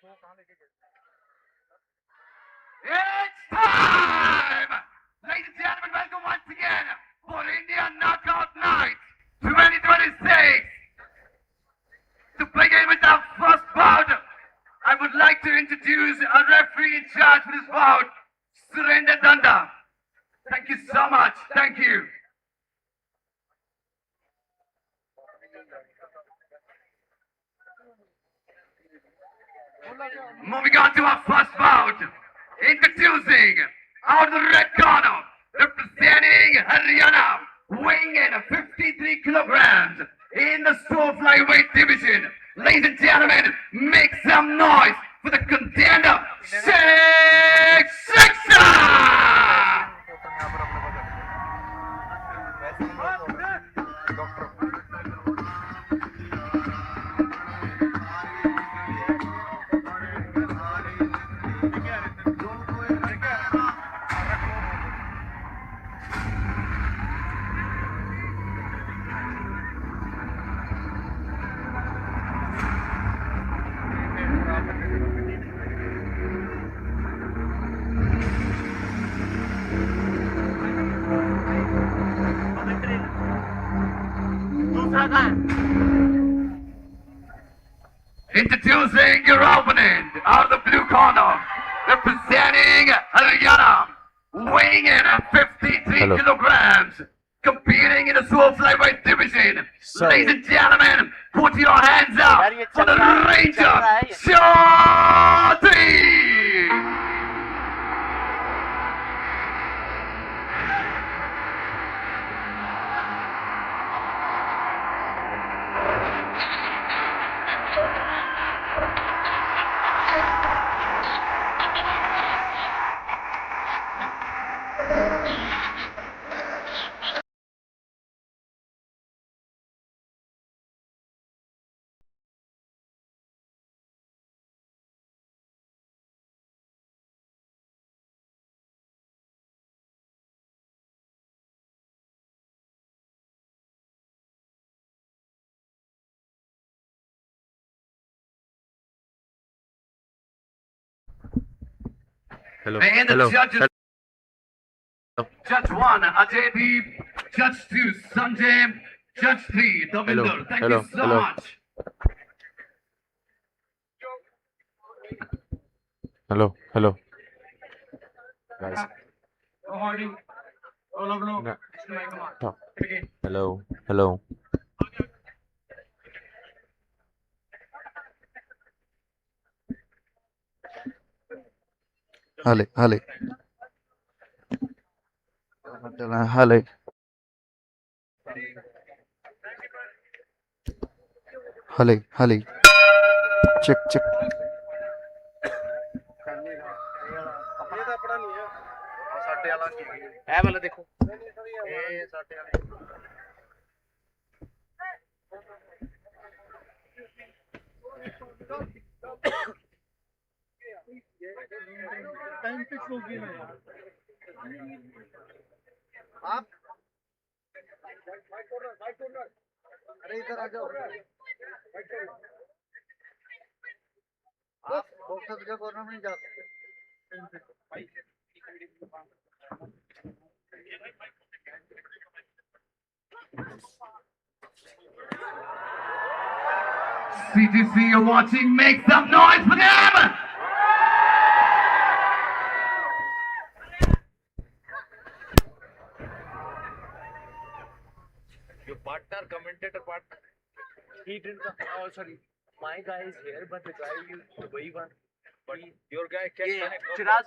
It's time! Ladies and gentlemen, welcome once again for India Knockout Night 2026. To begin with our first bout, I would like to introduce our referee in charge for this bout, Surendra Danda. Thank you so much. Thank you. Moving on to our first bout, introducing out of the red corner, representing Haryana, weighing in 53 kilograms in the super flyweight division. Ladies and gentlemen, make some noise for the contender, Sheikh Shiksha! Introducing your opponent out of the blue corner, representing Haryana, weighing in 53 kilograms, competing in the super flyweight division. Ladies and gentlemen, put your hands up for the Ranger, Shorty! Hello. And the Hello. judges. Judge 1, Ajay Deep. Judge 2, Sanjay. Judge 3, Davinder. Thank you so much. Hello. Hello. Guys. No. Stop. Hello. Hello. Hale, hale. Hale. Hale, hale. Check, check. ਇਹ ਵਾਲਾ ਦੇਖੋ ਇਹ ਸਾਡੇ ਵਾਲੇ time fix होगी ना यार आप अरे इधर आ जाओ आप बॉक्सर के कॉर्नर में जा सकते CTC, you're watching. Make some noise for them! your partner commentator partner he didn't oh sorry my guy is here but the guy is the way one but your guy can connect Shiraz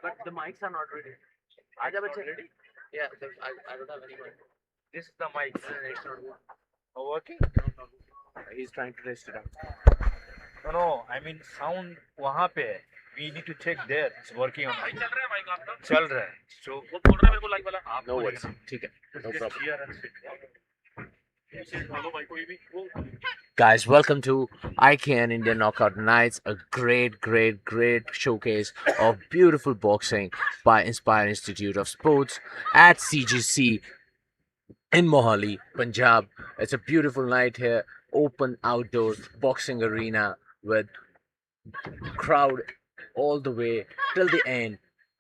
but the mics are not ready aja bache ready yeah I don't have any mic this is the mic it's not working he's trying to test it out no I mean sound वहाँ पे है we need to check there it's working on it चल रहा है so वो बोल रहा है मेरे को लाइव वाला आप no worries ठीक है no problem Guys, welcome to ICANN Indian Knockout Nights, a great showcase of beautiful boxing by Inspire Institute of Sports at CGC in Mohali, Punjab. It's a beautiful night here, open outdoor boxing arena with crowd all the way till the end,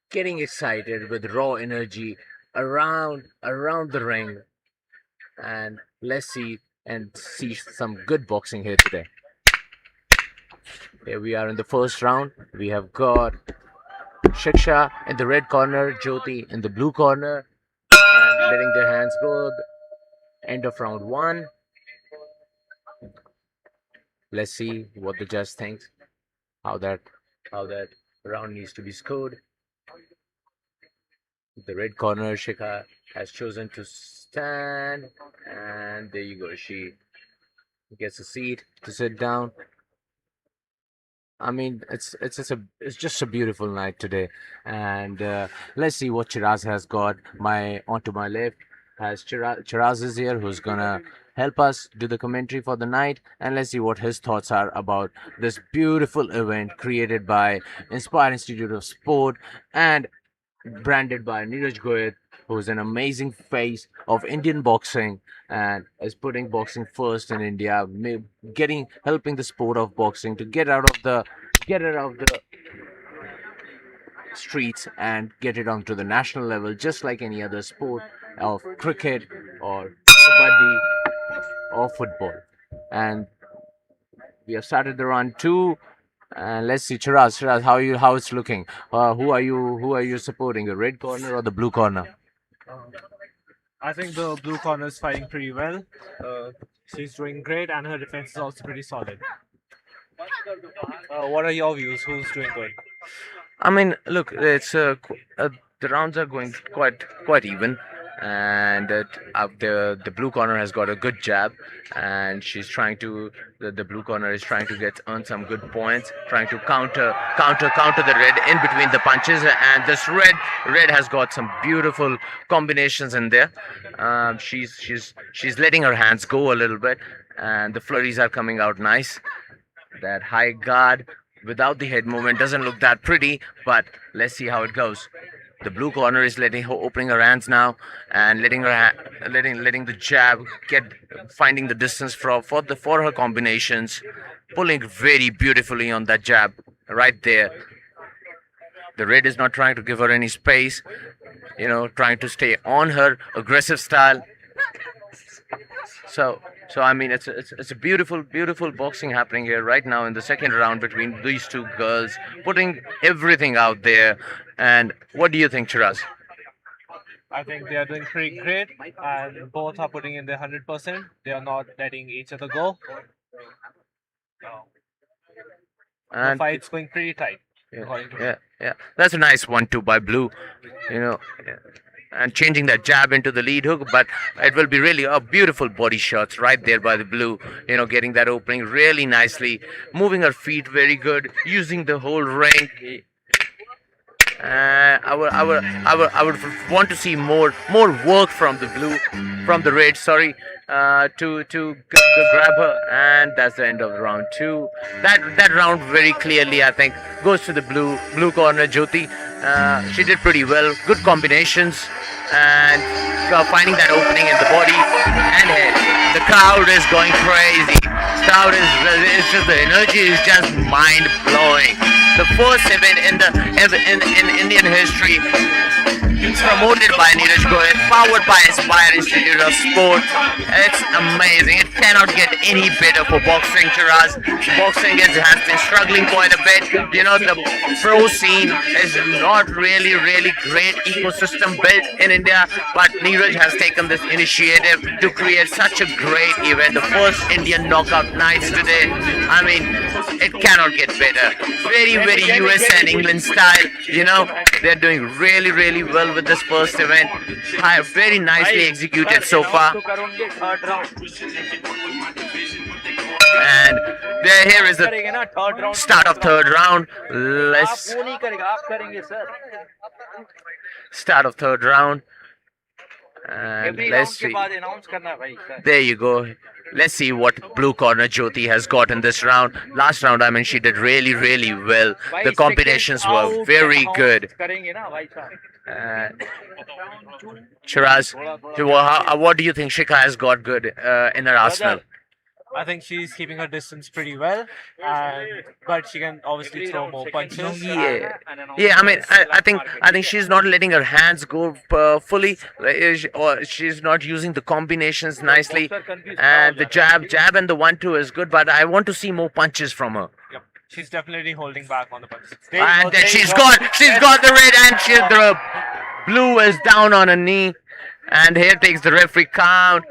getting excited with raw energy around the ring. And let's see some good boxing here today. Here we are in the first round. We have got Shiksha in the red corner, Jyoti in the blue corner, and letting their hands go. End of round one. Let's see what the judge thinks. How that round needs to be scored. The red corner, Shikha has chosen to stand, and there you go. She gets a seat to sit down. I mean, it's just a beautiful night today, and let's see what Chiraz has got. Onto my left has Chiraz is here, who's gonna help us do the commentary for the night, and let's see what his thoughts are about this beautiful event created by Inspire Institute of Sport and branded by NEERAJ GOYAT, who is an amazing face of Indian boxing and is putting boxing first in India, helping the sport of boxing to get it out of the streets and get it onto the national level, just like any other sport of cricket or kabaddi or football. And we have started the round two. And let's see, Chiraz, how it's looking? Who are you supporting? The red corner or the blue corner? I think the blue corner is fighting pretty well. She's doing great, and her defense is also pretty solid. What are your views? Who's doing good? I mean, look, it's the rounds are going quite even, and the blue corner has got a good jab, and the blue corner is trying to earn some good points, trying to counter the red in between the punches, and this red has got some beautiful combinations in there. She's letting her hands go a little bit, and the flurries are coming out nice. That high guard without the head movement doesn't look that pretty, but let's see how it goes. The blue corner is opening her hands now and letting the jab finding the distance for her combinations, pulling very beautifully on that jab right there. The red is not trying to give her any space, trying to stay on her aggressive style. So I mean, it's a beautiful boxing happening here right now in the second round between these two girls, putting everything out there. And what do you think, Chiraz? I think they are doing pretty great, and both are putting in their 100%. They are not letting each other go. The fight's going pretty tight. Yeah. That's a nice 1-2 by blue. And changing that jab into the lead hook, but it will be really a beautiful body shots right there by the blue, getting that opening really nicely, moving her feet very good, using the whole ring. I would want to see more work from the red, sorry, to grab her, and that's the end of round two. That round very clearly, I think, goes to the blue corner, Jyoti. She did pretty well, good combinations, and finding that opening in the body and head. The crowd is going crazy. The energy is just mind blowing. The first event in Indian history. It's promoted by NEERAJ GOYAT, powered by Inspire Institute of Sport. It's amazing. It cannot get any better for boxing, Chiraz. Boxing has been struggling quite a bit. The pro scene is not really great ecosystem built in India, but NEERAJ has taken this initiative to create such a great event. The first Indian knockout nights today. I mean, it cannot get better. Very US and England style. They're doing really well with this first event. Very nicely executed so far. And here is the start of third round. Start of third round. And let's see. There you go. Let's see what blue corner Jyoti has got in this round. Last round, I mean, she did really well. The combinations were very good. Chiraz, what do you think Shikha has got good in her arsenal? I think she's keeping her distance pretty well, but she can obviously throw more punches. Yeah, yeah. I think she's not letting her hands go fully, or she's not using the combinations nicely. And the jab, and the 1-2 is good, but I want to see more punches from her. Yep. She's definitely holding back on the punches. And then she's got the red, and the blue is down on her knee, and here takes the referee count.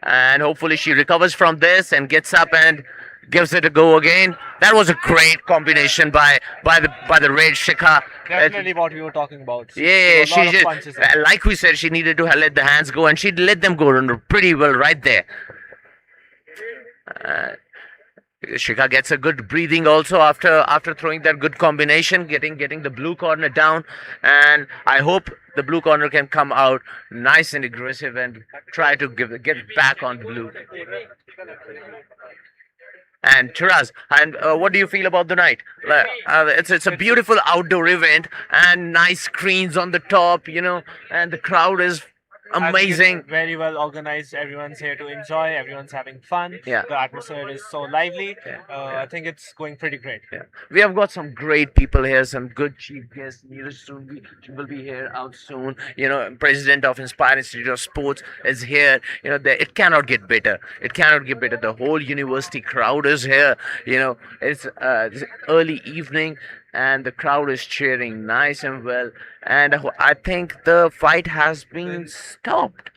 And hopefully she recovers from this and gets up and gives it a go again. That was a great combination by the red Shikha. Definitely what we were talking about. Yeah, So a lot she of just, punches there. like we said, she needed to let the hands go, and she let them go pretty well right there. Shikha gets a good breathing also after throwing that good combination, getting the blue corner down, and I hope the blue corner can come out nice and aggressive and try to get back on blue. And Shiraz, and what do you feel about the night? It's a beautiful outdoor event and nice screens on the top, and the crowd is I think it's amazing. very well organized. Everyone's here to enjoy. Everyone's having fun. Yeah. The atmosphere is so lively. Yeah. I think it's going pretty great. Yeah. We have got some great people here, some good chief guests. NEERAJ will be here out soon. President of Inspire Institute of Sports is here. It cannot get better. It cannot get better. The whole university crowd is here. It's early evening, and the crowd is cheering nice and well. And I think the fight has been stopped.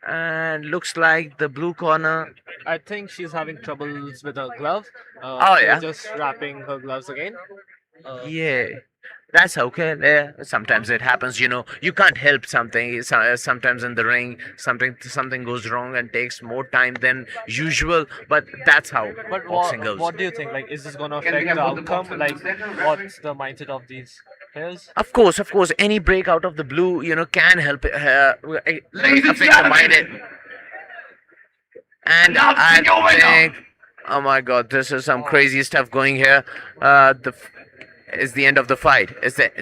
And looks like the blue corner. I think she's having troubles with her glove. Oh, yeah. She's just wrapping her gloves again. Yeah, that's okay. Yeah, sometimes it happens. You can't help something. Sometimes in the ring, something goes wrong and takes more time than usual. But that's how But boxing goes. what do you think? Like, is this going to Can we affect have the both the outcome? boxers Like, second? what's the mindset of these players? Of course, any break out of the blue, can help Ladies and affect the mind. gentlemen, And announcing I your winner. think, oh my God, this is some crazy stuff going here. Is the end of the fight.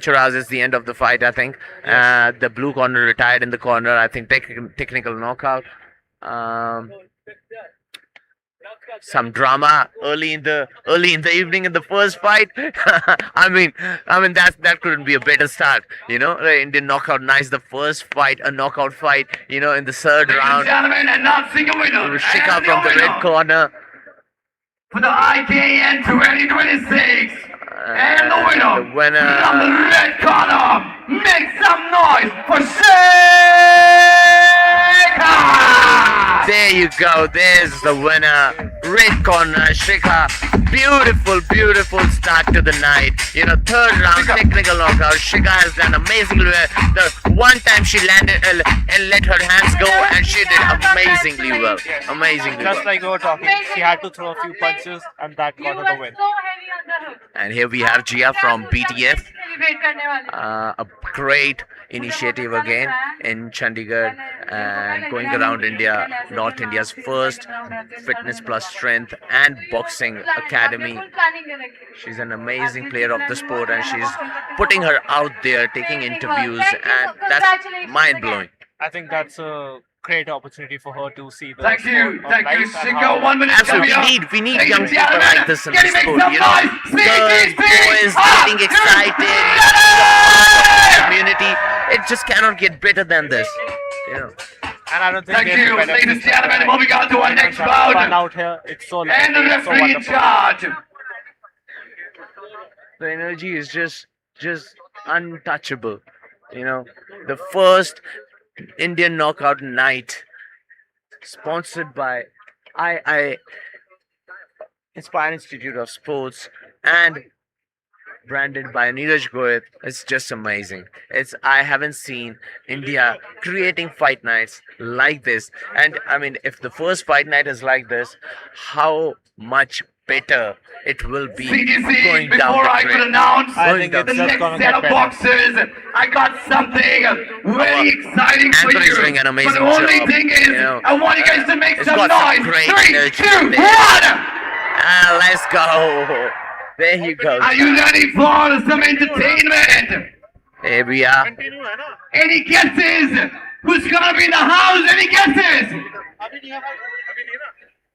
Shiraz is the end of the fight, I think. The blue corner retired in the corner. I think technical knockout. Some drama early in the evening in the first fight. I mean that couldn't be a better start. The Indian knockout, nice. The first fight, a knockout fight. In the third ladies and round, gentlemen, announcing a winner. Shikha And from the winner red corner. for the IKN 2026. And the winner, The winner. from the red corner, make some noise for Shikha! There you go. There's the winner. Red corner, Shikha. Beautiful start to the night. Third round, technical knockout. Shikha has done amazingly well. The one time she landed and let her hands go, and she did amazingly well. Amazingly Just well. like we were talking, she had to throw a few punches, and that got her the win. And here we have Jia from BTF. A great initiative again in Chandigarh, and going around India, North India's first fitness plus strength and boxing academy. She's an amazing player of the sport, and she's putting her out there, taking interviews, and that's mind-blowing. I think that's a great opportunity for her to see the Thank sport you, of thank you, life and Shikha. how- 1 minute Absolutely, coming up. we need Ladies young and people gentlemen, like this in can the you make sport. some noise? Girls, boys getting excited. Community, it just cannot get better than this. And I don't think Thank there's a you, better ladies and place gentlemen. to Moving on to our next Everyone's having fun bout. out here. It's so And the lively, so referee in wonderful. charge. The energy is just untouchable. The first Indian knockout night, sponsored by I Inspire Institute of Sports and branded by NEERAJ GOYAT. It's just amazing. I haven't seen India creating fight nights like this. And if the first fight night is like this, how much better it will be CDC, going down before the I could track. announce I Going think down the it's just next gonna set get of better. boxers, I got something very exciting for Anthony's you. doing an amazing but the only job, thing is, I want you guys to make it's some got some noise. great 3, energy 2, 1! there. Let's go. There you go. Are you ready for some entertainment? Here we are. Any guesses? Who's gonna be in the house? Any guesses?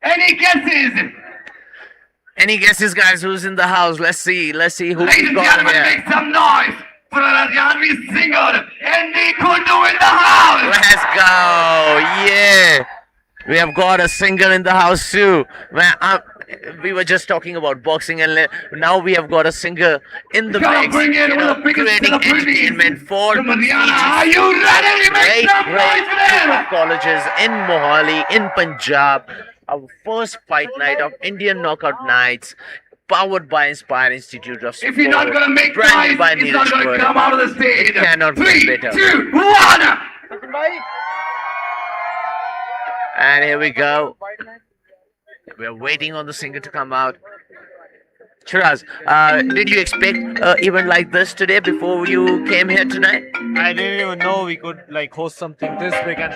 Any guesses? Any guesses, guys? Who's in the house? Let's see who Ladies we and got gentlemen, here. make some noise for our Janvi singer, Andy Kundu in the house. Let's go! Yeah, we have got a singer in the house too. Man, we were just talking about boxing, and now we have got a singer in the Gotta mix. bring in You one know, of the biggest creating celebrities entertainment for from Haryana. PGs. Are you ready? Make some noise Great for them. colleges in Mohali, in Punjab. Our first fight night of Indian Knockout Nights, powered by Inspire Institute of Sport. If you're not gonna make branded noise, by it's not NEERAJ. gonna come out of the stage. It cannot get 3, better. 2, 1. And here we go. We're waiting on the singer to come out. Shiraz, did you expect an event like this today before you came here tonight? I didn't even know we could like host something this big, and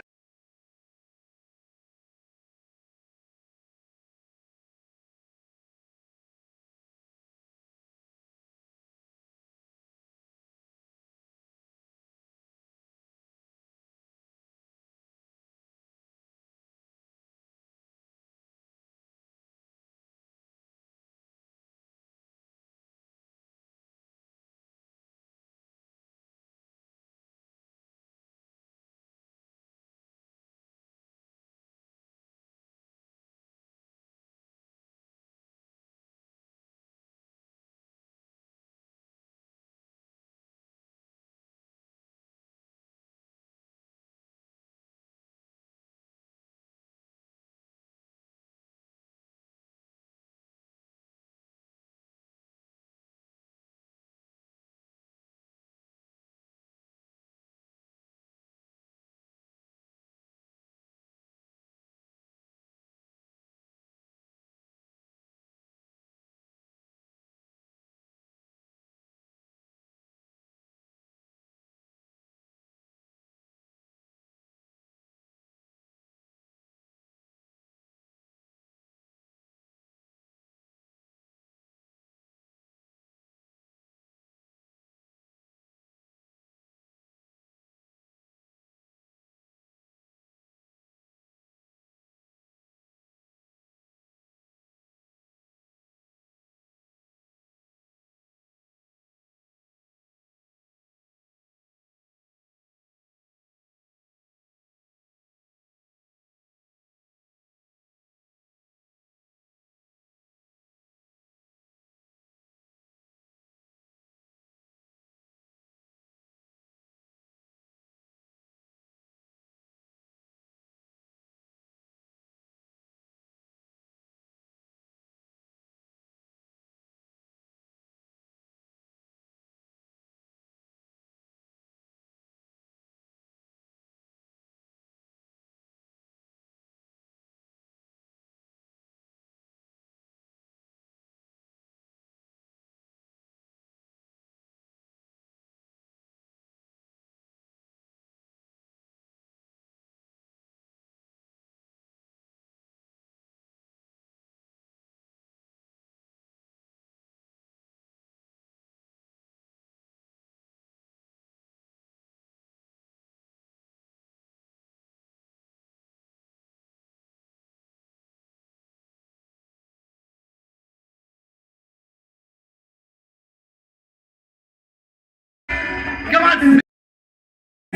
Come on,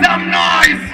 some noise.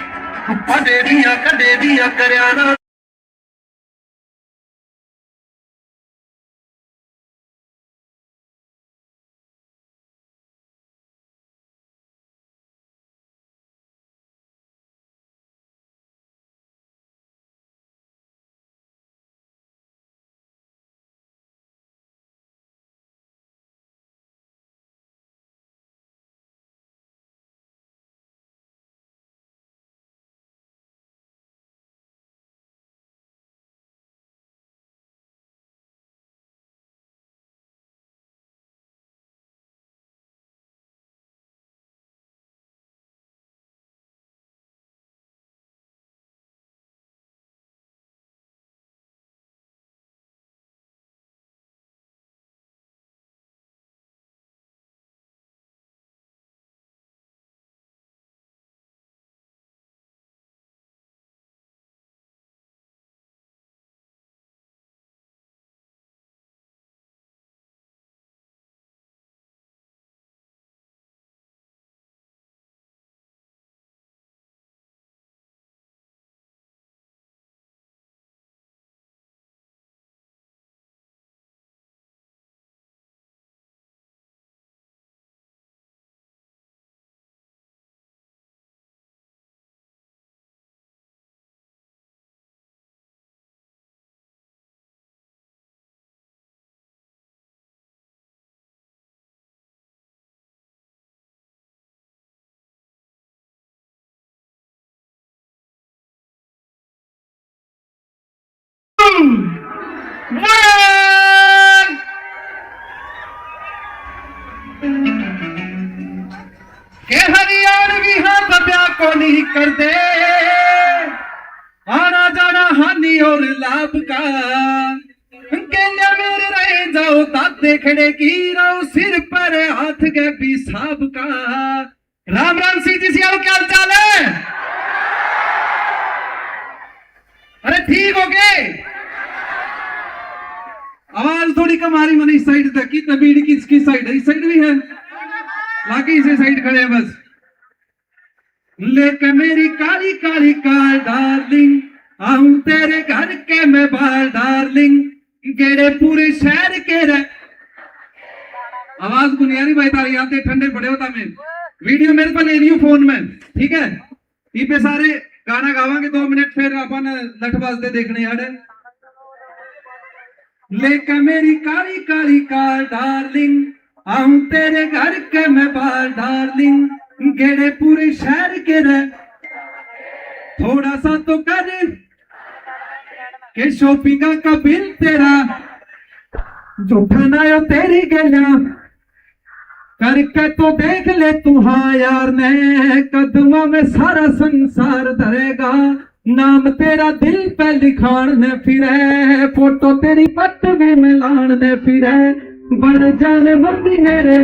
one. के हरियाणवी हाथ ब्याह को नहीं कर दे, आना जाना हानि और लाभ का, कहने मेरे रह जाओ ताते खड़े की रहो सिर पर हाथ के पिसाब का। राम राम सिंह जी, सियाओ क्या हाल चाल है? अरे ठीक हो गए? आवाज थोड़ी कम आ रही मैंने इस साइड तक की, तबीड़ किसकी साइड है? इस साइड भी है, बाकी इसे साइड खड़े हैं बस। लेके मेरी काली काली कार डार्लिंग, आऊं तेरे घर के मैं बाल डार्लिंग, गेड़े पूरे शहर के रह। आवाज बुनियादी भाई तारी आते ठंडे पड़े होता मैं वीडियो मेरे पर ले रही हूँ फोन में, ठीक है? ये पे सारे गाना गावांगे 2 मिनट, फिर अपन लठ बाजते देखने यार। लेके मेरी काली काली कार डार्लिंग, आऊं तेरे घर के मैं बाल डार्लिंग, गेड़े पूरे शहर के रह। थोड़ा सा तो कर के शॉपिंग का बिल तेरा, झूठा ना हो तेरी गला, करके तो देख ले तू हाँ यार ने, कदमों में सारा संसार धरेगा, नाम तेरा दिल पे लिखाने फिरे, फोटो तेरी पट में मिलाने फिरे, बढ़ जाने मम्मी मेरे।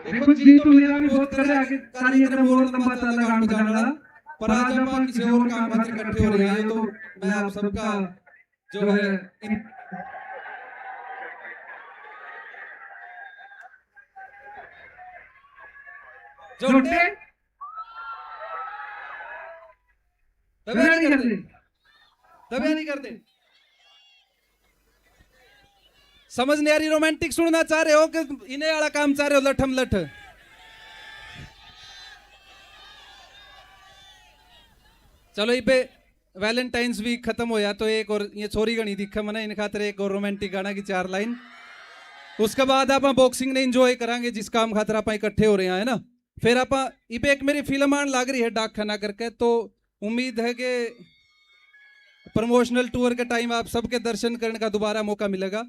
देखो जी तो मेरा भी बहुत कर रहा है कि सारी अगर और लंबा चला गान बजाना, पर आज अपन किसी और काम खातिर इकट्ठे हो रहे हैं, तो मैं आप सबका जो है जोटे तब नहीं करते समझ नहीं आ रही? रोमांटिक सुनना चाह रहे हो कि इन्हें वाला काम चाह रहे हो? लठम लठ चलो ये पे वैलेंटाइंस वीक खत्म होया तो एक और ये छोरी गणी दिखा मैंने इन खातर एक और रोमांटिक गाना की 4 लाइन, उसके बाद आप बॉक्सिंग ने एंजॉय करांगे जिस काम खातर आप इकट्ठे हो रहे हैं ना। फिर आप इबे एक मेरी फिल्म आने लग रही है डाक खाना करके, तो उम्मीद है कि प्रमोशनल टूर के टाइम आप सबके दर्शन करने का दोबारा मौका मिलेगा।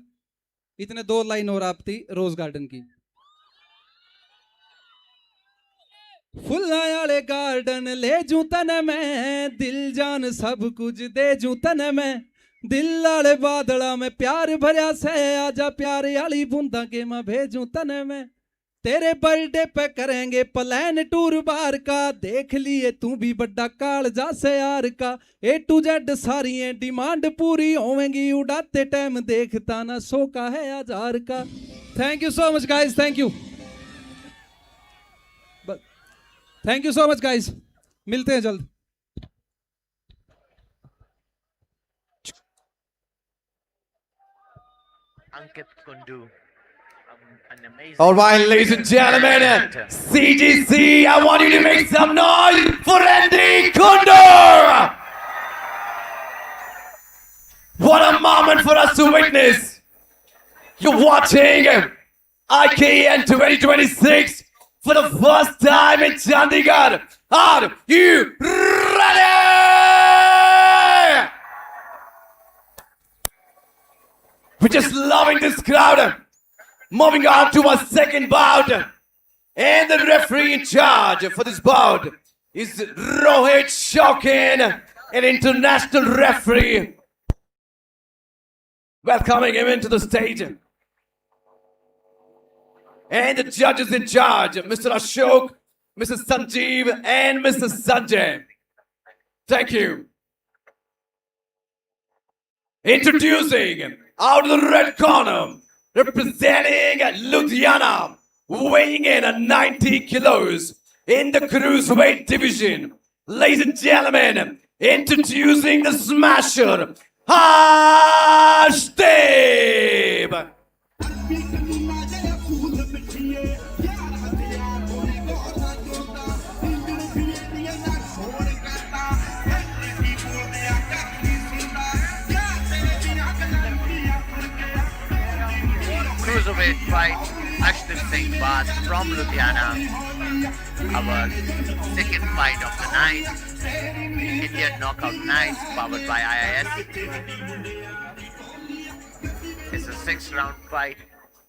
इतने 2 लाइन और आप थी रोज गार्डन की। फुल्ला वाले गार्डन ले जू तन मैं, दिल जान सब कुछ दे जू तन मैं, दिल वाले बादला में प्यार भरया से आजा प्यार वाली बूंदा के मैं भेजूं तने में तेरे बर्थडे पे करेंगे प्लान टूर बार का देख लिए तू भी बड़ा कालजा से यार का A to Z सारी डिमांड पूरी होवेंगी उड़ाते टाइम देखता ना 100 का है 1000 का thank you so much guys thank you so much guys मिलते हैं जल्द Ankit Kundu. An amazing. All right, ladies and gentlemen, CGC, I want you to make some noise for Andy Kundu! What a moment for us to witness! You're watching IKN 2026 for the first time in Chandigarh. Are you ready? We're just loving this crowd. Moving on to our second bout. And the referee in charge for this bout is Rohit Shaukin, an international referee. Welcoming him into the stage. And the judges in charge, Mr. Ashok, Mr. Sanjeev, and Mr. Sanjay. Thank you. Introducing out of the red corner, representing Ludhiana, weighing in at 90 kilos in the cruiserweight division. Ladies and gentlemen, introducing the smasher, Ashdev. Cruiserweight fight, Ashdev Singh Baat from Ludhiana. Our second fight of the night, Indian knockout night, powered by IIS. It's a 6-round fight,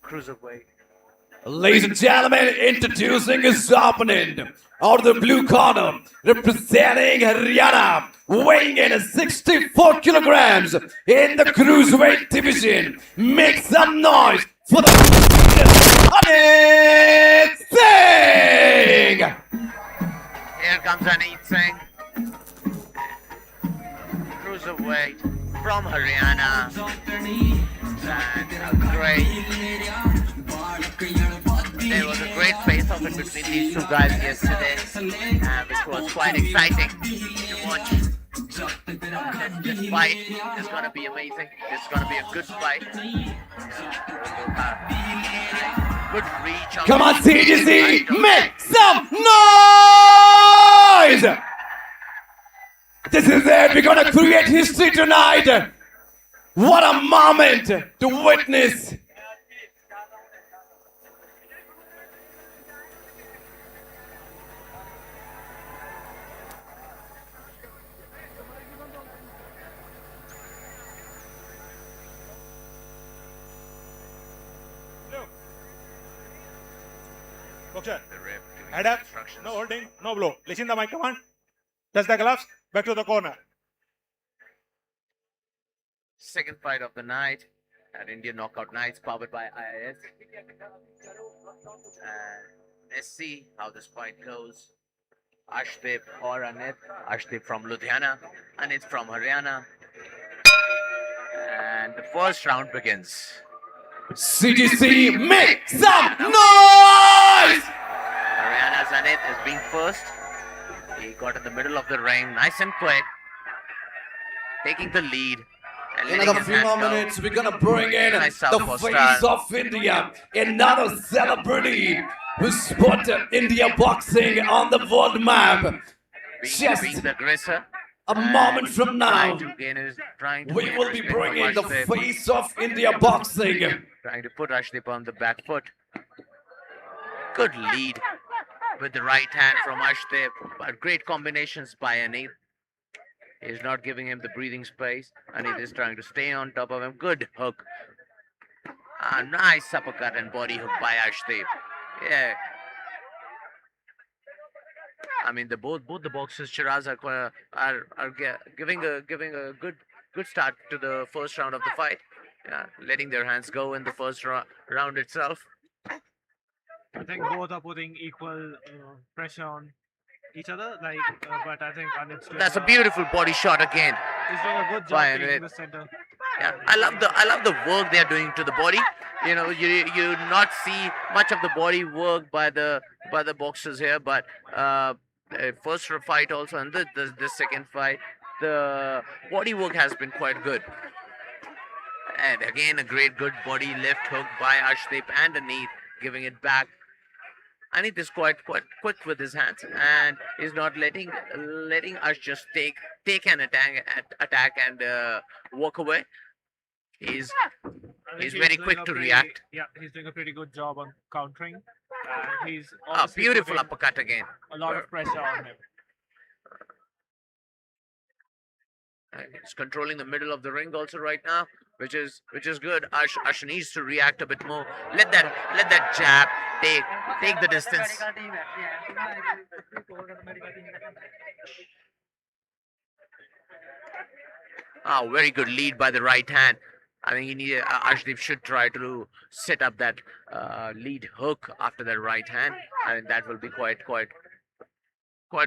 Cruiserweight. Ladies and gentlemen, introducing his opponent out of the blue corner, representing Haryana, weighing in at 64 kilograms in the cruiserweight division. Make some noise for the Aneet Singh! Here comes Aneet Singh, cruiserweight from Haryana. And there was a great face-off in between these two guys yesterday, which was quite exciting to watch. This fight is going to be amazing. It's going to be a good fight. Good reach. Come on, CGC, make some noise! This is it, we're gonna create history tonight. What a moment to witness. Boxer, head up, no holding, no blow. Listen the mic, come on. Touch the gloves, back to the corner. Second fight of the night at Indian Knockout Nights, powered by IIS. And let's see how this fight goes. Ashdev or Aneet. Ashdev from Ludhiana, Aneet from Haryana. And the first round begins. CGC, make some noise! Haryana's Aneet is being first. He got in the middle of the ring, nice and quick, taking the lead. And In letting another his few hand more go. minutes, we're gonna bring in Nice the southpaw face style. of India, another celebrity who's put India boxing on the world map. Being Just the aggressor. a moment from now, Trying to we gain will be respect from bringing the Ashdev. face of India boxing. Trying to put Ashdev on the back foot. Good lead with the right hand from Ashdev, but great combinations by Aneet. He's not giving him the breathing space. Aneet is trying to stay on top of him. Good hook. Nice uppercut and body hook by Ashdev. Yeah. I mean, both the boxers, Shiraz, are giving a good good start to the first round of the fight. Yeah, letting their hands go in the first round itself. I think both are putting equal pressure on each other. But I think Anit's doing That's a beautiful body shot again. He's doing a good by job taking Anit. the center. Yeah, I love the work they are doing to the body. You know, you not see much of the body work by the boxers here, but first fight also and the second fight, the body work has been quite good. And again, a good body left hook by Arshdeep and Anit, giving it back. Anit is quite quick with his hands and is not letting Ash just take an attack and walk away. He's I think very doing quick a to pretty- react. Yeah, he's doing a pretty good job on countering. He's Ah, obviously beautiful putting uppercut again. a lot of pressure on him. He's controlling the middle of the ring also right now, which is good. Ash needs to react a bit more. Let that jab take the distance. Ah, very good lead by the right hand. I think Ashdeep should try to set up that lead hook after that right hand. I think that will be quite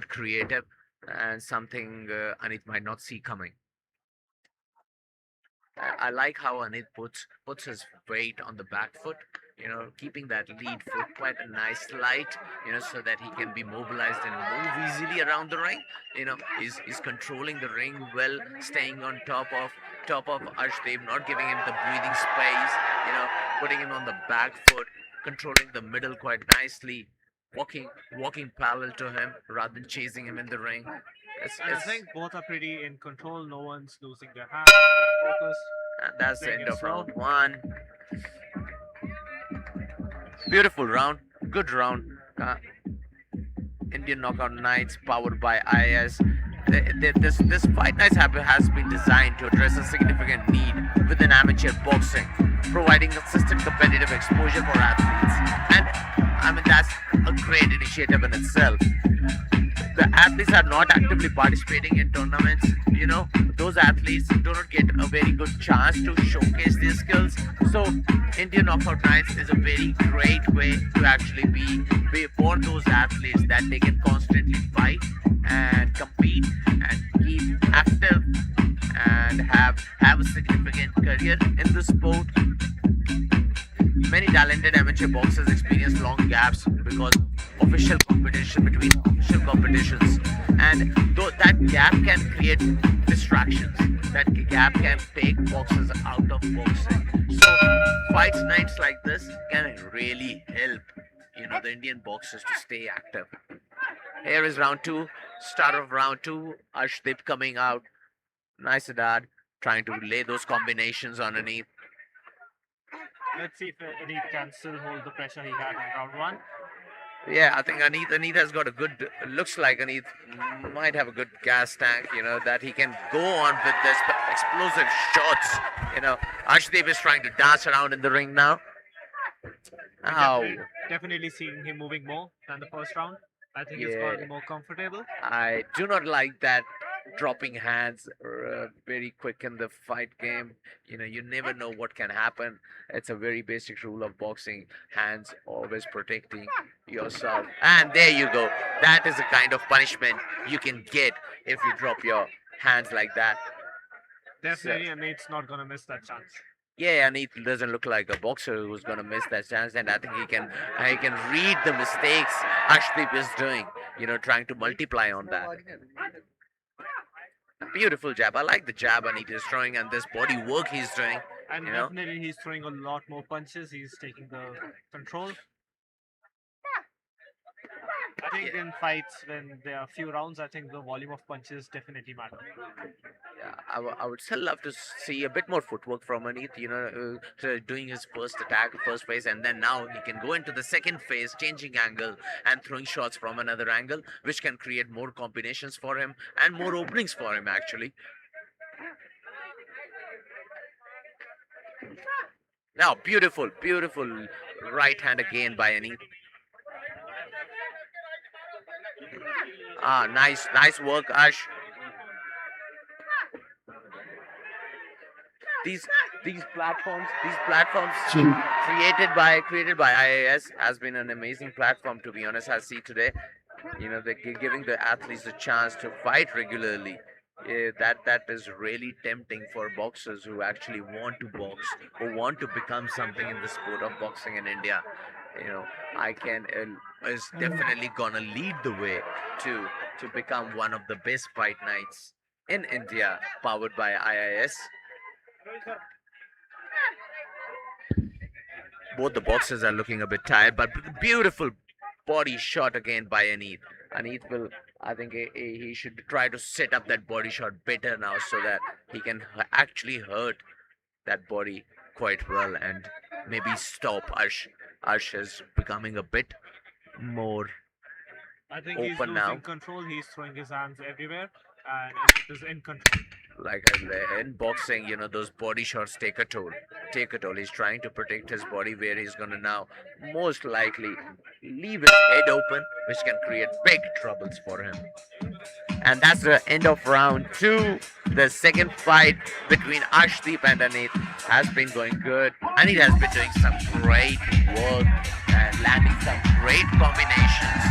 creative and something Anit might not see coming. I like how Anit puts his weight on the back foot, you know, keeping that lead foot quite a nice light, you know, so that he can be mobilized and move easily around the ring. You know, he's controlling the ring well, staying on top of Ashdeep, not giving him the breathing space, you know, putting him on the back foot, controlling the middle quite nicely, walking parallel to him rather than chasing him in the ring. And I think both are pretty in control. No one's losing their hands, their focus. And that's the Playing end it of slow. round one. Beautiful round. Good round. Indian Knockout Nights powered by IS. This fight night has been designed to address a significant need within amateur boxing, providing consistent competitive exposure for athletes. And I mean, that's a great initiative in itself. The athletes are not actively participating in tournaments. You know, those athletes do not get a very good chance to showcase their skills. So Indian Knockout Nights is a very great way to actually be for those athletes, that they can constantly fight and compete and keep active and have a significant career in the sport. Many talented amateur boxers experience long gaps because of official competition between official competitions, and though that gap can create distractions, that gap can take boxers out of boxing. So fights nights like this can really help, you know, the Indian boxers to stay active. Here is round two, start of round two. Ashdeep coming out, nice dad, trying to lay those combinations underneath. Let's see if Anit can still hold the pressure he had in round one. Yeah, I think Anit has got a good. Looks like Anit might have a good gas tank. You know, that he can go on with this explosive shots. You know, Ashdeep is trying to dance around in the ring now. Ow. Definitely seeing him moving more than the first round. I think it's Yeah. gotten more comfortable. I do not like that dropping hands very quick in the fight game. You know, you never know what can happen. It's a very basic rule of boxing. Hands always protecting yourself. And there you go. That is the kind of punishment you can get if you drop your hands like that. Definitely, Anit's not gonna miss that chance. Yeah, and he doesn't look like a boxer who's gonna miss that chance, and I think he can read the mistakes Ashdeep is doing. You know, trying to multiply on that. Beautiful jab. I like the jab Anit is throwing and this body work he's doing. And You know? definitely, he's throwing a lot more punches. He's taking the control. I think in fights, when there are few rounds, I think the volume of punches definitely matter. Yeah, I would still love to see a bit more footwork from Anit, you know, doing his first attack, first phase, and then now he can go into the second phase, changing angle and throwing shots from another angle, which can create more combinations for him and more openings for him, actually. Now, beautiful right hand again by Anit. Ah, nice work, Ash. these platforms created by IAS has been an amazing platform, to be honest. I see today, they're giving the athletes the chance to fight regularly. That is really tempting for boxers who actually want to box, who want to become something in the sport of boxing in India. ICANN is definitely gonna lead the way to become one of the best fight nights in India, powered by IIS. Both the boxers are looking a bit tired, but beautiful body shot again by Aneeth. Aneeth will, I think he should try to set up that body shot better now so that he can actually hurt that body quite well and maybe stop Ash. Ash is becoming a bit more I think he's open losing now. control. He's throwing his hands everywhere, and it is in control. Like in boxing, those body shots take a toll. He's trying to protect his body, where he's gonna now most likely leave his head open, which can create big troubles for him. And that's the end of round 2. The second fight between Ashdeep and Aneeth has been going good. Aneeth has been doing some great work and landing some great combinations.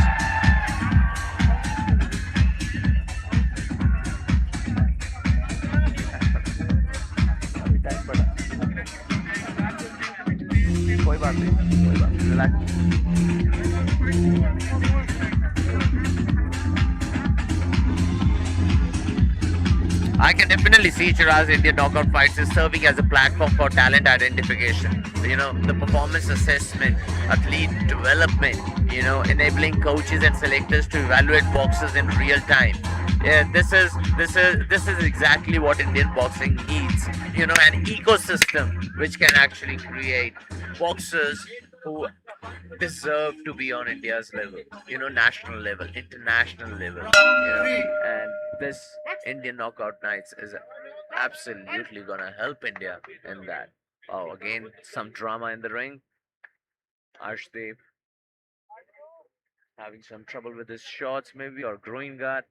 कोई बात नहीं, relax. I can definitely see Shiraz Indian knockout fights is serving as a platform for talent identification. The performance assessment, athlete development, enabling coaches and selectors to evaluate boxers in real time. Yeah, this is exactly what Indian boxing needs. An ecosystem which can actually create boxers who deserve to be on India's level, national level, international level. And this Indian knockout nights is absolutely gonna help India in that. Oh, again, some drama in the ring. Arshdeep having some trouble with his shots, maybe, or groin guard.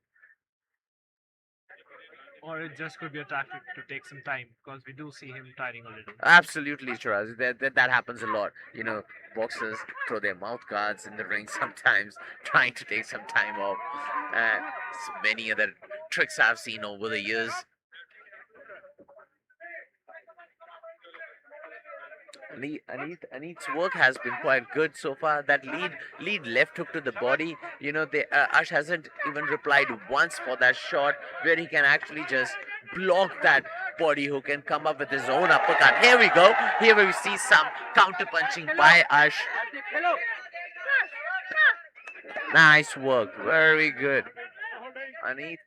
Or it just could be a tactic to take some time, because we do see him tiring a little. Absolutely, Shiraz. That happens a lot. Boxers throw their mouth guards in the ring sometimes, trying to take some time off. And many other tricks I've seen over the years. Aneeth's work has been quite good so far. That lead left hook to the body. Ash hasn't even replied once for that shot, where he can actually just block that body hook and come up with his own uppercut. Here we go. Here we see some counter punching by Ash. Nice work. Very good. Aneeth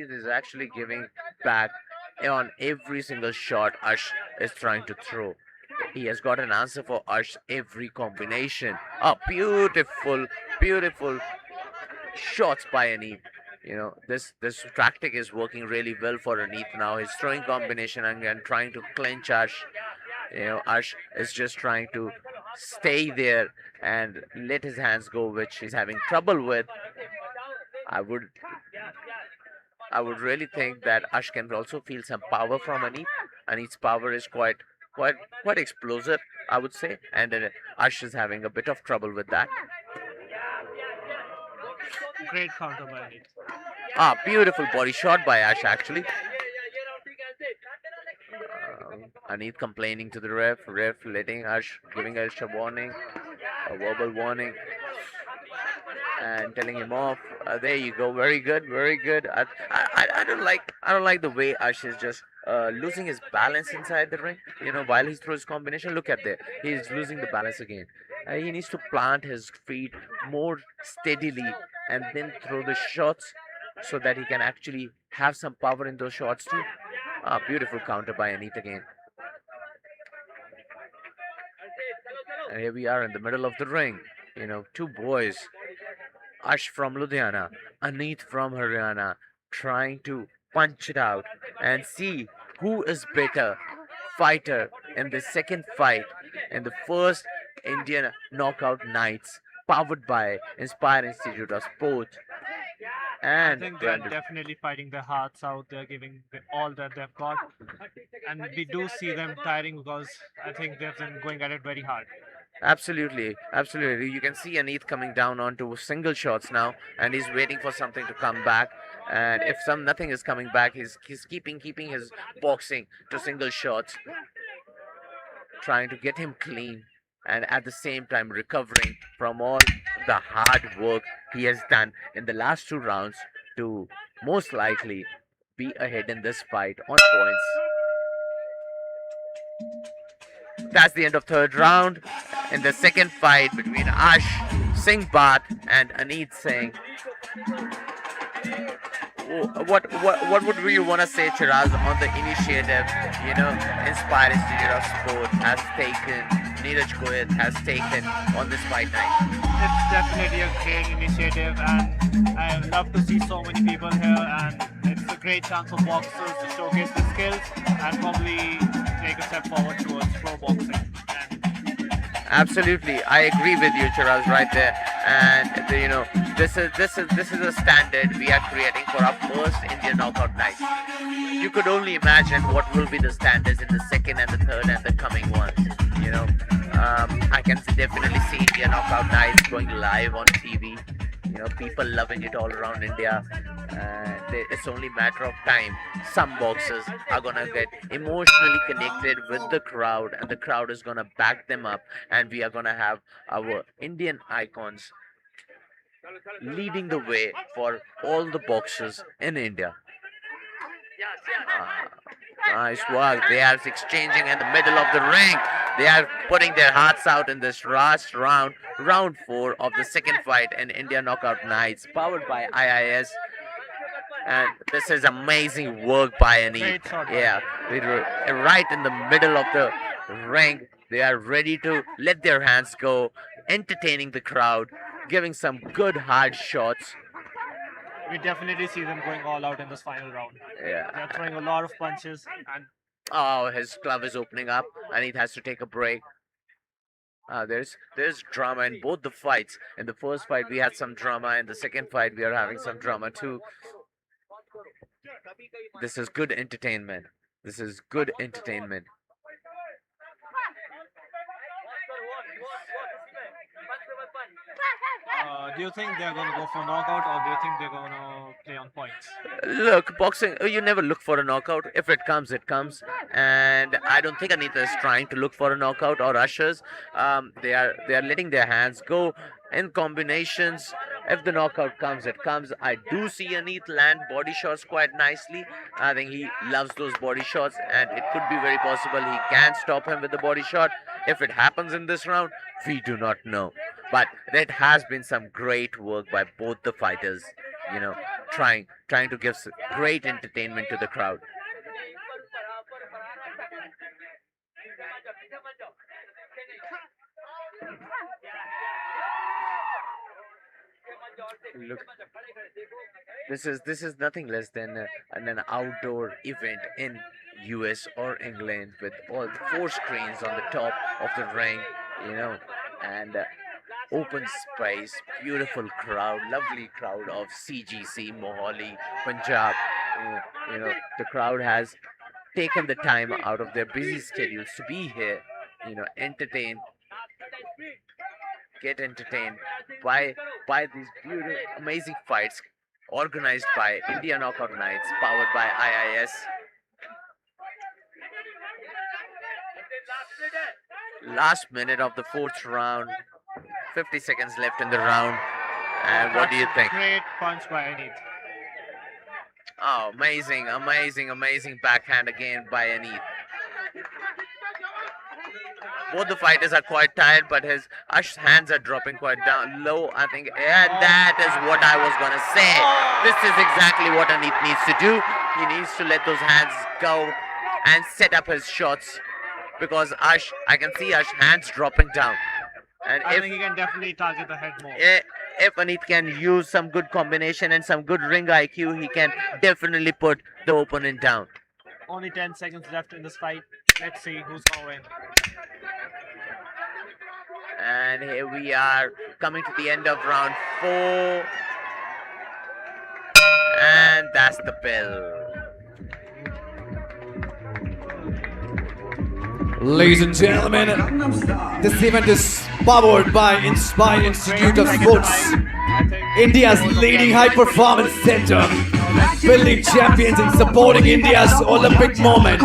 is actually giving back on every single shot Ash is trying to throw. He has got an answer for Ash every combination. Beautiful shots by Aneeth. This tactic is working really well for Aneeth now. His throwing combination and trying to clinch Ash. Ash is just trying to stay there and let his hands go, which he's having trouble with. I would really think that Ash can also feel some power from Aneeth. Aneeth's power is quite explosive, I would say, and Ash is having a bit of trouble with that. Great counter by Aneeth. Beautiful body shot by Ash, actually. Aneeth complaining to the ref letting Ash, giving Ash a warning, a verbal warning, and telling him off. There you go, very good. I don't like the way Ash is just losing his balance inside the ring. While he throws combination, look at there, he's losing the balance again. He needs to plant his feet more steadily and then throw the shots so that he can actually have some power in those shots too. Beautiful counter by Aneeth again. And here we are in the middle of the ring. Two boys, Ash from Ludhiana, Aneeth from Haryana, trying to punch it out and see who is better fighter in the second fight in the first Indian knockout nights, powered by Inspire Institute of Sport. I and think they're they're definitely fighting their hearts out. They're giving all that they've got, and we do see them tiring because I think they've been going at it very hard. absolutely, absolutely. You can see Aneeth coming down onto single shots now, and he's waiting for something to come back. And if nothing is coming back, he's keeping his boxing to single shots, trying to get him clean, and at the same time recovering from all the hard work he has done in the last 2 rounds to most likely be ahead in this fight on points. That's the end of third round. In the second fight between Ash Singh Bhatt and Aneeth Singh. What would you want to say, Chiraz, on the initiative, Inspire Institute of Sport has taken, NEERAJ GOYAT has taken on this fight night? It's definitely a great initiative, and I love to see so many people here, and it's a great chance for boxers to showcase their skills and probably take a step forward towards pro boxing. Absolutely, I agree with you, Chiraz, right there. And this is a standard we are creating for our first Indian knockout night. You could only imagine what will be the standards in the second and the third and the coming ones. I can definitely see Indian knockout nights going live on TV. People loving it all around India. It's only a matter of time. Some boxers are gonna get emotionally connected with the crowd, and the crowd is gonna back them up, and we are gonna have our Indian icons leading the way for all the boxers in India. Nice work. They are exchanging in the middle of the ring. They are putting their hearts out in this last round, round 4 of the second fight in India Knockout Nights, powered by IIS. And this is amazing work by Aneeth. Yeah, right in the middle of the ring. They are ready to let their hands go, entertaining the crowd, giving some good hard shots. We definitely see them going all out in this final round. Yeah. They're throwing a lot of punches, and oh, his glove is opening up, and he has to take a break. There's drama in both the fights. In the first fight, we had some drama. In the second fight, we are having some drama too. This is good entertainment. This is good entertainment. do you think they're going to go for knockout, or do you think they're going to play on points? Look, boxing, you never look for a knockout. If it comes, it comes. And I don't think Anita is trying to look for a knockout or ushers. They are letting their hands go in combinations. If the knockout comes, it comes. I do see Aneeth land body shots quite nicely. I think he loves those body shots, and it could be very possible he can stop him with the body shot. If it happens in this round, we do not know. But it has been some great work by both the fighters, trying to give great entertainment to the crowd. Look, this is nothing less than an outdoor event in US or England with all 4 screens on the top of the ring, and open space, beautiful crowd, lovely crowd of CGC, Mohali, Punjab. The crowd has taken the time out of their busy schedules to be here, get entertained by these beautiful, amazing fights organized by India Knockout Nights, powered by IIS. Last minute of the 4th round, 50 seconds left in the round. And what do you think? Great punch by Aneeth. Oh, amazing backhand again by Aneeth. Both the fighters are quite tired, but Ash's hands are dropping quite down low, I think. And that is what I was going to say. This is exactly what Aneeth needs to do. He needs to let those hands go and set up his shots. Because I can see Ash's hands dropping down. And I think he can definitely target the head more. If Aneeth can use some good combination and some good ring IQ, he can definitely put the opponent down. Only 10 seconds left in this fight. Let's see who's going to win. And here we are coming to the end of round 4. And that's the bell. Ladies and gentlemen, this event is powered by Inspire Institute of Sports, India's leading high performance center, building champions and supporting India's Olympic moment.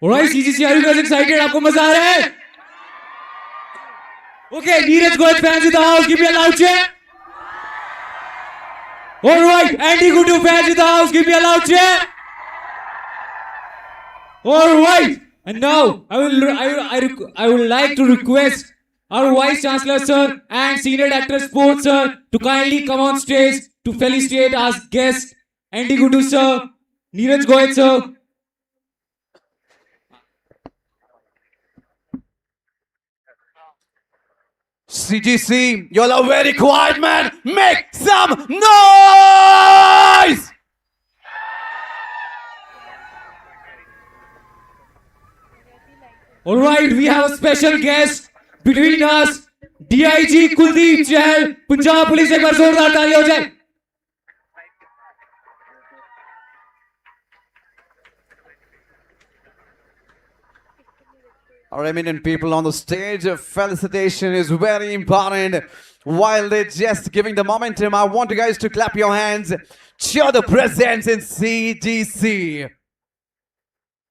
Alright, CGC, are you guys excited? आपको मजा आ रहा है? Okay, NEERAJ GOYAT fans in the house, give me a loud cheer. Alright, Andy Gudu fans in the house, give me a loud cheer. Alright, and now I would like to request our Vice Chancellor sir and Senior Director Sports sir to kindly come on stage to felicitate our guest Andy Gudu sir, NEERAJ GOYAT sir. CGC, you're a very quiet man. Make some noise! Alright, we have a special guest between us, DIG Kuldeep Chahal, Punjab Police. एक बार जोरदार ताली हो जाए. Our eminent people on the stage, felicitation is very important. While they're just giving the momentum, I want you guys to clap your hands, cheer the presence in CGC.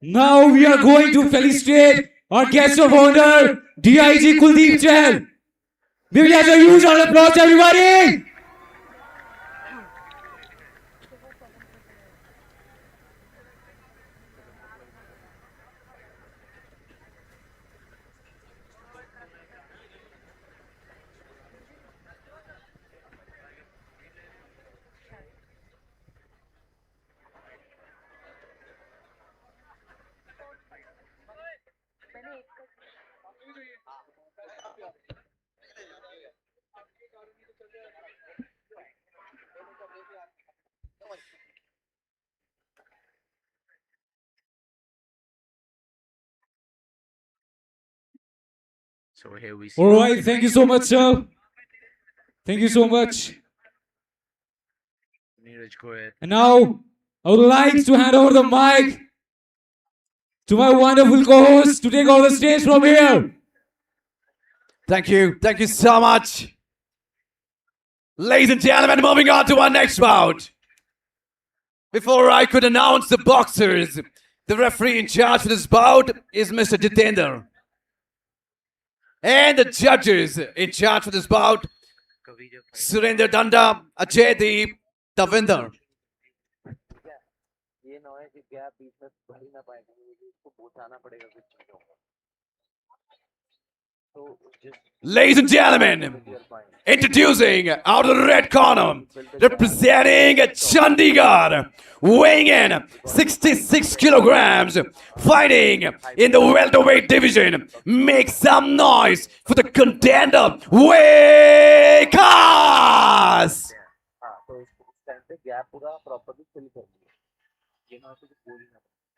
Now we are going to felicitate our guest of honor, DIG Kuldeep Chahal. Maybe has a huge round of applause, everybody. So here we see. All right, thank you so much, sir. Thank you so much. NEERAJ GOYAT. And now, I would like to hand over the mic to my wonderful co-host to take over the stage from here. Thank you so much. Ladies and gentlemen, moving on to our next bout. Before I could announce the boxers, the referee in charge for this bout is Mr. Jitendra. And the judges in charge for this bout, Surendra Danda, Ajay Deep, Davinder. Ladies and gentlemen, introducing out of the red corner, representing Chandigarh, weighing in 66 kilograms, fighting in the welterweight division. Make some noise for the contender, Vikas!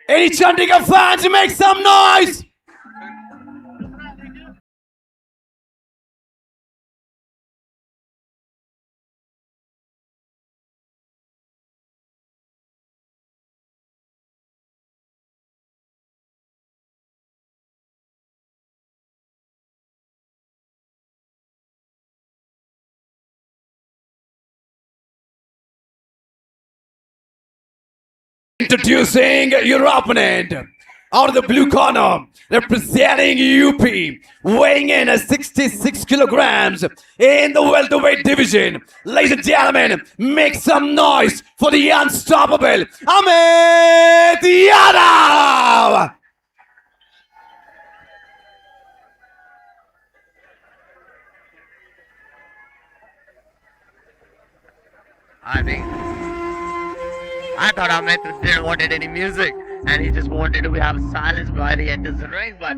Any Chandigarh fans, make some noise! Introducing your opponent, out of the blue corner, representing UP, weighing in at 66 kilograms in the welterweight division. Ladies and gentlemen, make some noise for the unstoppable Amit Yadav! I thought Amit didn't wanted any music and he just wanted to have silence while he enters the ring, but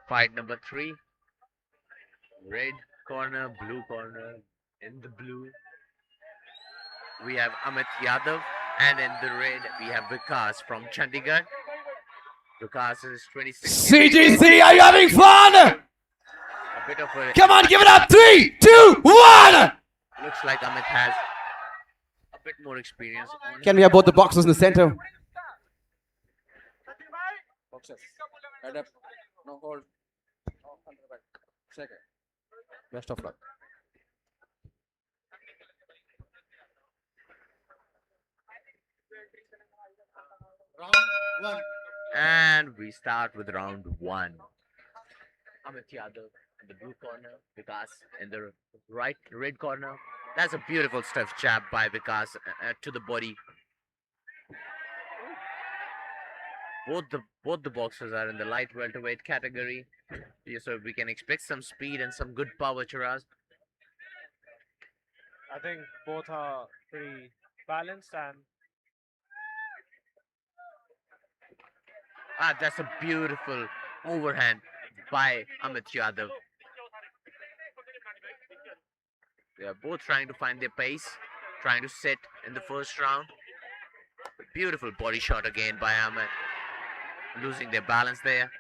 fight number 3. Red corner, blue corner. In the blue, we have Amit Yadav, and in the red, we have Vikas from Chandigarh. Vikas is 26. CGC, are you having fun? A bit of a, Come on, give it up! 3, 2, 1! looks like Amit has a bit more experience. Can we have both the boxers in the center? boxes. Head up. No hold. No, under back. Second. Best of luck. And we start with round one. Amit Yadav in the blue corner, Vikas in the red corner. That's a beautiful stiff jab by Vikas to the body. Both the boxers are in the light welterweight category, so we can expect some speed and some good power, Chiraz. I think both are pretty balanced and That's a beautiful overhand by Amit Yadav. They are both trying to find their pace, trying to sit in the first round. Beautiful body shot again by Amit, losing their balance there.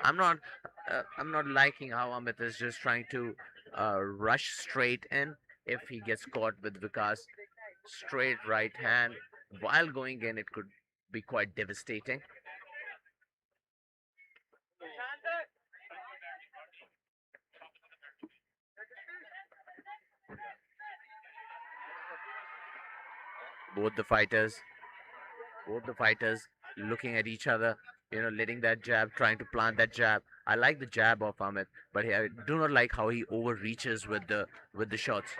I'm not liking how Amit is just trying to rush straight in. If he gets caught with Vikas' straight right hand while going in, it could be quite devastating. Both the fighters looking at each other, letting that jab, trying to plant that jab. I like the jab of Amit, but I do not like how he overreaches with the shots.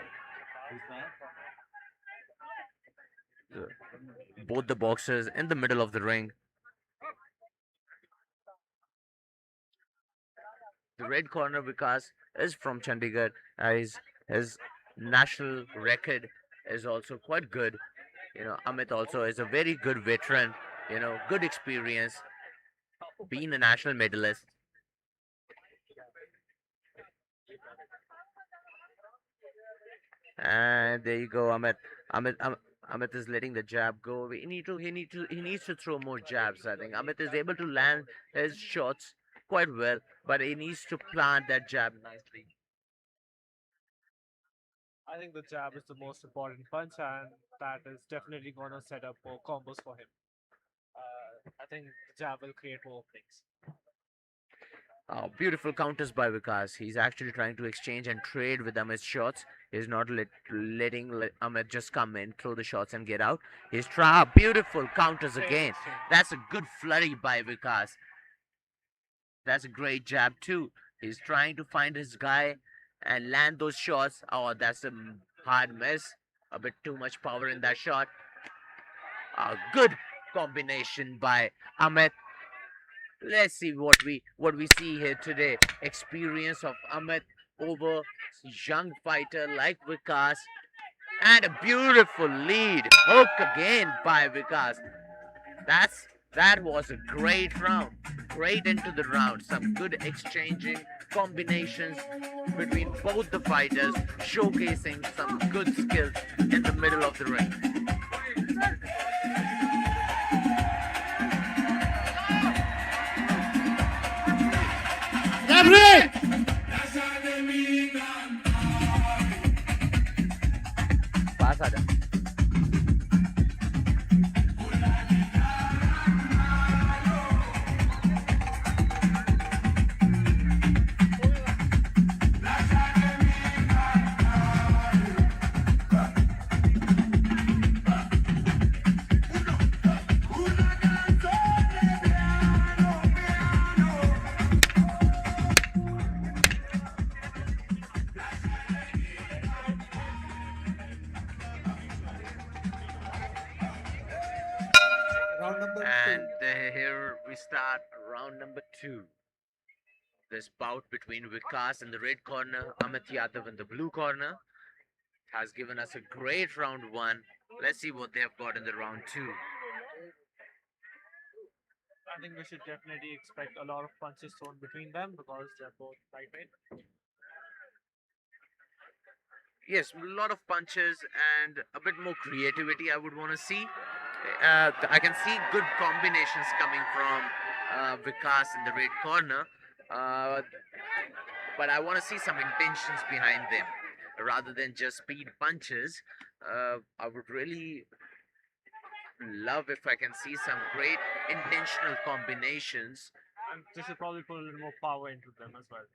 Both the boxers in the middle of the ring. The red corner, Vikas, is from Chandigarh. His national record is also quite good. Amit also is a very good veteran, good experience, being a national medalist. And there you go, Amit. Amit is letting the jab go. He needs to throw more jabs. I think Amit is able to land his shots quite well, but he needs to plant that jab nicely. I think the jab is the most important punch, and that is definitely going to set up more combos for him. I think the jab will create more openings. Oh, beautiful counters by Vikas. He's actually trying to exchange and trade with Amit's shots. He's not letting Amit just come in, throw the shots and get out. He's trying beautiful counters again. That's a good flurry by Vikas. That's a great jab too. He's trying to find his guy and land those shots. Oh, that's a hard miss. A bit too much power in that shot. A good combination by Amit. Let's see what we see here today. Experience of Amit over young fighter like Vikas. And a beautiful lead hook again by Vikas. That was a great round. Great into the round. Some good exchanging combinations between both the fighters, showcasing some good skills in the middle of the ring. Pasada. Here we start round number 2. This bout between Vikas in the red corner, Amit Yadav in the blue corner, has given us a great round 1. Let's see what they have got in the round 2. I think we should definitely expect a lot of punches thrown between them because they're both lightweight. Yes, a lot of punches and a bit more creativity I would want to see. I can see good combinations coming from Vikas in the red corner, but I want to see some intentions behind them rather than just speed punches. I would really love if I can see some great intentional combinations. And they should probably put a little more power into them as well.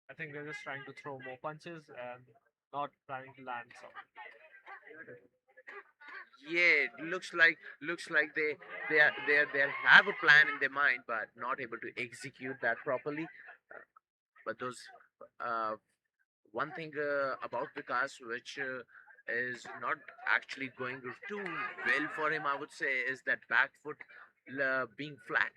I think they're just trying to throw more punches and not trying to land some. Yeah, it looks like they have a plan in their mind, but not able to execute that properly. But those uh, one thing about Vikas, which is not actually going too well for him, I would say, is that back foot being flat.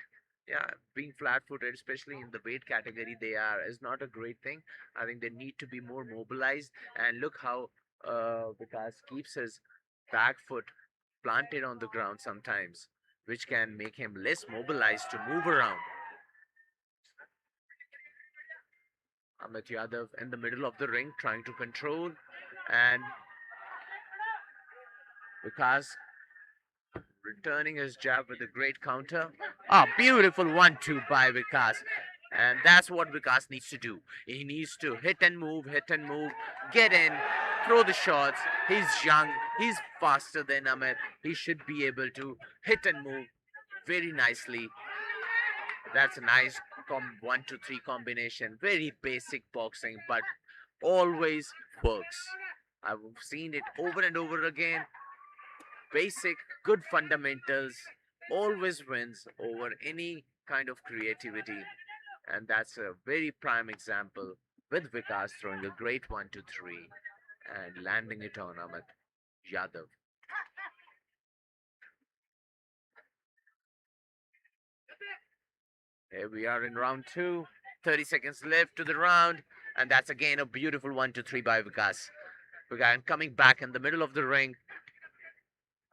Yeah, being flat-footed, especially in the weight category they are, is not a great thing. I think they need to be more mobilized. And look how Vikas keeps his back foot planted on the ground sometimes, which can make him less mobilized to move around. Amit Yadav in the middle of the ring trying to control, and Vikas returning his jab with a great counter. Ah, beautiful 1-2 by Vikas. And that's what Vikas needs to do. He needs to hit and move, get in, throw the shots. He's young, he's faster than Amit. He should be able to hit and move very nicely. That's a nice 1-2-3 combination. Very basic boxing, but always works. I've seen it over and over again. Basic, good fundamentals always wins over any kind of creativity. And that's a very prime example with Vikas throwing a great 1-2-3 and landing it on Amit Yadav. Here we are in round 2. 30 seconds left to the round. And that's again a beautiful 1-2-3 by Vikas. Vikas coming back in the middle of the ring.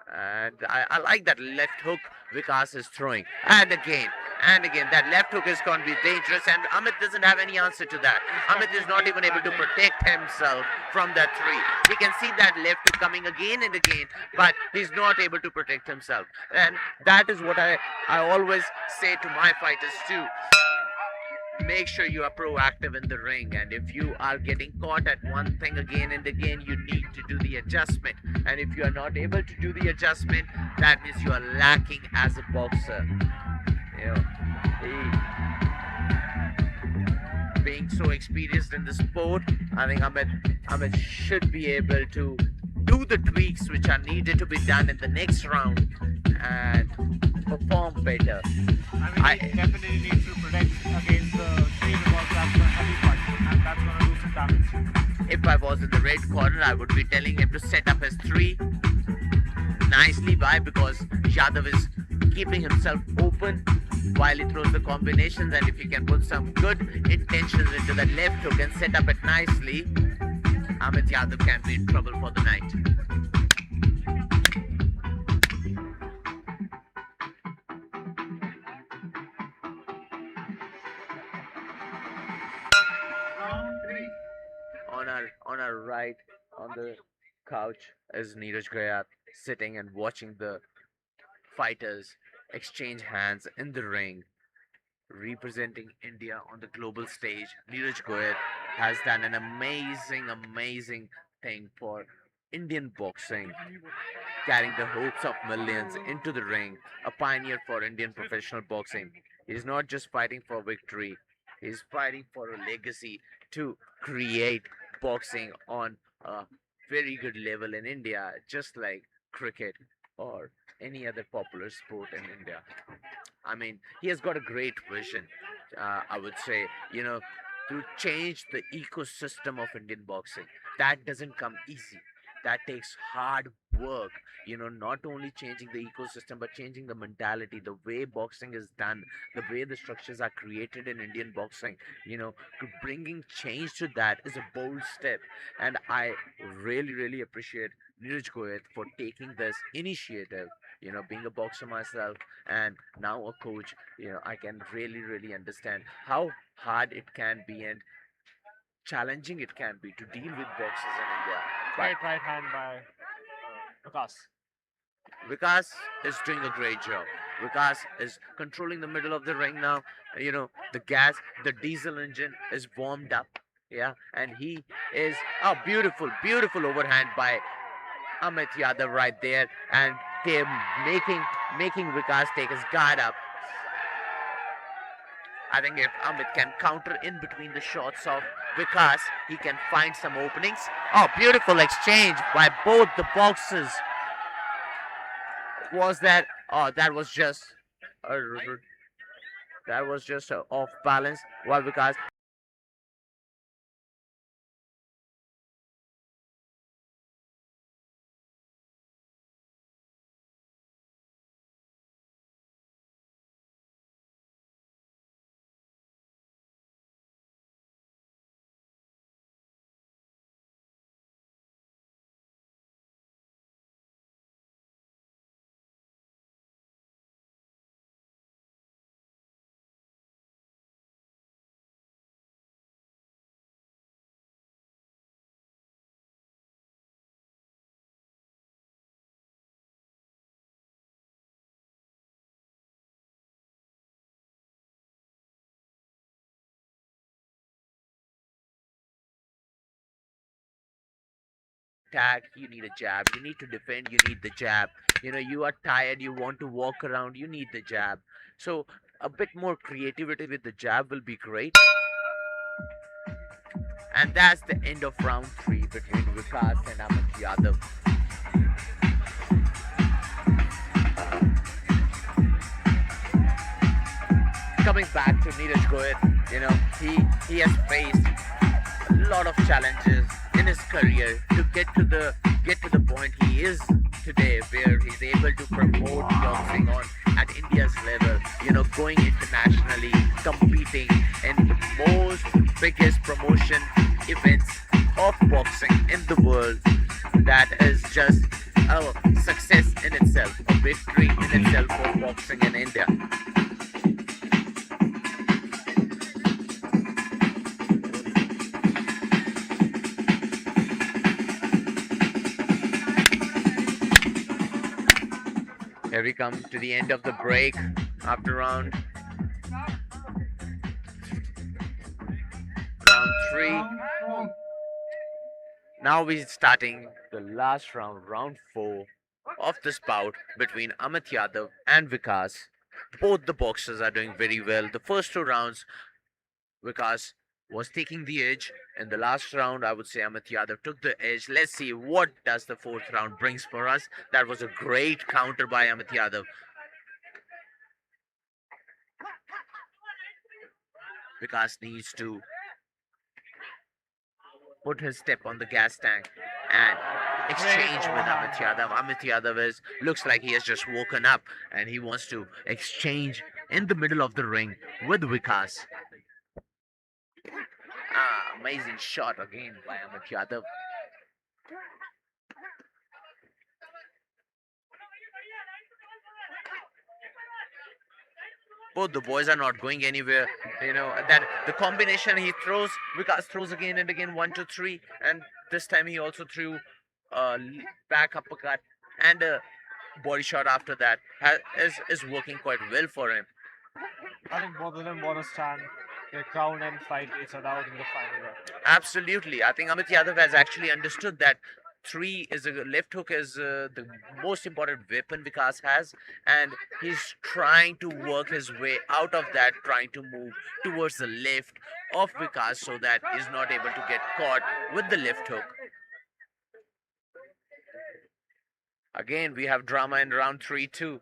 And I like that left hook Vikas is throwing. And again, that left hook is going to be dangerous. And Amit doesn't have any answer to that. Amit is not even able to protect himself from that 3. We can see that left hook coming again and again, but he's not able to protect himself. And that is what I always say to my fighters too. Make sure you are proactive in the ring, and if you are getting caught at one thing again and again, you need to do the adjustment. And if you are not able to do the adjustment, that means you are lacking as a boxer. You know, being so experienced in the sport, I think Amit should be able to do the tweaks which are needed to be done in the next round and perform better. I mean, he definitely needs to protect against the 3 because that's a heavy punch and that's going to do some damage. If I was in the red corner, I would be telling him to set up his 3 nicely. Why? Because Yadav is keeping himself open while he throws the combinations, and if he can put some good intentions into the left hook and set up it nicely, Amit Yadav can be in trouble for the night. On our right, on the couch, is NEERAJ GOYAT sitting and watching the fighters exchange hands in the ring, representing India on the global stage. NEERAJ GOYAT has done an amazing thing for Indian boxing, carrying the hopes of millions into the ring, a pioneer for Indian professional boxing. He's not just fighting for victory, he's fighting for a legacy to create boxing on a very good level in India, just like cricket or any other popular sport in India. I mean, he has got a great vision, I would say, to change the ecosystem of Indian boxing. That doesn't come easy. That takes hard work, not only changing the ecosystem, but changing the mentality, the way boxing is done, the way the structures are created in Indian boxing. Bringing change to that is a bold step. And I really appreciate NEERAJ GOYAT for taking this initiative. Being a boxer myself and now a coach, I can really understand how hard it can be and challenging it can be to deal with boxers in India. Great right hand by Vikas. Vikas is doing a great job. Vikas is controlling the middle of the ring now. The diesel engine is warmed up. Yeah, and he is beautiful overhand by Amit Yadav right there, and they're making Vikas take his guard up. I think if Amit can counter in between the shots of Vikas, he can find some openings. Oh, beautiful exchange by both the boxers. Was that? Oh, that was just off balance. While Vikas tag, you need a jab. You need to defend, you need the jab. You know, you are tired, you want to walk around, you need the jab. So a bit more creativity with the jab will be great. And that's the end of round 3 between Vikas and Amit Yadav. Coming back to Neeraj Goyat, you know, he has faced a lot of challenges in his career to get to the point he is today, where he's able to promote boxing on at India's level, you know, going internationally, competing in the most biggest promotion events of boxing in the world. That is just a success in itself, a victory in itself for boxing in India. Here we come to the end of the break after round 3. Now we're starting the last round, round 4 of this bout between Amit Yadav and Vikas. Both the boxers are doing very well. The first 2 rounds, Vikas was taking the edge. In the last round, I would say Amit Yadav took the edge. Let's see what does the 4th round brings for us. That was a great counter by Amit Yadav. Vikas needs to put his step on the gas tank and exchange with Amit Yadav. Amit Yadav looks like he has just woken up and he wants to exchange in the middle of the ring with Vikas. Amazing shot again by Amit Yadav. Both the boys are not going anywhere. You know, that the combination he throws, Vikas throws again and again, 1, 2, 3, and this time he also threw a back uppercut and a body shot after that. Is working quite well for him. I think both of them want to stand their ground and fight each other out in the final round. Absolutely. I think Amit Yadav has actually understood that left hook is the most important weapon Vikas has, and he's trying to work his way out of that, trying to move towards the left of Vikas so that he's not able to get caught with the left hook. Again, we have drama in round 3 too.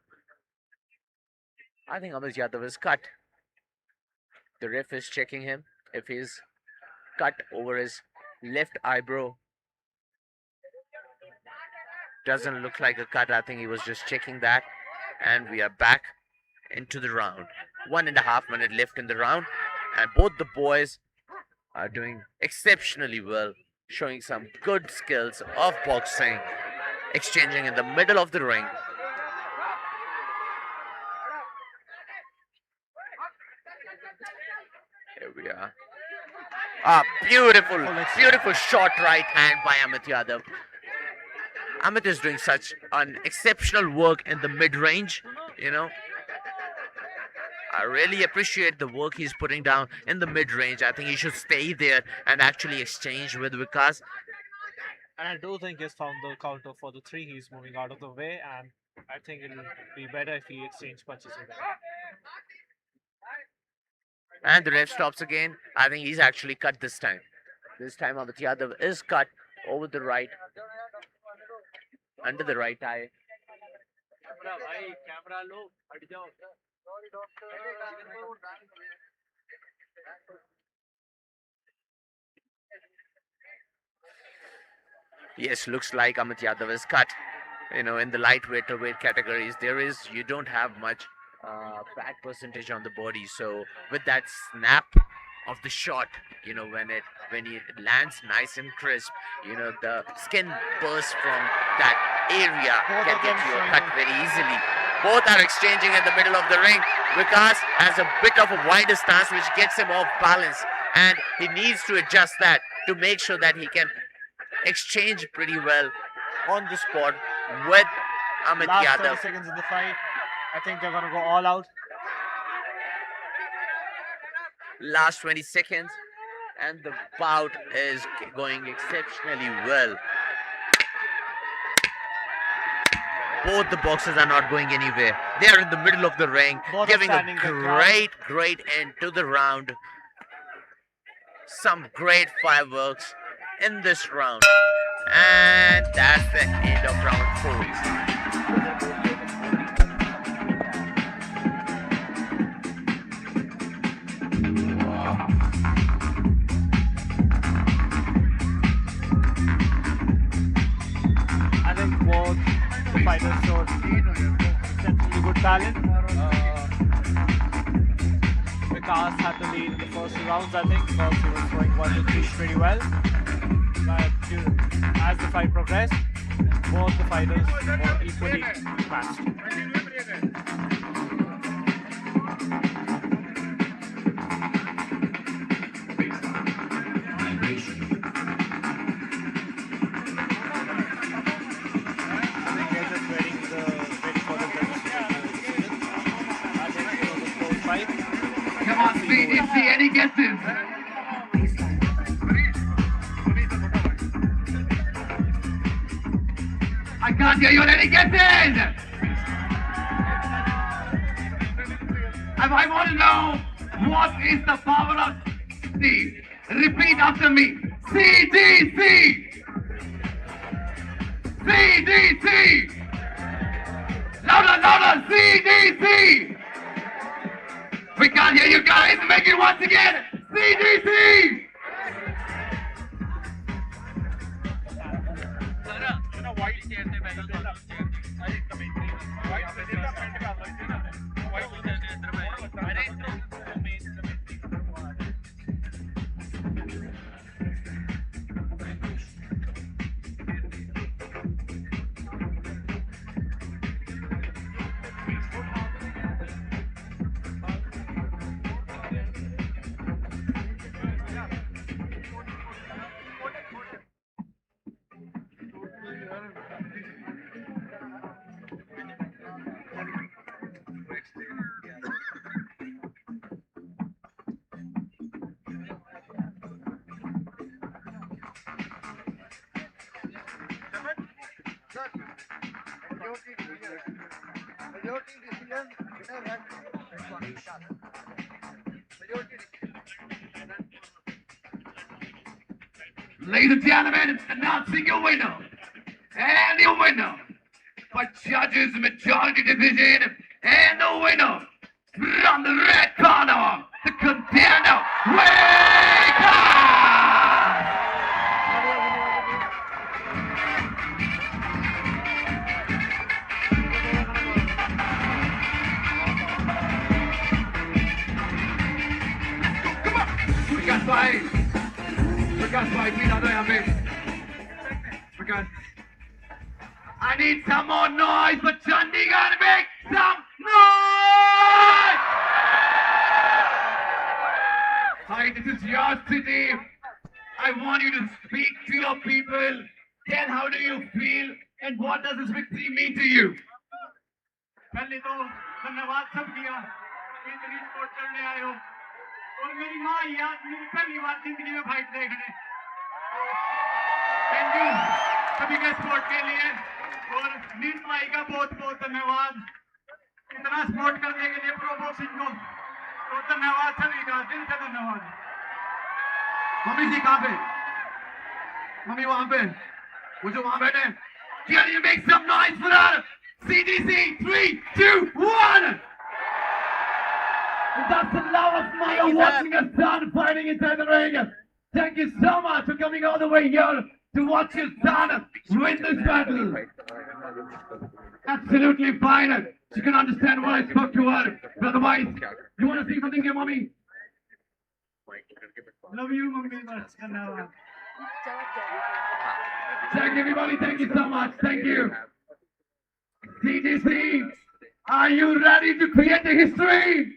I think Amit Yadav is cut. The ref is checking him if he's cut over his left eyebrow. Doesn't look like a cut. I think he was just checking that. And we are back into the round. 1.5 minutes left in the round. And both the boys are doing exceptionally well, showing some good skills of boxing, exchanging in the middle of the ring. Here we are. Beautiful short right hand by Amit Yadav. Amit is doing such an exceptional work in the mid-range, you know. I really appreciate the work he's putting down in the mid-range. I think he should stay there and actually exchange with Vikas. And I do think he's found the counter for the 3. He's moving out of the way, and I think it'll be better if he exchange punches with him. And the ref stops again. I think he's actually cut this time. This time Amit Yadav is cut over the right, under the right eye. Yes, looks like Amit Yadav is cut. You know, in the lightweight or weight categories, you don't have much fat percentage on the body. So with that snap of the shot, you know, when it lands nice and crisp, you know, the skin bursts from that area can get you a cut very easily. Both are exchanging in the middle of the ring. Vikas has a bit of a wider stance which gets him off balance, and he needs to adjust that to make sure that he can exchange pretty well on the spot with Amit Last Yadav. 30 seconds in the fight. I think they're gonna go all out. Last 20 seconds, and the bout is going exceptionally well. Both the boxers are not going anywhere. They are in the middle of the ring, Both are giving a standing their ground. great end to the round. Some great fireworks in this round. And that's the end of round 4. I think both the fighters showed exceptionally good talent. Vikas had the lead in the first 2 rounds, I think, because he was throwing 1 to 3 pretty well. But as the fight progressed, both the fighters were equally matched. Come on, speed, see any guesses? I can't hear you. Any guesses? I want to know what is the power of C. Repeat after me. CDC. CDC. Louder, louder. CDC. We can't hear you guys. Make it once again. CDC. Ladies and gentlemen, announcing your winner. And your winner by judges majority division. And the winner from the red corner, the contender, wake up! Come on! We got five. Vikas भाई भी ज्यादा यहाँ पे Vikas I need some more noise for Chandigarh. Make some noise! Hi, this is your city. I want you to speak to your people. Tell how do you feel and what does this victory mean to you? पहले तो धन्यवाद सब किया कि इतनी sport करने आए हो और मेरी माँ याद मेरी पहली बार जिंदगी में फाइट देखने थैंक यू सभी के सपोर्ट के लिए और नीट भाई का बहुत बहुत धन्यवाद इतना सपोर्ट करने के लिए प्रो बॉक्सिंग को तो धन्यवाद सभी का दिल से धन्यवाद मम्मी जी कहाँ पे मम्मी वहाँ पे वो जो वहाँ बैठे can you make some noise for that CDC 3 2 1 that's the loudest Maya watching a son fighting inside the ring. Thank you so much for coming all the way here to watch your son win this battle. Absolutely fine. She can understand what I spoke to her. But otherwise, you want to say something here, mommy? Love you mummy बस धन्यवाद Thank you, everybody. Thank you so much. Thank you. CDC, are you ready to create the history?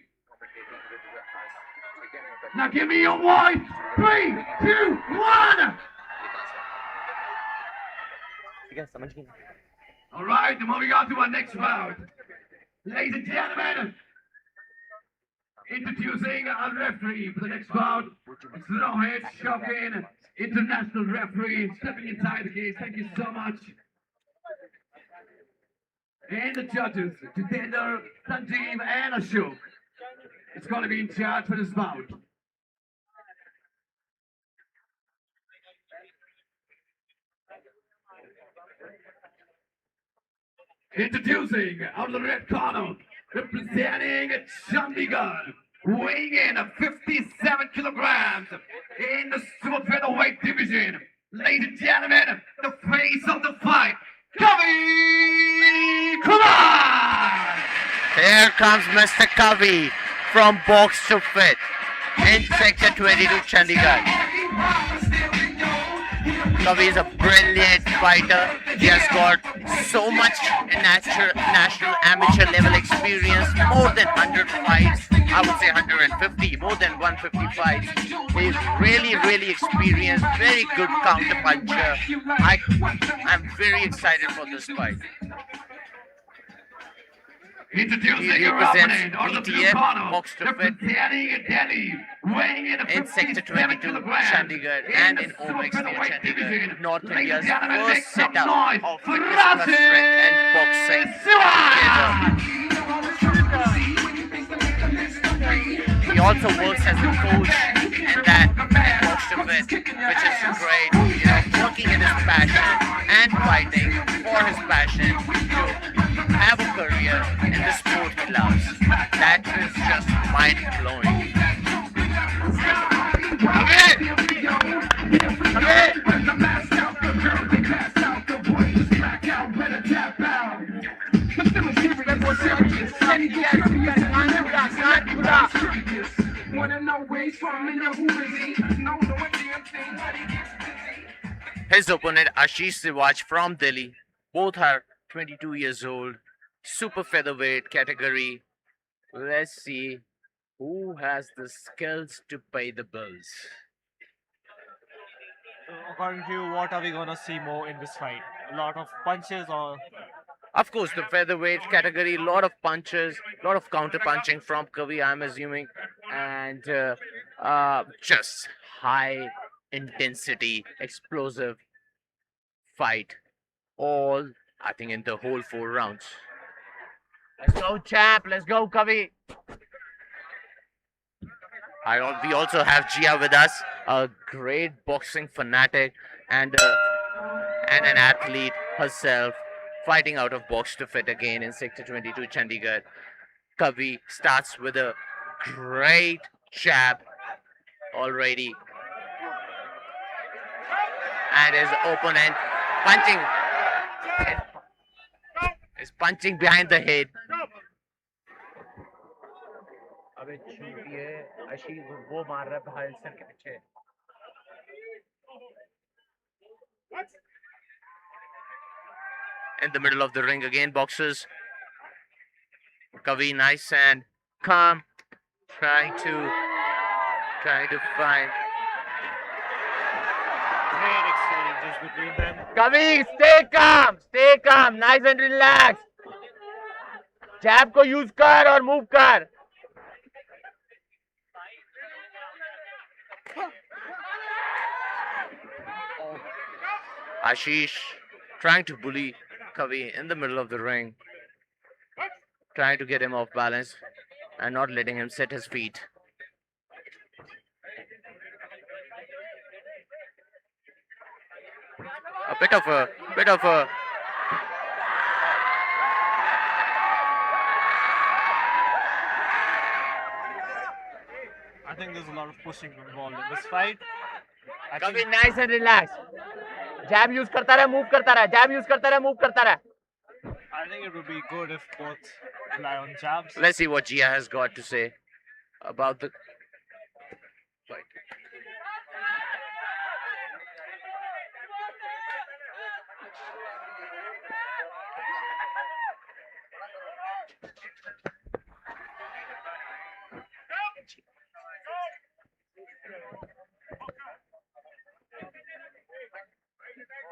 Now give me your voice. 3, 2, 1. All right, then moving on to our next round. Ladies and gentlemen, introducing our referee for the next round, Rohit Shocking, international referee, stepping inside the cage. Thank you so much. And the judges, Jitendra, Sanjeev, and Ashok. It's going to be in charge for this bout. Introducing out of the red corner, representing Chandigarh, weighing in at 57 kilograms in the super featherweight division. Ladies and gentlemen, the face of the fight, Kavi! Come on! Here comes Mr. Kavi from Box to Fit in Sector 22 Chandigarh. Kavi is a brilliant fighter. He has got so much national amateur level experience, more than 100 fights. I would say 150, more than 150 fights. He's really experienced, very good counter puncher. I'm very excited for this fight. Introducing He your represents opponent on the blue BTF, corner, Box to Fit, representing Delhi, weighing in at in Sector 22 Chandigarh and in Omex near Chandigarh, North India's first setup of fitness plus strength and boxing together. He also works as a coach in that Box to Fit, which is great, working in his passion and fighting for his passion to have a career in the sport he loves. That is just mind-blowing. His opponent Ashish Siwaj from Delhi. Both are 22 years old. Super featherweight category. Let's see who has the skills to pay the bills. according to you what are we gonna see more in this fight a lot of punches or Of course, the featherweight category, lot of punches, lot of counter punching from Kavi, I'm assuming, and just high intensity, explosive fight. All, I think, in the whole 4 rounds. Let's go, champ. Let's go, Kavi. We also have Jia with us, a great boxing fanatic and an athlete herself, fighting out of Box to Fit again in Sector 22 Chandigarh. Kavi starts with a great jab already, and his opponent is punching behind the head. अबे छूटिए आशीष वो मार रहा है भाई sir के पीछे In the middle of the ring again, boxers. Kavi nice and calm, trying to find. great exchanges between them. Kavi, stay calm, nice and relaxed. Jab को use कर और move कर. Ashish trying to bully Kavi in the middle of the ring, trying to get him off balance and not letting him set his feet. A bit of a I think there's a lot of pushing involved in this fight. I Kavi think, nice and relaxed. Jab use karta raha, move karta raha. Jab use karta raha, move karta raha. I think it would be good if both rely on jabs. Let's see what Gia has got to say about the fight.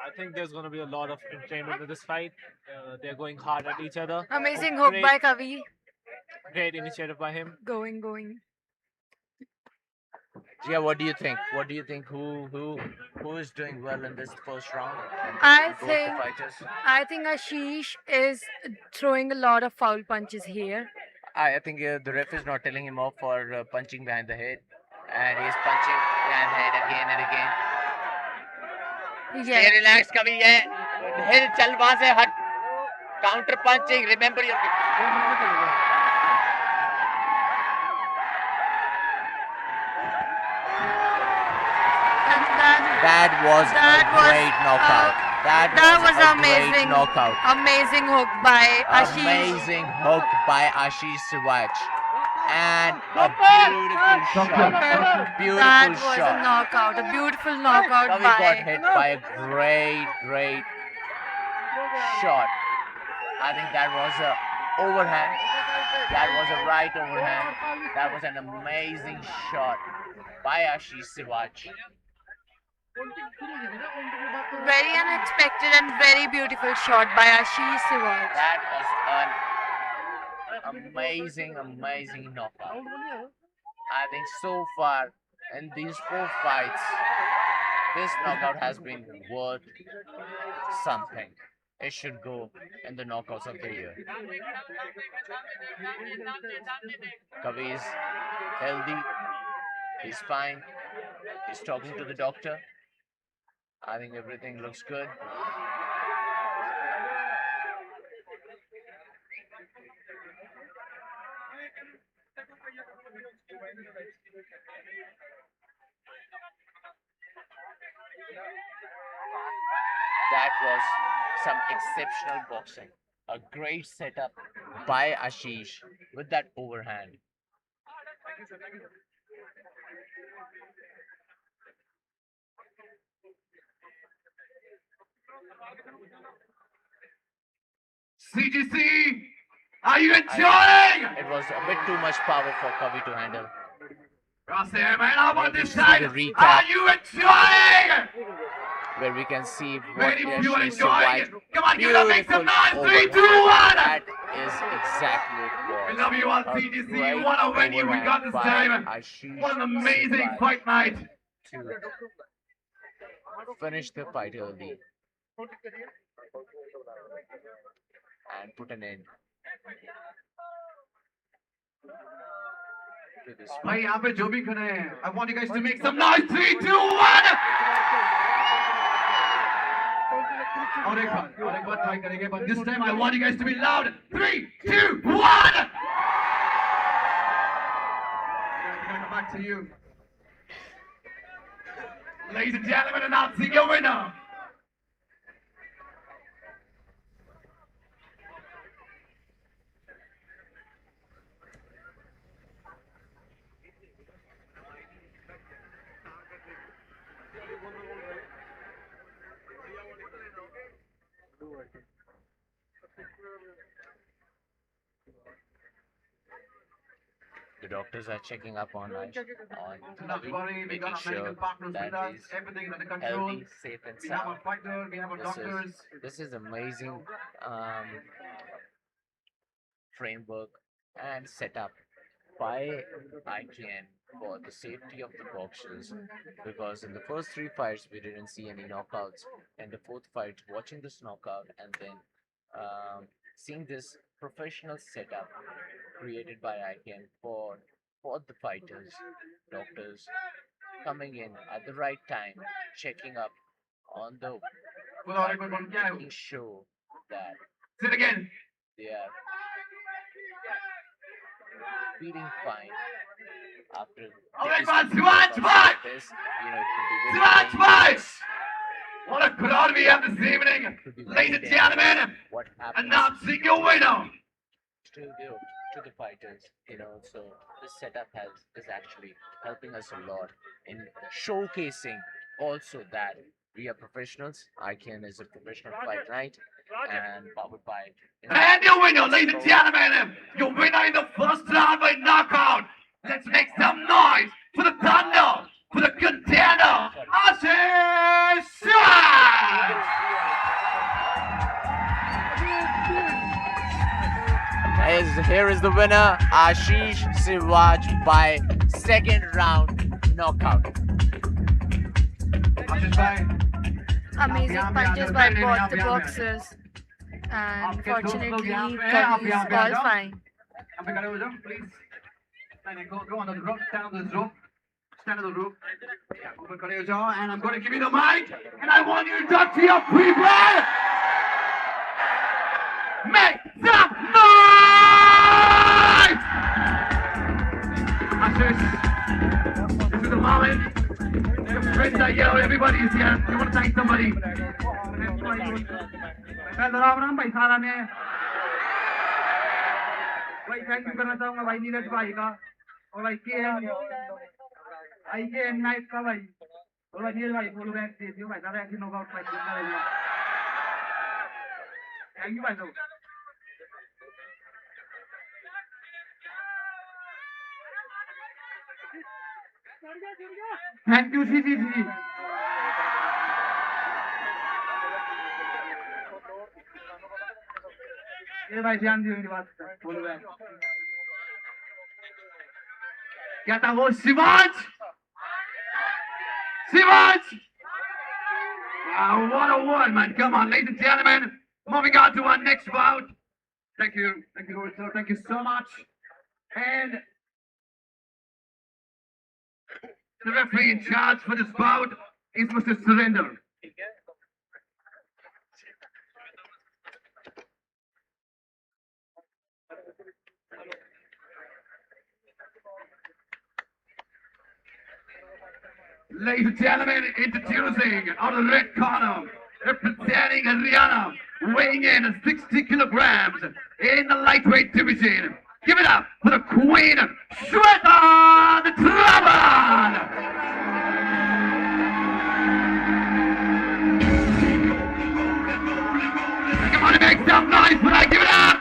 I think there's going to be a lot of entertainment in this fight. They're going hard at each other. Amazing hook Great- by Kavi. Great initiative by him. Going. Gia, what do you think? What do you think? Who is doing well in this first round? I Both the think fighters. Ashish is throwing a lot of foul punches here. I think the ref is not telling him off for punching behind the head, and he's punching behind the head again and again. Yeah. Stay relaxed, Kavi. Hill, chal wahan se hat. Counter punching. Remember your. That was a great knockout. That was a amazing. great knockout. Amazing hook by Ashish. Amazing hook by Ashish Siraj. And a beautiful shot. That Beautiful was a shot. knockout. A beautiful knockout Kavi got by. hit by a great shot. I think that was a overhand. That was a right overhand. That was an amazing shot by Ashish Siraj. Very unexpected and very beautiful shot by Ashish Siraj. That was an amazing knockout. I think so far in these 4 fights, this knockout has been worth something. It should go in the knockouts of the year. Kavi is healthy. He's fine. He's talking to the doctor. I think everything looks good. That was some exceptional boxing. A great setup by Ashish with that overhand. CGC, are you enjoying? It was a bit too much power for Kavi to handle. Crosshair, man, how about this See side? the recap. Are you enjoying? Where we can see what Many of you are Ashish enjoying Siraj. it. Come on, give it up, make some Beautiful noise. 3, 2, 1. overhand. That is exactly what it was. We love you all, A CGC. great What a venue we got this overhand by time. Ashish What an amazing Siraj fight night. to finish the fight early and put an end to this भाई fight. यहाँ पे जो भी खड़े हैं, I want you guys to make some noise. 3, 2, 1. और एक बार try करेंगे, but this time I want you guys to be loud. 3, 2, 1. Back to you, ladies and gentlemen, announcing your winner. The doctors are checking up on Not Kavi, worry, we making got our sure medical partners that with us. he's Everything is under control. healthy, safe and We have sound. a fighter, we have a doctors. This is amazing framework and setup by IGN for the safety of the boxers, because in the first 3 fights we didn't see any knockouts. In the 4th fight, watching this knockout and then seeing this professional setup created by ICANN for the fighters, doctors coming in at the right time, checking up on the making sure that Sit again. they are feeling fine after All right, difficult man, Swatch, workouts Swatch! like this. You know, it could be very Swatch, dangerous. Swatch! What a crowd we have this evening. Could be very Ladies and dangerous. gentlemen, What happens announcing your winner. to the fighters, you know, so this setup is actually helping us a lot in showcasing also that we are professionals. ICANN is a professional fight night and powered by And your winner, ladies and gentlemen, your winner in the first round by knockout. Let's make some noise for the Thunder, for the contender, Ashish Swatch! Here is the winner, Ashish Siraj by second round knockout. Ashish bhai, Amazing punches by both the boxers. And fortunately, Kavi is qualifying. यहाँ पे खड़े हो जाओ, please. नहीं, go on the rope, stand on the rope. Stand on the rope. Yeah, ऊपर खड़े हो जाओ, and I'm going to give you the mic, and I want you to talk to your people. Make some noise! Ashish, this is the moment. Your friends are here, everybody is here. You want to thank somebody? मैं राम राम भाई सारा ने भाई thank you करना चाहूंगा भाई नीरज भाई का और भाई के आई के नाइट का भाई और भाई नीरज भाई बोलो बैक दे दियो भाई सारा ऐसे नॉकआउट फाइट करना रहेगा थैंक यू भाई साहब थैंक यू सीसीसी ये भाई ध्यान दियो मेरी बात बोलो भाई क्या था वो Shiva's what a word, man. Come on, ladies and gentlemen, moving on to our next bout. Thank you, Lord, sir. Thank you so much. And the referee in charge for this bout is Mr. Surrender. Ladies and gentlemen, introducing out of the red corner, representing Haryana, weighing in at 60 kilograms in the lightweight division. Give it up for the Queen, Shweta the Dragon! Come on and make some noise when I give it up!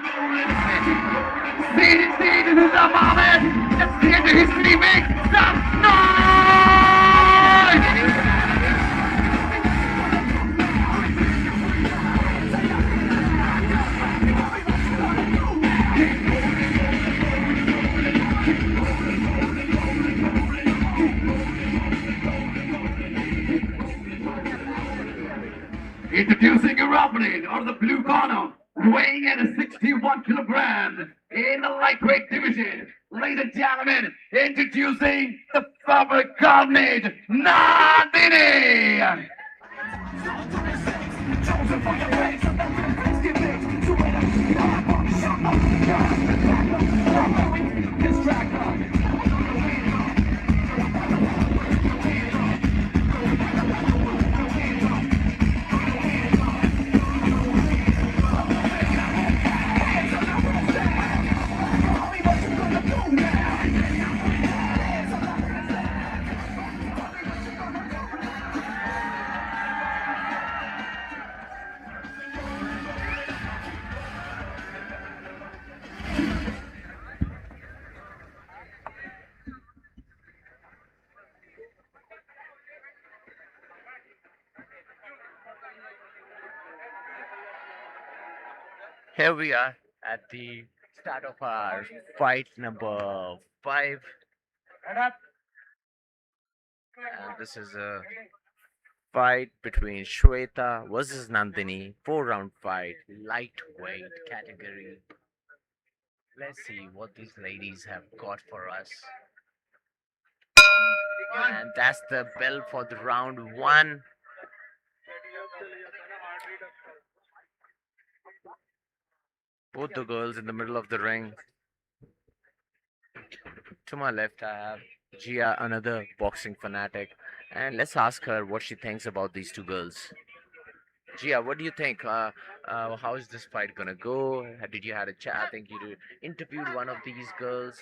See, this is the moment! Let's see into history, make some noise! Introducing your opponent out of the blue corner, weighing in at 61 kilograms in the lightweight division. Ladies and gentlemen, introducing the fabric garment, Nandini! Here we are at the start of our fight number 5. And this is a fight between Shweta versus Nandini, 4 round fight, lightweight category. Let's see what these ladies have got for us. And that's the bell for the round one. Both the girls in the middle of the ring. To my left, I have Gia, another boxing fanatic. And let's ask her what she thinks about these two girls. Gia, what do you think? How is this fight gonna go? Did you had a chat? I think you interviewed one of these girls.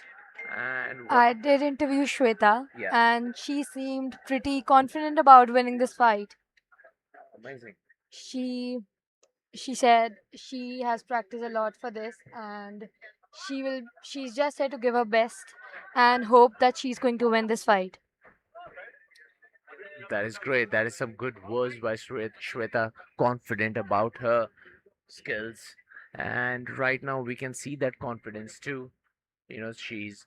And what? I did interview Shweta, Yeah. and she seemed pretty confident about winning this fight. Amazing. She said she has practiced a lot for this, and she's just here to give her best and hope that she's going to win this fight. That is great. That is some good words by Shweta, confident about her skills. And right now we can see that confidence too. She's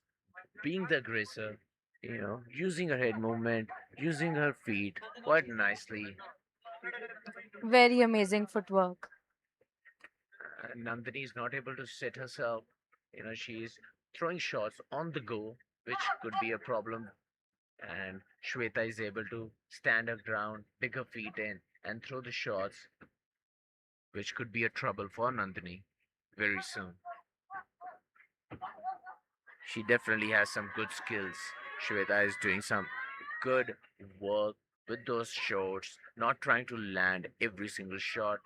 being the aggressor, using her head movement, using her feet quite nicely. Very amazing footwork. Nandini is not able to set herself. She's throwing shots on the go, which could be a problem. And Shweta is able to stand her ground, dig her feet in, and throw the shots, which could be a trouble for Nandini very soon. She definitely has some good skills. Shweta is doing some good work with those shots, not trying to land every single shot,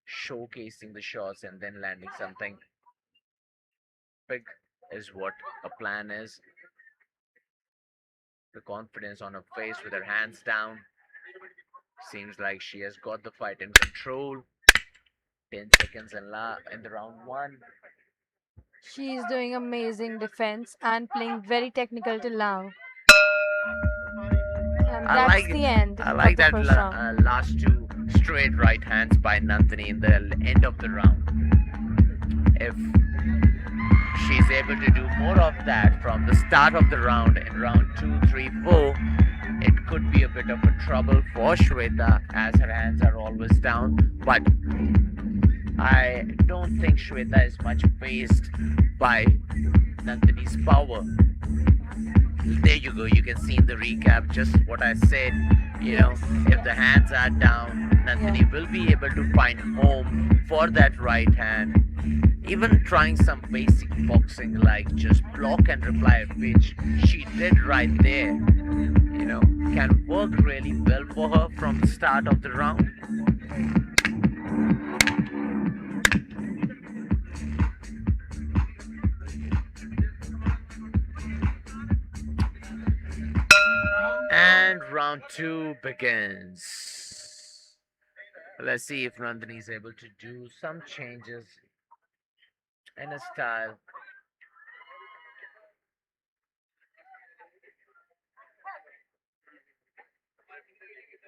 showcasing the shots and then landing something big is what a plan is. The confidence on her face with her hands down. Seems like she has got the fight in control. 10 seconds in the round one. She's doing amazing defense and playing very technical till now. And that's the end. I like of the that first round. last two straight right hands by Nandini in the end of the round. If she's able to do more of that from the start of the round in round 2, 3, 4, it could be a bit of a trouble for Shweta as her hands are always down. But I don't think Shweta is much phased by Nandini's power. There you go, you can see in the recap just what I said. If the hands are down, Nandini will be able to find home for that right hand. Even trying some basic boxing like just block and reply, which she did right there, can work really well for her from the start of the round. And round 2 begins. Let's see if Nandini is able to do some changes in her style.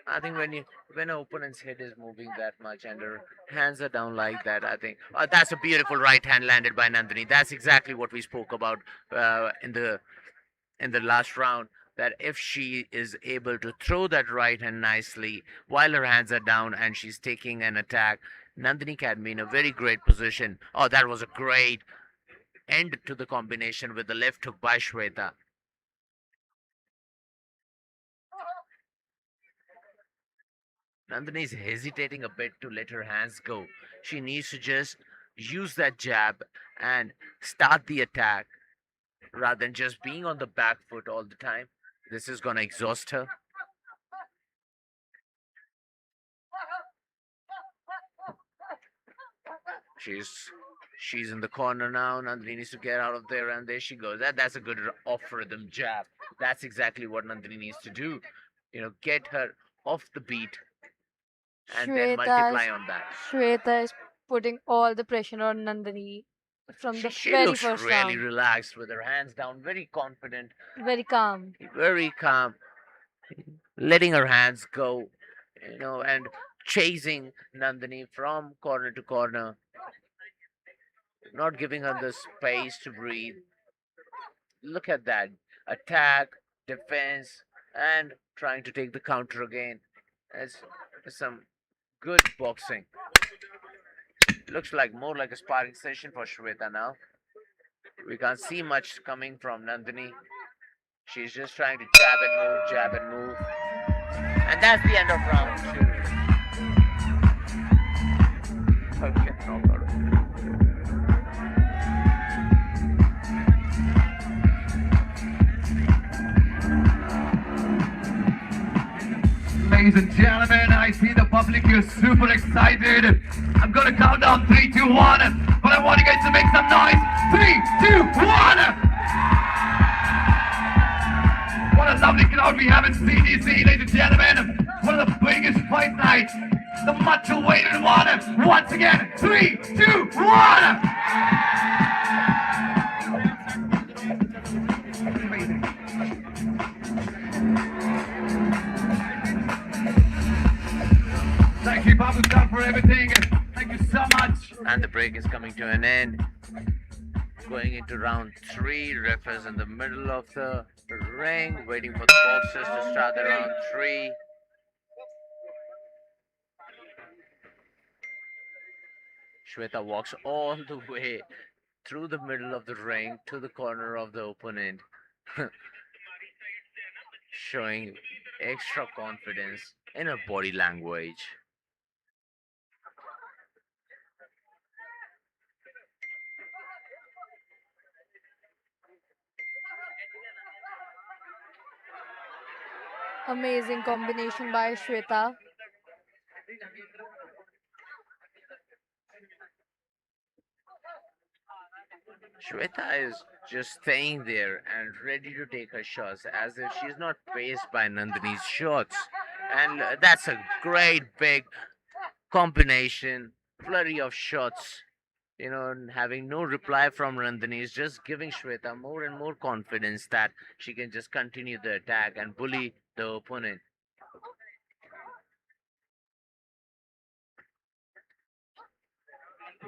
I think when an opponent's head is moving that much and her hands are down like that, I think that's a beautiful right hand landed by Nandini. That's exactly what we spoke about in the last round. That if she is able to throw that right hand nicely while her hands are down and she's taking an attack, Nandini can be in a very great position. Oh, that was a great end to the combination with the left hook by Shweta. Nandini is hesitating a bit to let her hands go. She needs to just use that jab and start the attack rather than just being on the back foot all the time. This is gonna exhaust her. She's in the corner now. Nandini needs to get out of there, and there she goes. That's a good off-rhythm jab. That's exactly what Nandini needs to do. Get her off the beat and then multiply on that. Shweta is putting all the pressure on Nandini from the She very looks first really round. relaxed with her hands down, very confident, Very calm. very calm, letting her hands go, and chasing Nandini from corner to corner, not giving her the space to breathe. Look at that. Attack, defense, and trying to take the counter again. It's some good boxing. Looks like more like a sparring session for Shweta now. We can't see much coming from Nandini. She's just trying to jab and move. And that's the end of round 2. Okay, knockout. Ladies and gentlemen, I see the public here super excited. I'm gonna count down 3, 2, 1, but I want you guys to make some noise. 3, 2, 1. What a lovely crowd we have in CDC, ladies and gentlemen. One of the biggest fight nights, the much awaited one. Once again, 3, 2, 1. Thank you, Babu Sir, for everything. Thank you so much. And the break is coming to an end. Going into round 3, ref is in the middle of the ring, waiting for the boxers to start the round 3. Shweta walks all the way through the middle of the ring to the corner of the opponent, showing extra confidence in her body language. Amazing combination by Shweta. Shweta is just staying there and ready to take her shots as if she's not faced by Nandini's shots. And that's a great big combination, flurry of shots. You know, having no reply from Nandini is just giving Shweta more and more confidence that she can just continue the attack and bully the opponent.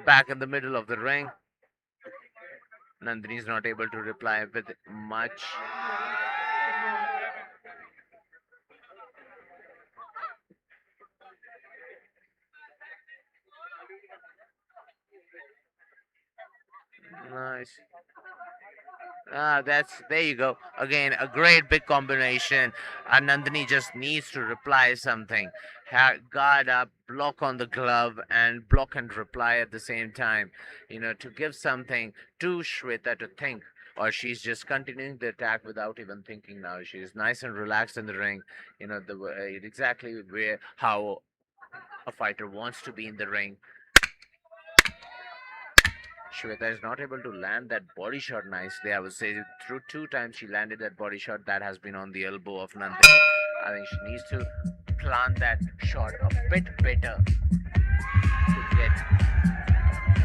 Back in the middle of the ring, Nandini is not able to reply with much. Nice. There you go. Again, a great big combination. And Nandini just needs to reply something. Guard up, block on the glove, and block and reply at the same time. You know, to give something to Shweta to think. Or she's just continuing the attack without even thinking now. She's nice and relaxed in the ring. You know, exactly how a fighter wants to be in the ring. Shweta is not able to land that body shot nicely. I would say through 2 times she landed that body shot that has been on the elbow of Nandini. I think she needs to plant that shot a bit better to get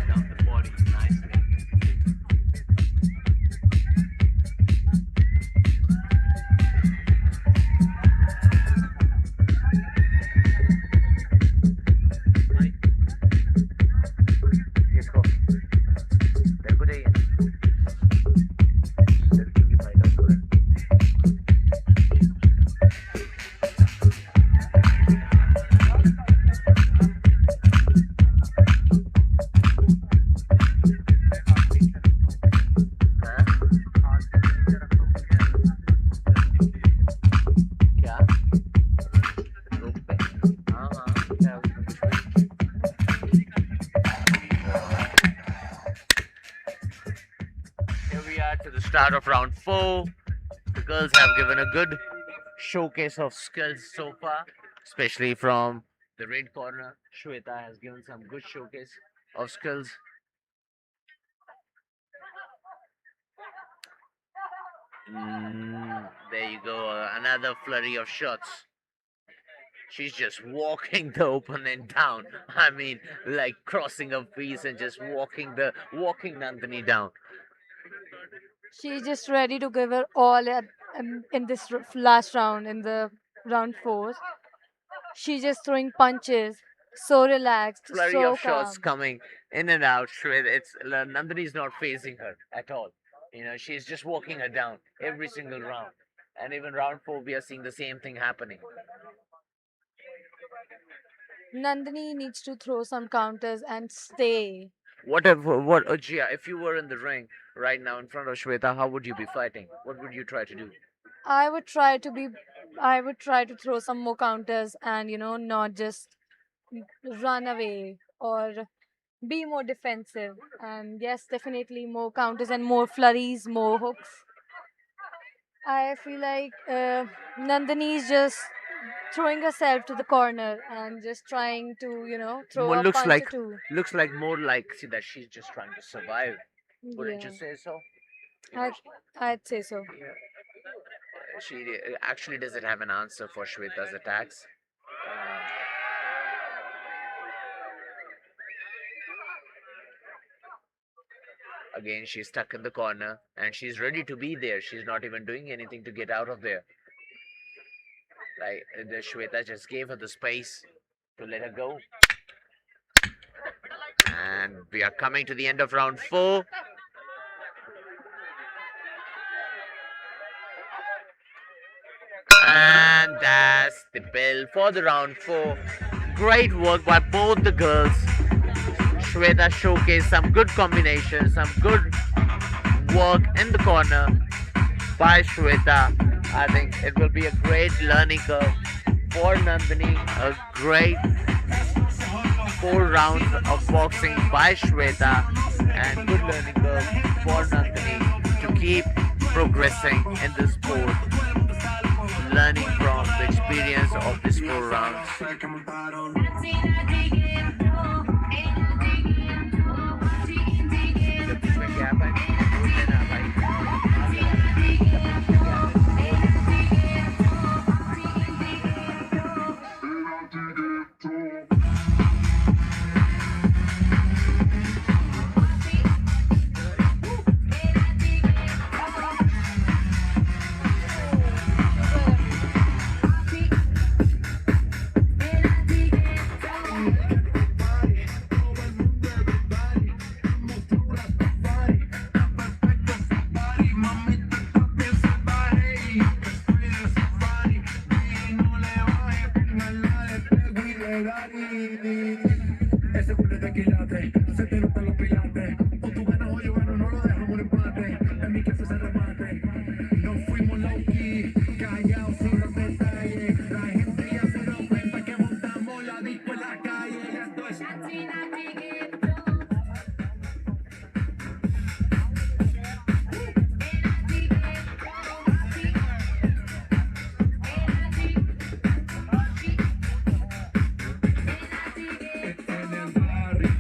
down the body nicely. Start of round 4. The girls have given a good showcase of skills so far, especially from the red corner. Shweta has given some good showcase of skills. There you go, another flurry of shots. She's just walking the opponent down. I mean, like crossing a piece and just walking Nandini down. She's just ready to give her all in this last round, in the round 4. She's just throwing punches, so relaxed, Flurry so of shots calm. coming in and out. Nandini's not facing her at all. You know, she's just walking her down every single round. And even round 4, we are seeing the same thing happening. Nandini needs to throw some counters and stay. Gia, if you were in the ring right now in front of Shweta, how would you be fighting? What would you try to do? I would try to be, I would try to throw some more counters and, not just run away or be more defensive. And yes, definitely more counters and more flurries, more hooks. I feel like Nandini is just throwing herself to the corner and just trying to, throw More a punch or two. looks like more like see that she's just trying to survive. Wouldn't Yeah, you say so? I'd say so. She actually doesn't have an answer for Shweta's attacks. Uh, Again, she's stuck in the corner and she's ready to be there. She's not even doing anything to get out of there. Like the Shweta just gave her the space to let her go. And we are coming to the end of round 4. And that's the bell for the round 4. Great work by both the girls. Shweta showcased some good combinations, some good work in the corner by Shweta. I think it will be a great learning curve for Nandini. A great 4 rounds of boxing by Shweta and good learning curve for Nandini to keep progressing in the sport, learning from the experience of these 4 rounds.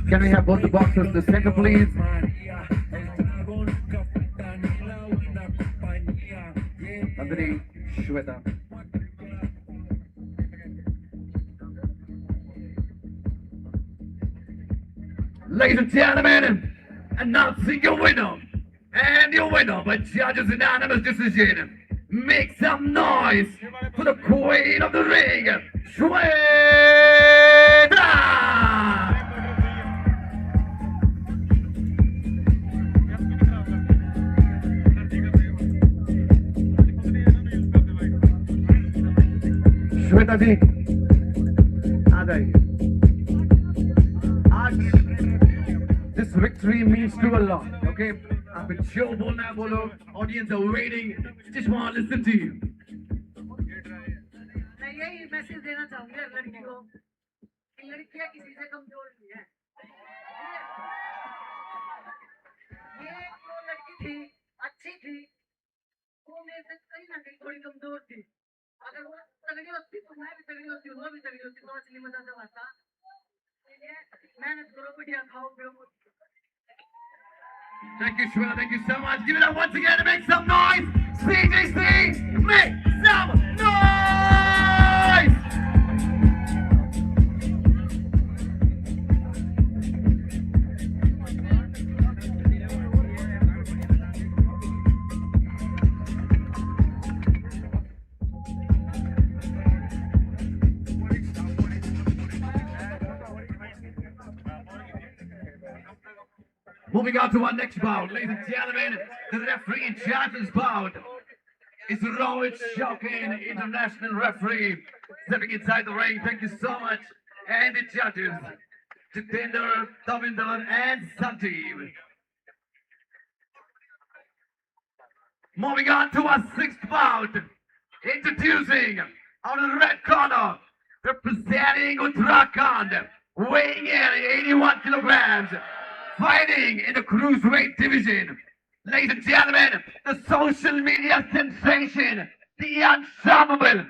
Can we have both the boxers in the center, please? Nandini, Shweta. Ladies and gentlemen, announcing your winner. And your winner by judges' unanimous decision. Make some noise for the queen of the ring, Shweta! Shweta जी आ जाइए आज this victory means to a lot, okay? आप जो बोलना है बोलो, audience are waiting, just want to listen to you. मैं यही message देना चाहूंगी लड़की को कि लड़कियां किसी से कमजोर नहीं है। ये जो लड़की थी अच्छी थी, वो मेरे से कहीं ना कहीं थोड़ी कमजोर थी। अगर वो तगड़ी होती तो मैं भी तगड़ी होती, वो भी तगड़ी होती, तो असली मजा तब आता। मेहनत करो, बढ़िया खाओ पियो। Thank you, Shweta. Thank you so much. Give it up once again and make some noise. CJC, make some noise. Moving on to our next bout, ladies and gentlemen, the referee in charge of this bout is Rohit Shaukin, international referee, stepping inside the ring. Thank you so much. And the judges, Jitendra, Davinder, and Sanjeev. Moving on to our sixth bout. Introducing out of the red corner, representing Uttarakhand, weighing in 81 kilograms, fighting in the cruiserweight division. Ladies and gentlemen, the social media sensation, the unstoppable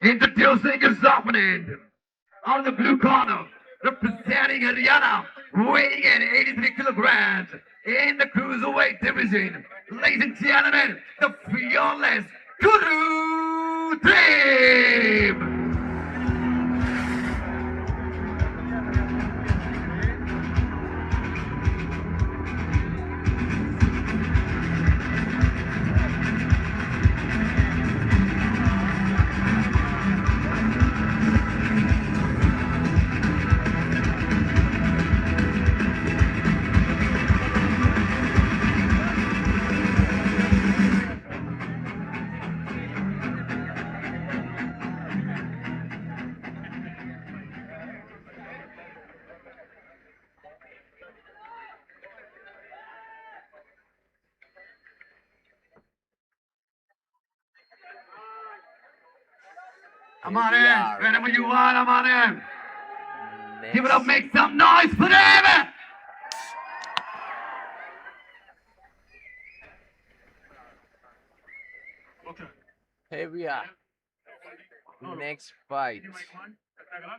introducing his opponent on the blue corner, representing Haryana, weighing in 83 kilograms in the cruiserweight division. Ladies and gentlemen, the fearless Guru Dev. Come on in, wherever you are, come on in. Give it up, make some noise for them! Here we are. Next fight.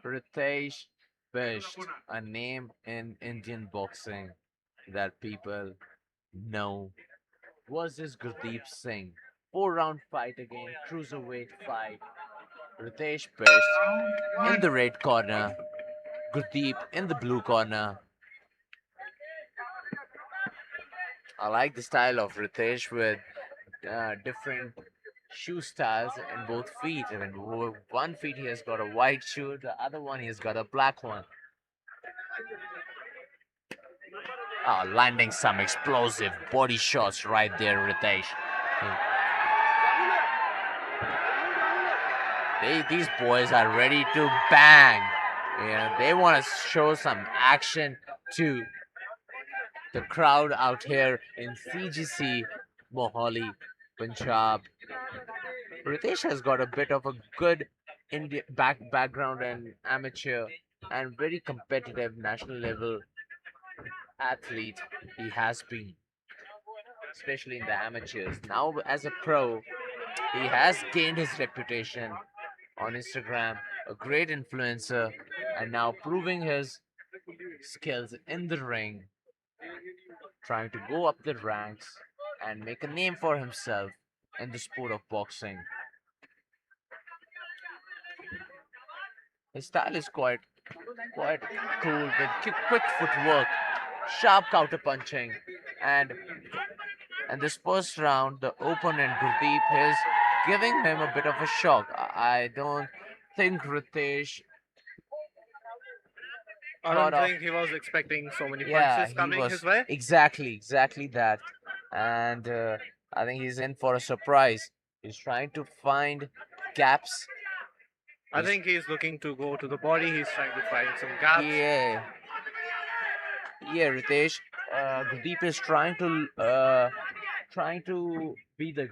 Ritesh Best, a name in Indian boxing that people know, versus Gurdeep Singh. 4-round fight again, cruiserweight fight. Ritesh Best in the red corner, Gurdeep in the blue corner. I like the style of Ritesh with different shoe styles in both feet. I mean, one feet he has got a white shoe, the other one he has got a black one. Landing some explosive body shots right there, Ritesh. These boys are ready to bang. You know, they want to show some action to the crowd out here in CGC, Mohali, Punjab. Ritesh has got a bit of a good background and amateur and very competitive national level athlete he has been, especially in the amateurs. Now as a pro, he has gained his reputation on Instagram, a great influencer, and now proving his skills in the ring, trying to go up the ranks and make a name for himself in the sport of boxing. His style is quite cool with quick footwork, sharp counter punching, and this first round, the opponent Gurdeep is giving him a bit of a shock. I don't think Ritesh. I don't think he was expecting so many punches coming his way. Exactly that. And I think he's in for a surprise. He's trying to find gaps. I think he's looking to go to the body. He's trying to find some gaps. Yeah, Ritesh. Gurdeep is trying to be the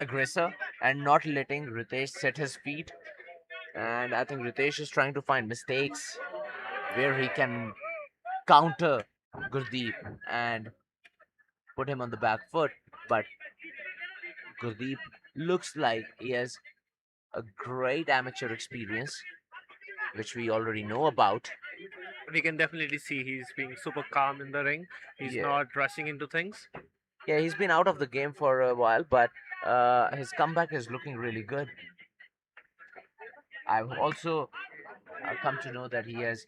aggressor and not letting Ritesh set his feet. And I think Ritesh is trying to find mistakes where he can counter Gurdeep and put him on the back foot. But Gurdeep looks like he has a great amateur experience, which we already know about. We can definitely see he's being super calm in the ring. He's Yeah. not rushing into things. Yeah, he's been out of the game for a while, but his comeback is looking really good. I've also come to know that he has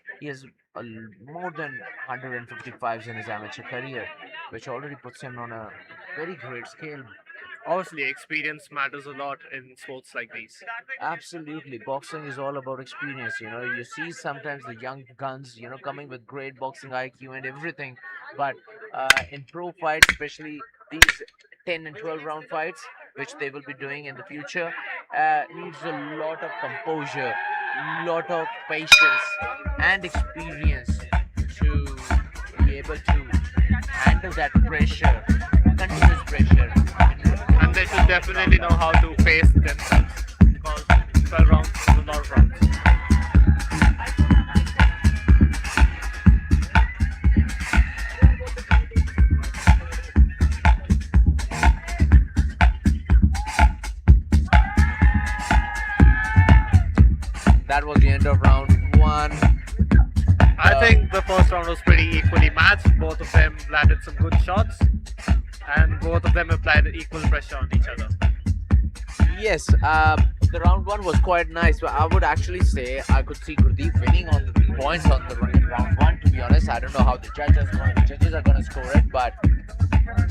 more than 155s in his amateur career, which already puts him on a very great scale. Obviously, experience matters a lot in sports like these. Absolutely, boxing is all about experience. You see sometimes the young guns, coming with great boxing IQ and everything, but in pro fights, especially these 10 and 12 round fights, which they will be doing in the future, needs a lot of composure, lot of patience and experience to be able to handle that pressure, continuous pressure. And they should definitely know how to pace themselves because 12 rounds is a lot of rounds. That was the end of round one. I think the first round was pretty equally matched. Both of them landed some good shots, and both of them applied equal pressure on each other. Yes, the round one was quite nice, but I would actually say I could see Gurdeep winning on the points on the round one. To be honest, I don't know how the judges are going to score it, but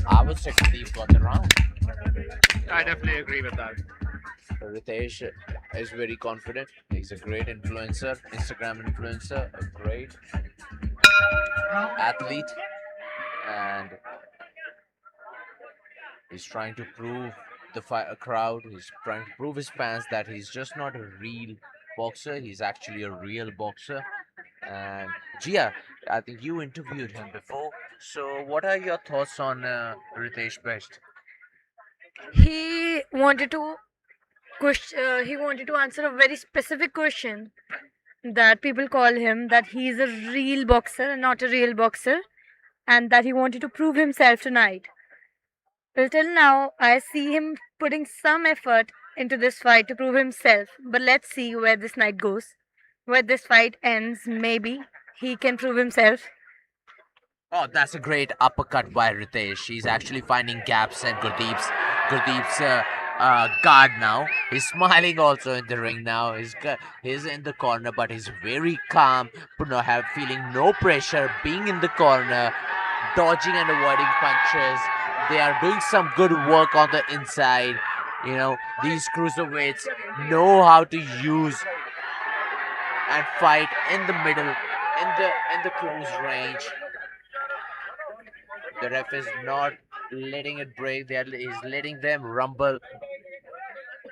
I would say Gurdeep got the round. I definitely agree with that. Ritesh is very confident. He's a great influencer, Instagram influencer, a great athlete, and he's trying to prove the crowd. He's trying to prove his fans that he's just not a real boxer. He's actually a real boxer. And Gia, I think you interviewed him before. So, what are your thoughts on Ritesh Best? He wanted to he wanted to answer a very specific question that people call him that he's a real boxer and not a real boxer, and that he wanted to prove himself tonight. Well, till now, I see him putting some effort into this fight to prove himself. But let's see where this night goes. Where this fight ends, maybe he can prove himself. Oh, that's a great uppercut by Ritesh. He's actually finding gaps in Gurdeep's guard now. He's smiling also in the ring now. He's in the corner, but he's very calm, feeling no pressure, being in the corner, dodging and avoiding punches. They are doing some good work on the inside. These cruiserweights know how to use and fight in the middle, in the close range. The ref is not letting it break. He's letting them rumble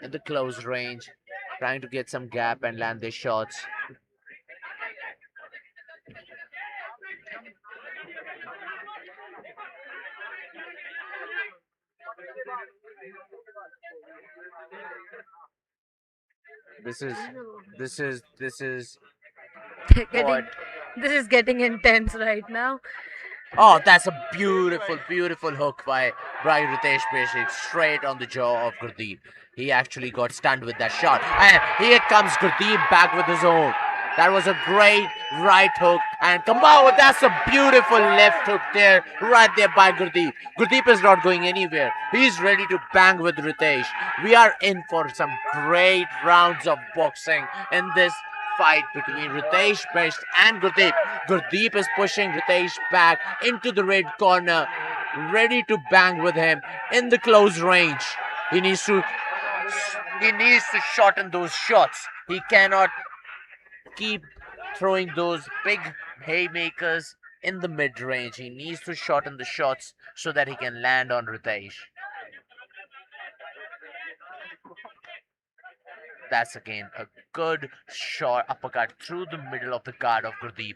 in the close range, trying to get some gap and land their shots. This is Getting, this is getting intense right now. Oh, that's a beautiful hook by Ritesh Beshik straight on the jaw of Gurdeep. He actually got stunned with that shot. And here comes Gurdeep back with his own. That was a great right hook. And Kamau, that's a beautiful left hook there, right there by Gurdeep. Gurdeep is not going anywhere. He's ready to bang with Ritesh. We are in for some great rounds of boxing in this fight between Ritesh Best and Gurdeep. Gurdeep is pushing Ritesh back into the red corner, ready to bang with him in the close range. He needs to shorten those shots. He cannot keep throwing those big haymakers in the mid range. He needs to shorten the shots so that he can land on Ritesh. That's again a good short uppercut through the middle of the guard of Gurdeep.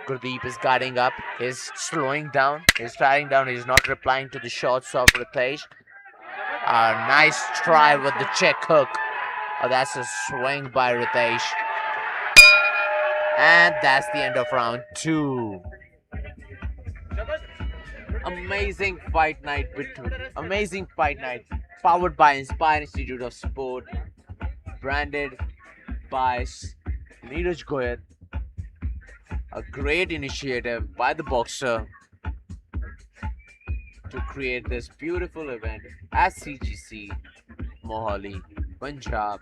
Gurdeep is guarding up. He's slowing down. He's sliding down. He's not replying to the shots of Ritesh. Nice try with the check hook. Oh, that's a swing by Ritesh. And that's the end of round 2. Amazing fight night powered by Inspire Institute of Sport, branded by NEERAJ GOYAT. A great initiative by the boxer to create this beautiful event at CGC Mohali, Punjab.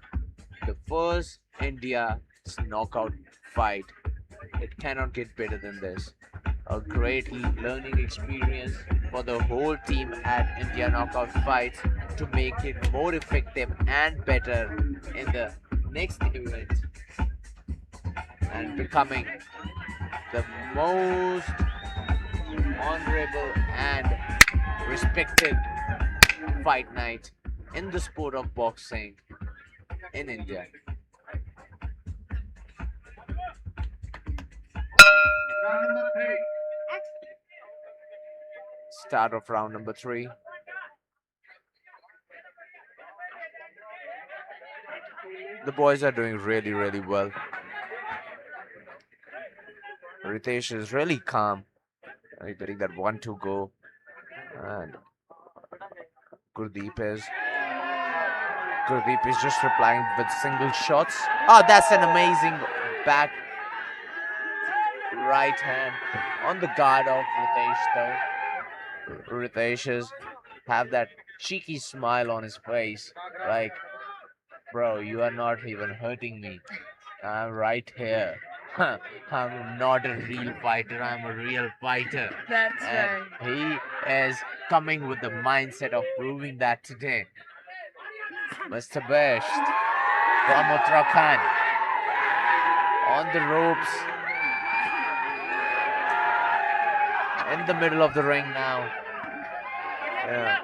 The first India knockout fight. It cannot get better than this. A great learning experience for the whole team at India Knockout Fights to make it more effective and better in the next event and becoming the most honorable and respected fight night in the sport of boxing in India. Round number 3. Start of round number 3. The boys are doing really, really well. Ritesh is really calm. He's getting that 1-2 go. And Gurdeep is just replying with single shots. Oh, that's an amazing back right hand on the guard of Ritesh though. Ritesh is have that cheeky smile on his face. Like, bro, you are not even hurting me. I'm right here. I'm not a real fighter, I'm a real fighter. That's And right. he is coming with the mindset of proving that today. Mr. Best from Uttarakhand on the ropes in the middle of the ring now. Yeah.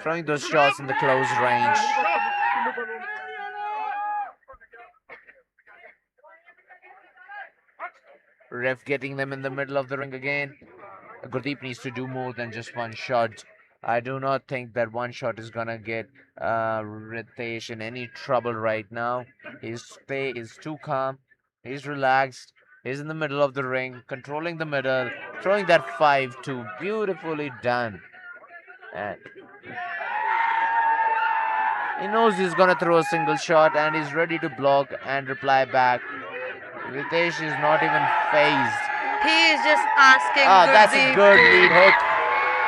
Throwing those shots in the close range. Ref getting them in the middle of the ring again. Gurdeep needs to do more than just one shot. I do not think that one shot is gonna get Ritesh in any trouble right now. His play is too calm. He's relaxed. He's in the middle of the ring, controlling the middle, throwing that 5-2. Beautifully done. And he knows he's gonna throw a single shot and he's ready to block and reply back. Ritesh is not even phased. He is just asking That's a Gurdeep good to lead hook.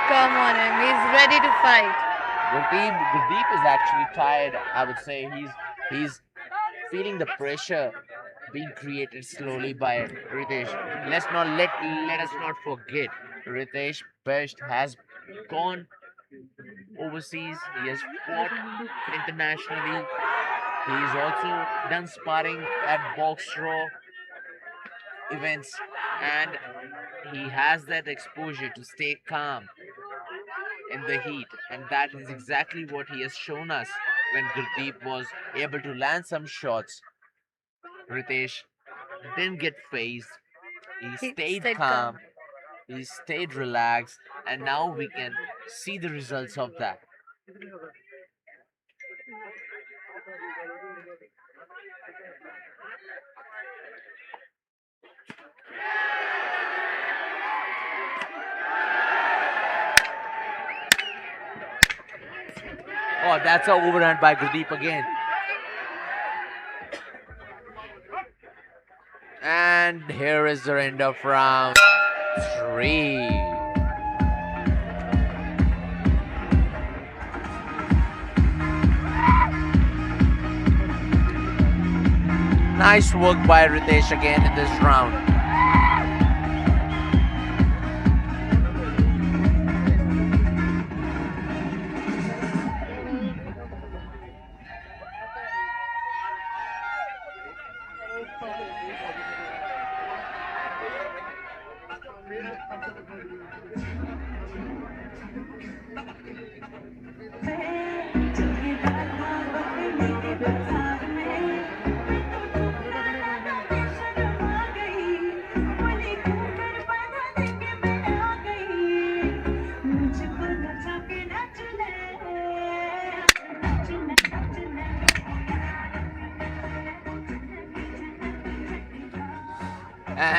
come on him. He's ready to fight. Gurdeep is actually tired. I would say he's feeling the pressure being created slowly by Ritesh. Let us not forget, Ritesh Best has gone overseas. He has fought internationally. He's also done sparring at Box Raw events, and he has that exposure to stay calm in the heat, and that is exactly what he has shown us when Gurdeep was able to land some shots. Ritesh didn't get phased. He stayed calm. He stayed relaxed, and now we can see the results of that. Oh, that's an overhand by Gurdeep again. And here is the end of round 3. Nice work by Ritesh again in this round.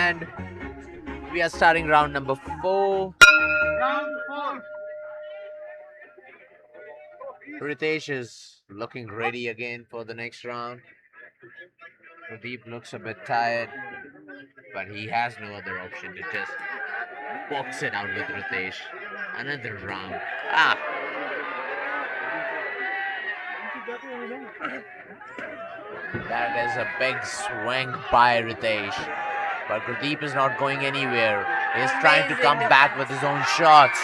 And we are starting round number 4. Round 4. Ritesh is looking ready again for the next round. Pradeep looks a bit tired, but he has no other option to just box it out with Ritesh. Another round. That is a big swing by Ritesh. But Pradeep is not going anywhere. He's trying to come back with his own shots.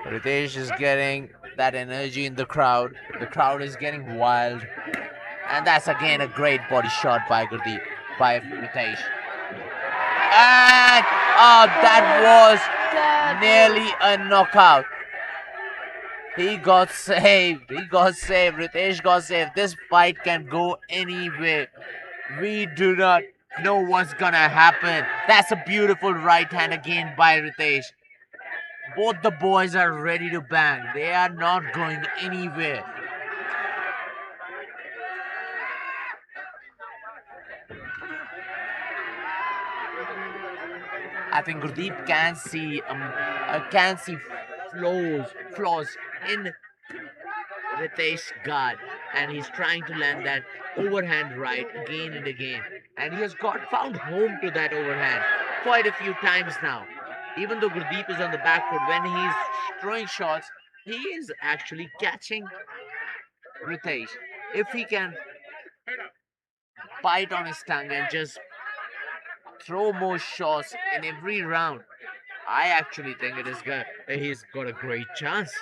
Ritesh is getting that energy in the crowd. The crowd is getting wild. And that's again a great body shot by Ritesh. And that was nearly a knockout. He got saved. Ritesh got saved. This fight can go anywhere. We do not know what's gonna happen. That's a beautiful right hand again by Ritesh. Both the boys are ready to bang. They are not going anywhere. I think Gurdeep can see flaws in Ritesh's guard, and he's trying to land that overhand right again and again. And he has found home to that overhand quite a few times now. Even though Gurdeep is on the back foot, when he's throwing shots, he is actually catching Ritesh. If he can bite on his tongue and just throw more shots in every round, I actually think he's got a great chance.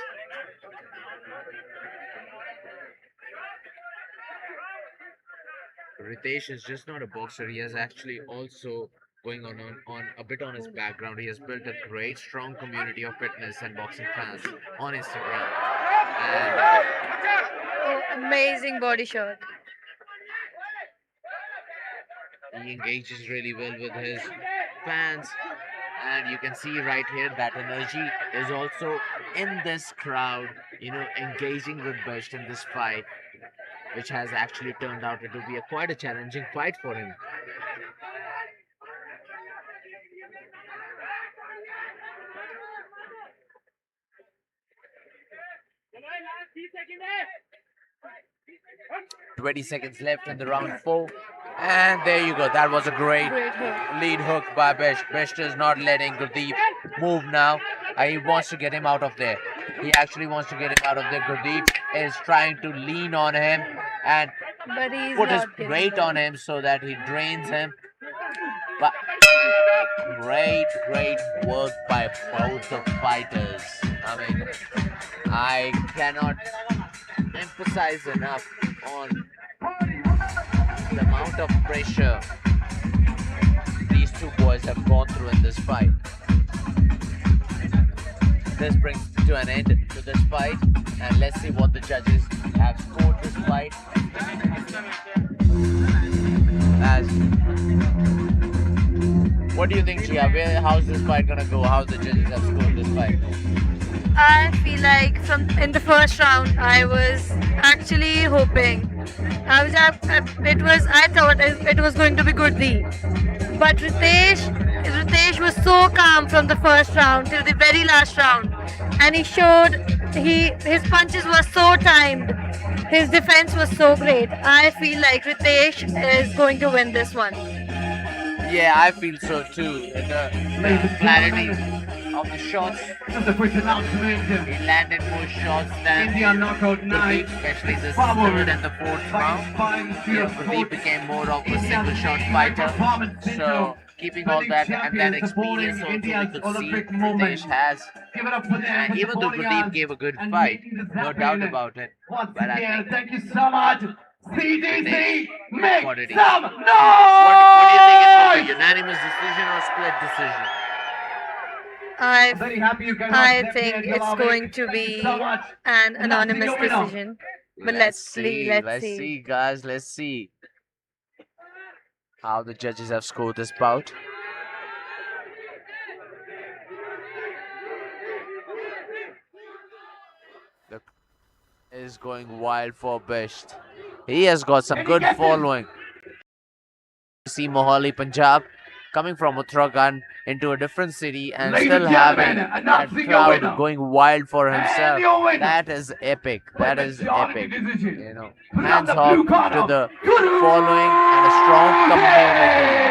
Ritesh is just not a boxer. He is actually also going on a bit on his background. He has built a great, strong community of fitness and boxing fans on Instagram. And Amazing body shot. he engages really well with his fans. And you can see right here that energy is also in this crowd, engaging with Bisht in this fight, which has actually turned out to be quite a challenging fight for him. "20 seconds left in the round 4. And there you go. That was a great lead hook by Bisht. Bisht is not letting Gurdeep move now. He wants to get him out of there. He actually wants to get him out of there. Gurdeep is trying to lean on him and put his weight on him so that he drains him. But great work by both the fighters. I mean, I cannot emphasize enough on the amount of pressure these two boys have gone through in this fight. This brings to an end to this fight, and let's see what the judges have scored this fight. What do you think, Shia? How's this fight gonna go? How the judges have scored this fight? I feel like in the first round, I was actually hoping. I thought it was going to be Gurdeep, but Ritesh was so calm from the first round till the very last round, and he showed his punches were so timed. His defense was so great. I feel like Ritesh is going to win this one. Yeah, I feel so too. The clarity of the shots. He landed more shots than Gurdeep, especially the third and the fourth round. Gurdeep became more of a single shot fighter. So keeping all that and that experience also we could see Ritesh has. And even though Gurdeep gave a good fight, no doubt about it. But I think thank you so much. CDC, make what do you think? some What do you think it was? A unanimous decision or split decision? I Very happy you guys I are think here. it's going to be an anonymous decision. But let's see. Guys, let's see how the judges have scored this bout. The is going wild for Bisht. He has got some good following. See Mohali, Punjab, coming from Uttarakhand into a different city and Ladies still and having gentlemen, that announcing your crowd winner. going wild for And himself. your winner. That is epic. That is Majority epic. decision. You know, From hands the off blue corner, to the Guru following and a strong community.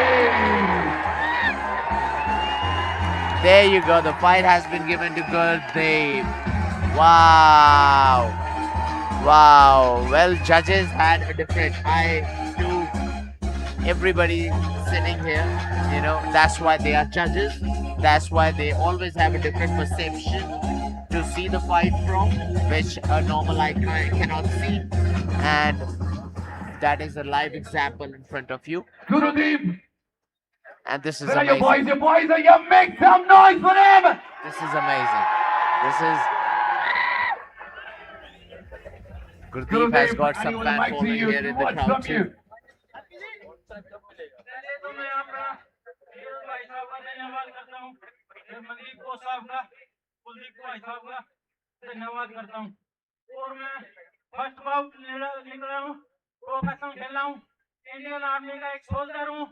There you go. The fight has been given to Gurdeep. Wow. Wow. Well, judges had a different eye to everybody sitting here. You know, that's why they are judges. That's why they always have a different perception to see the fight from, which a normal eye cannot see. And that is a live example in front of you. Gurudeep, And this is where are your boys? amazing. Your boys are you? Make some noise for them! This is amazing. This is Gurdeep has got I some will fan mic to following you. here in the What's crowd from too. you? धन्यवाद करता हूँ और मैं first bought निकल रहा हूँ professional खेल रहा हूँ इंडियन आर्मी का एक सोल्जर हूँ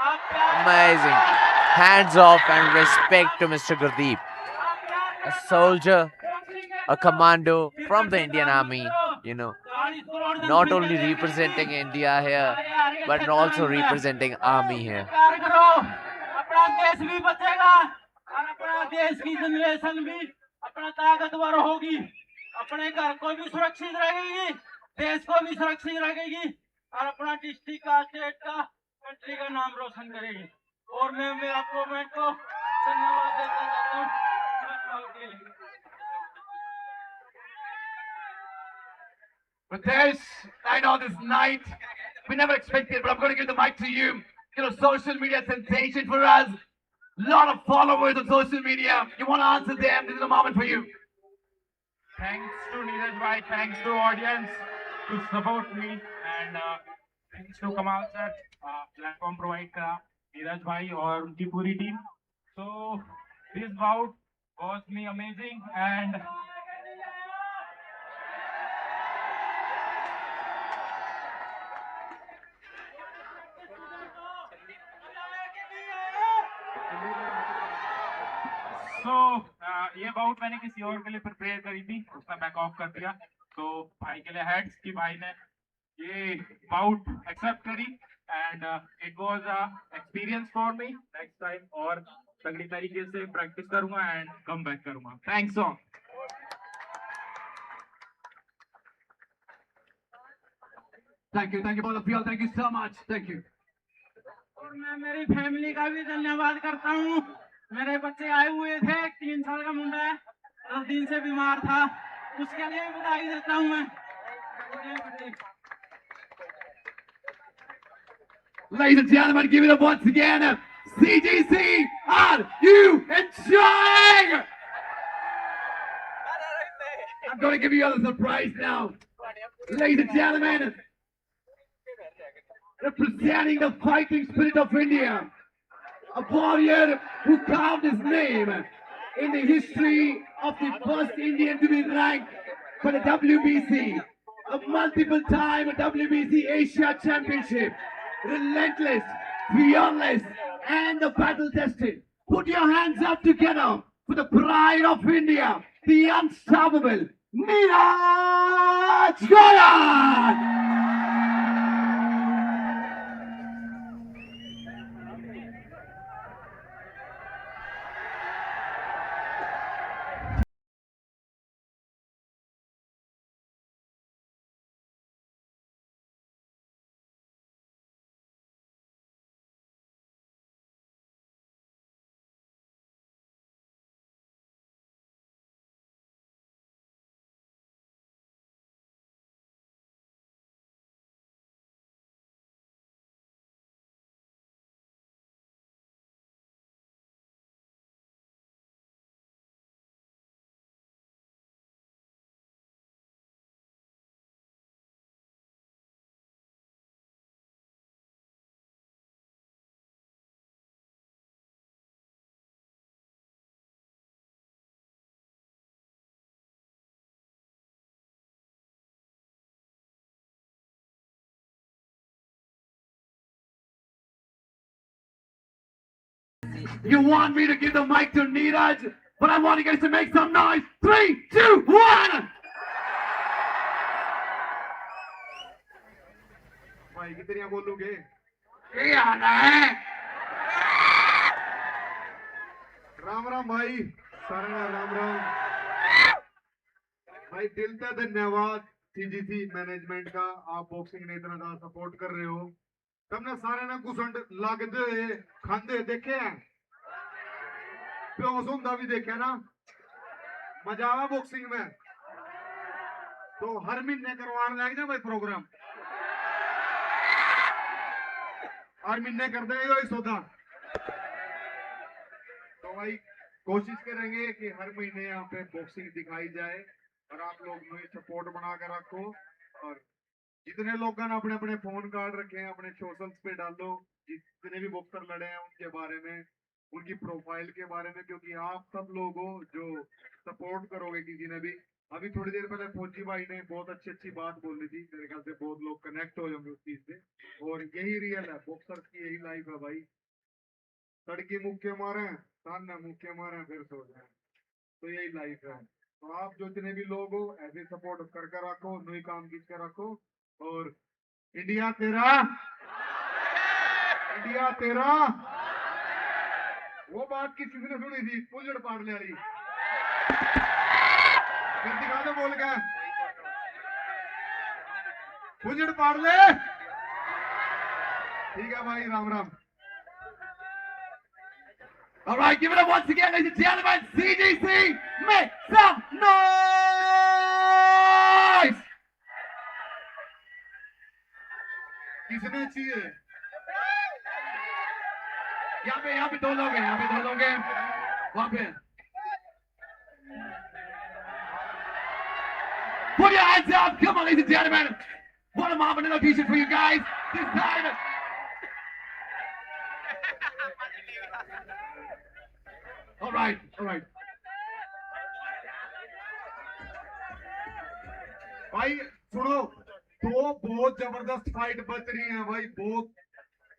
Amazing. Hands off and respect to Mr. Gurdeep. A soldier, a commando from the Indian Army, you know, not only representing India here, but also representing Army here. अपना देश भी बचेगा और अपना देश की जनरेशन भी अपना ताकतवर होगी अपने घर को भी सुरक्षित रहेगी देश को भी सुरक्षित रखेगी और अपना डिस्ट्रिक्ट का स्टेट का कंट्री का नाम रोशन करेगी और मैं मेरा गवर्नमेंट को धन्यवाद देता जाता हूँ But there's, I know this night, we never expected, but I'm going to give the mic to you. You know, social media sensation for us. Lot of followers on social media. You want to answer them? This is a moment for you. Thanks to NEERAJ bhai, thanks to audience to support me and thanks to Kamal sir, platform provide करा NEERAJ bhai और उनकी पूरी team. So this bout was me amazing and so ये bought मैंने किसी और के लिए प्रिपेयर करी थी उसने बैक ऑफ कर दिया तो भाई के लिए हेड्स की भाई ने ये बाउट एक्सेप्ट करी and it was a experience for me next time और तगड़ी तरीके से प्रैक्टिस करूंगा एंड कम बैक करूंगा thanks all Thank you both of you. Thank you so much. Thank you. और मैं मेरी फैमिली का भी धन्यवाद करता हूँ मेरे बच्चे आए हुए थे 3 साल का मुंडा है 10 दिन से बीमार था उसके लिए भी बधाई देता हूँ मैं Ladies and gentlemen, give it up once again. CGC, are you enjoying? I'm going to give you a surprise now. Ladies and gentlemen, representing the fighting spirit of India, a warrior who carved his name in the history of the first Indian to be ranked for the WBC, a multiple time WBC Asia Championship, relentless, fearless, and the battle tested. Put your hands up together for the pride of India, the unstoppable NEERAJ GOYAT! You want me to give the mic to NEERAJ, but I want you guys to make some noise. 3, 2, 1. भाई कितनी बोलोगे? क्या आना है? राम राम भाई, सारे राम राम भाई, दिल से धन्यवाद सीजीसी मैनेजमेंट का। आप बॉक्सिंग ने इतना ज्यादा सपोर्ट कर रहे हो। तुमने सारे ने घुसंड लगदे खांदे देखे हैं, प्योस हुंदा भी देखे ना। मजा आवा बॉक्सिंग में तो हर महीने करवाने लग जा भाई प्रोग्राम, हर महीने कर देगा इस सौदा। तो भाई कोशिश करेंगे कि हर महीने यहाँ पे बॉक्सिंग दिखाई जाए और आप लोग मुझे सपोर्ट बना कर रखो। और जितने लोग ने अपने अपने फोन कार्ड रखे हैं अपने सोशल्स पे डालो, जितने भी बॉक्सर लड़े हैं उनके बारे में, उनकी प्रोफाइल के बारे में, क्योंकि आप सब लोग हो जो सपोर्ट करोगे किसी ने भी। अभी थोड़ी देर पहले फौजी भाई ने बहुत अच्छी बात बोली थी, मेरे ख्याल से बहुत लोग कनेक्ट हो जाएंगे उस चीज से। और यही रियल है, बॉक्सर्स की यही लाइफ है भाई। तड़के मुक्के मारे, ताने मुक्के मारे, फिर सो जाए, तो यही लाइफ है। तो आप जो जितने भी लोग हो ऐसे सपोर्ट करके रखो, नई काम खींच कर रखो। और इंडिया तेरा, इंडिया तेरा, वो बात किसी ने सुनी थी पुजड़ पाड़ ले रही, फिर दिखा दो बोल के, पुजड़ पाड़ ले। ठीक है भाई, Ram Ram. All right, give it up once again, ladies and gentlemen. CGC, make some noise! किसने चाहिए? यहाँ पे 2 लोग हैं, यहाँ पे 2 लोग हैं, वहाँ पे। Put your hands up, come on, ladies and gentlemen. What a moment, another t-shirt for you guys. This time. All right, all right. भाई सुनो, 2 बहुत जबरदस्त फाइट बच रही है भाई,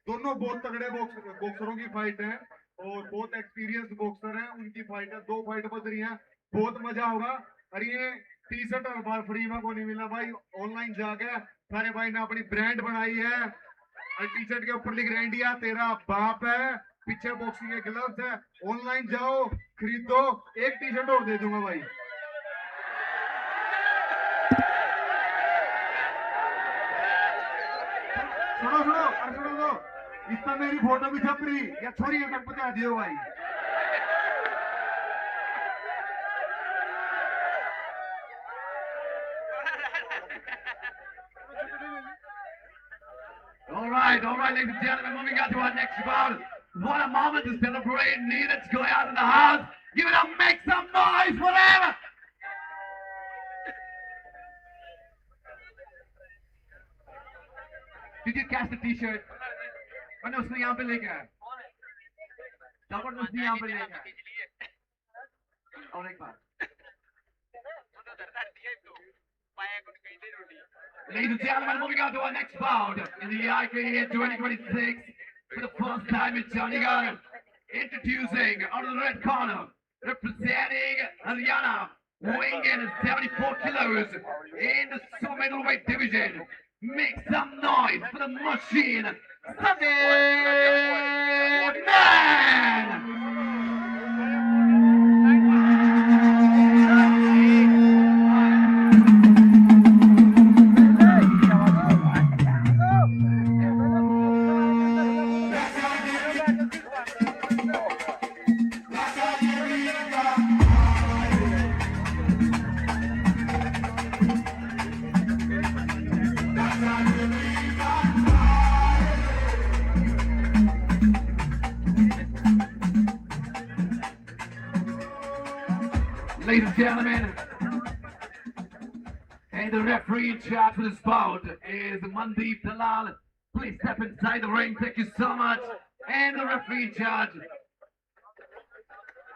दोनों बहुत तगड़े बॉक्सरों की फाइट है और बहुत एक्सपीरियंस बॉक्सर हैं, उनकी फाइट है। 2 फाइट बच रही हैं, बहुत मजा होगा। और ये टी-शर्ट और बार फ्री में को नहीं मिला भाई, ऑनलाइन जाके सारे भाई ने अपनी ब्रांड बनाई है और टी-शर्ट के ऊपर लिख रहे इंडिया तेरा बाप है, पीछे बॉक्सिंग के ग्लव्स है। ऑनलाइन जाओ खरीदो, एक टी-शर्ट और दे दूंगा भाई। सुनो सुनो और सुनो दो, इसमें मेरी फोटो भी छप रही या छोरी तक पहुंचा दियो भाई। All right, ladies and gentlemen, moving on to our next bout. What a moment to celebrate. NEERAJ GOYAT in the house. Give it up, make some noise, whatever. Did you catch the t-shirt? मैंने उसने यहाँ पे लेके आया, तब उसने यहाँ पे लेके आया। और एक बार, ladies and gentlemen, moving on to our next bout in the IKA 2026 for the first time in Chandigarh. Introducing out of the red corner, representing Haryana, weighing in at 74 kilos in the super middleweight division. Make some noise for the machine, Sunday Man! Ladies and gentlemen, and the referee in charge for this bout is Mandeep Dalal. Please step inside the ring. Thank you so much. And the referee in charge.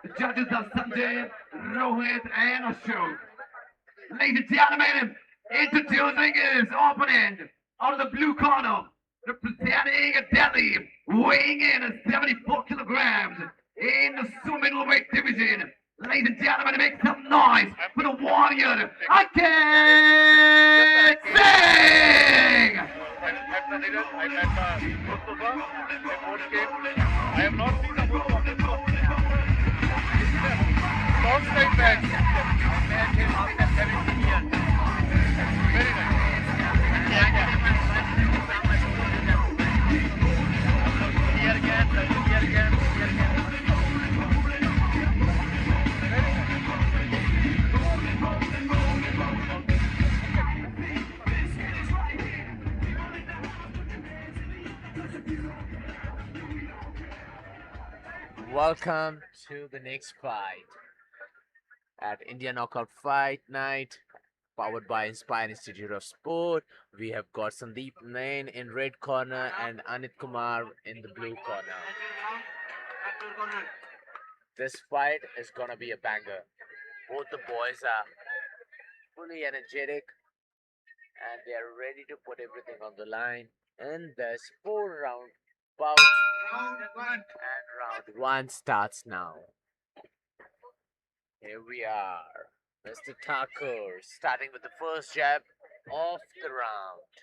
The judges are Sanjay, Rohit, and Ashok. Ladies and gentlemen, introducing his opponent out of the blue corner, representing Delhi, weighing in at 74 kilograms in the super middleweight division. Ladies and gentlemen, make some noise for the warrior, Ankit Singh! At the NEERAJ, I met Mustafa in post game. I have not seen the Mustafa. Long time back. I met him after 17 years. Very nice. Welcome to the next fight at India Knockout Fight Night, powered by Inspire Institute of Sport. We have got Sandeep Nain in red corner and Anit Kumar in the blue corner. This fight is gonna be a banger. Both the boys are fully energetic and they are ready to put everything on the line. And this 4-round bout. And round one starts now. Here we are. Mr. Thakur starting with the first jab of the round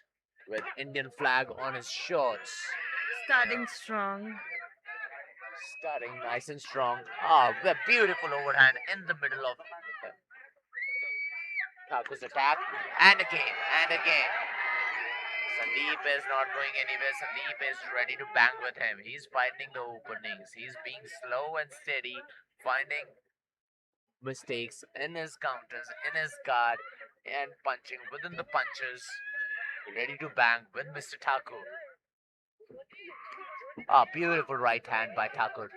with Indian flag on his shorts. Starting strong. Starting nice and strong. Ah, the beautiful overhand in the middle of Thakur's attack. And again, and again. Sandeep is not going anywhere. Sandeep is ready to bang with him. He's finding the openings. He's being slow and steady, finding mistakes in his counters, in his guard, and punching within the punches. Ready to bang with Mr. Thakur. Ah, beautiful right hand by Thakur.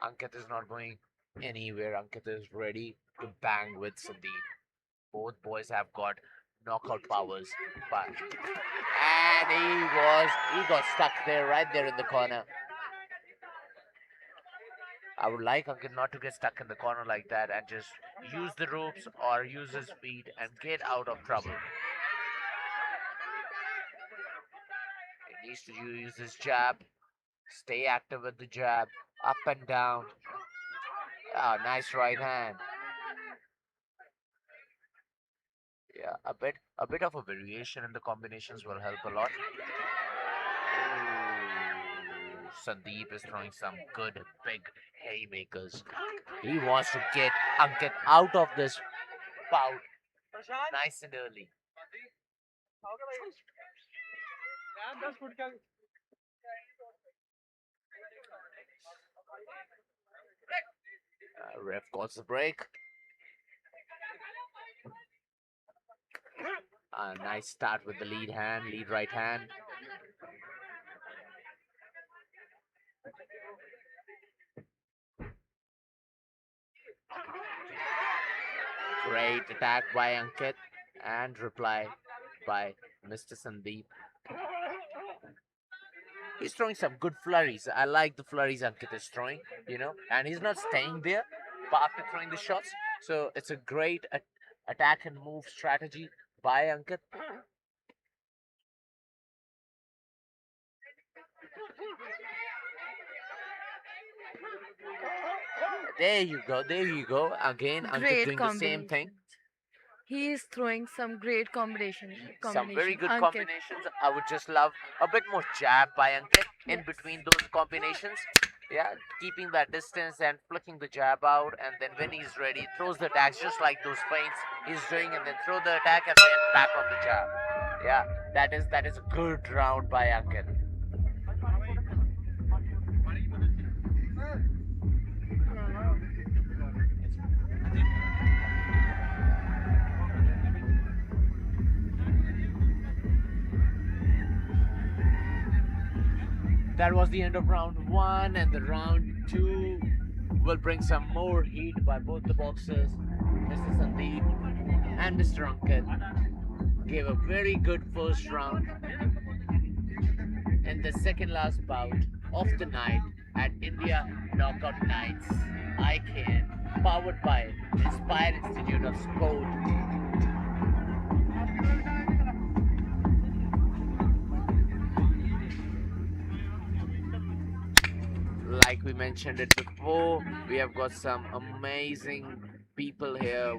Ankit is not going anywhere. Ankit is ready to bang with Sandeep. Both boys have got knockout powers, but he got stuck there, right there in the corner. I would like Ankit not to get stuck in the corner like that and just use the ropes or use his feet and get out of trouble. He needs to use his jab, stay active with the jab, up and down. Ah, nice right hand. Yeah, a bit of a variation in the combinations will help a lot. Ooh, Sandeep is throwing some good big haymakers. He wants to get Ankit out of this bout nice and early. Ref calls the break. Nice start with the lead right hand. Great attack by Ankit and reply by Mr. Sandeep. He's throwing some good flurries. I like the flurries Ankit is throwing, and he's not staying there but after throwing the shots. So it's a great attack and move strategy by Ankit. There you go. Again, Ankit doing the same thing. He is throwing some great combinations. Some very good combinations. I would just love a bit more jab by Ankit in between those combinations. Yeah, keeping that distance and flicking the jab out, and then when he's ready, throws the attacks just like those feints he's doing, and then throw the attack and then back on the jab. Yeah, that is a good round by Ankit. That was the end of round one, and the round two will bring some more heat by both the boxers. Mr. Sandeep and Mr. Ankit gave a very good first round in the second last bout of the night at India Knockout Nights. ICANN, powered by Inspire Institute of Sport. Like we mentioned it before, we have got some amazing people here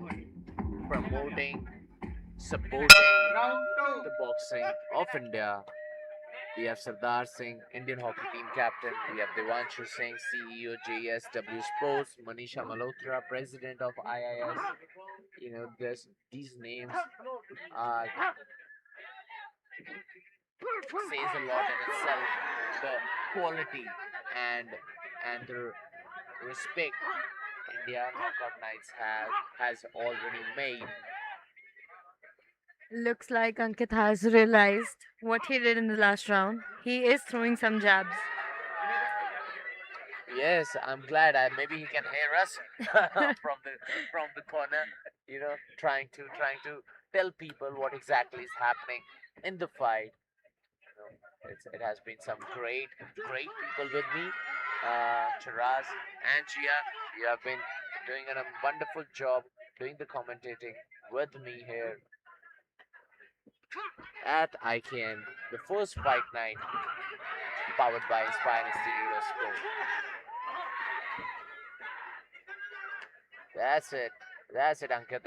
promoting, supporting the boxing of India. We have Sardar Singh, Indian hockey team captain. We have Devanshu Singh, CEO JSW Sports. Manisha Malhotra, president of IIS. You know, these names are says a lot in itself. The quality and the respect India Knockout Nights has already made. Looks like Ankit has realized what he did in the last round. He is throwing some jabs. Yes, I'm glad. Maybe he can hear us from the corner. You know, trying to tell people what exactly is happening in the fight. You know, it has been some great people with me. Chiraz and Gia, you have been doing a wonderful job doing the commentating with me here at ICANN, the first fight night powered by Inspire Institute of Sport. That's it. Ankit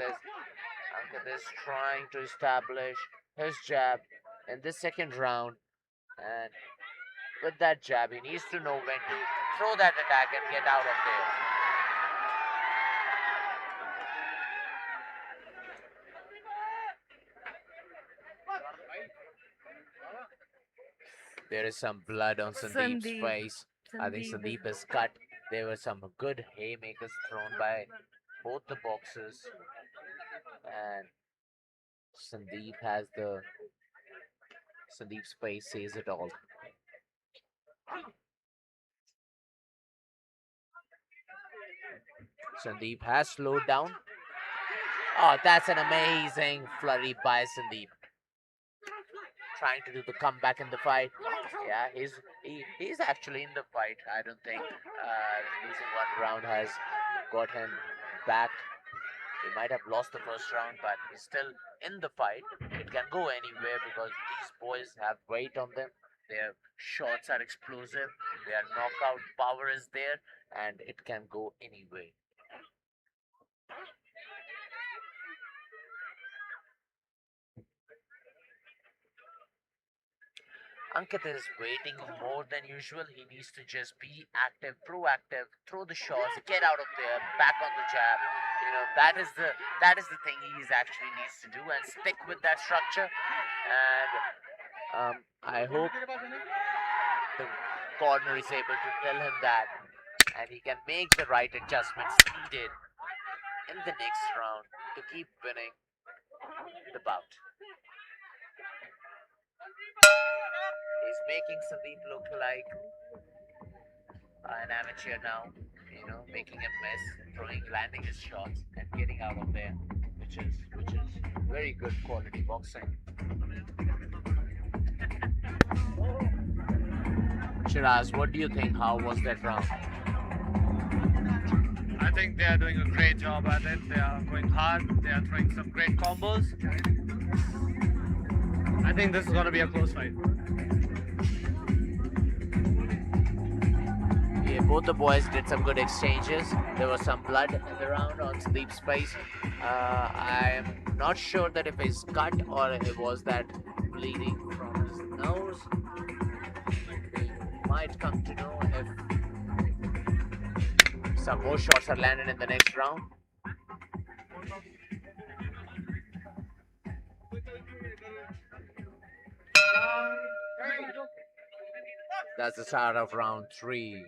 is trying to establish his jab in the second round, and with that jab, he needs to know when to throw that attack and get out of there. There is some blood on Sandeep's face. I think Sandeep is cut. There were some good haymakers thrown by both the boxers, and Sandeep's face says it all. Sandeep has slowed down. Oh, that's an amazing flurry by Sandeep. Trying to do the comeback in the fight. Yeah, he's actually in the fight. I don't think losing one round has got him back. He might have lost the first round, but he's still in the fight. It can go anywhere because these boys have weight on them. Their shots are explosive. Their knockout power is there, and it can go anywhere. Ankit is waiting more than usual. He needs to just be active, proactive, throw the shots, get out of there, back on the jab. You know, that is the thing he actually needs to do, and stick with that structure. And I hope the corner is able to tell him that, and he can make the right adjustments needed in the next round to keep winning the bout. He's making Sandeep look like an amateur now, you know, making a mess, landing his shots and getting out of there, which is very good quality boxing. Shiraz, what do you think? How was that round? I think they are doing a great job at it. They are going hard. They are throwing some great combos. I think this is going to be a close fight. Yeah, both the boys did some good exchanges. There was some blood in the round on Sandeep's face. I am not sure that if he's cut or it was that bleeding from his nose. We might come to know if some more shots are landed in the next round. That's the start of round 3.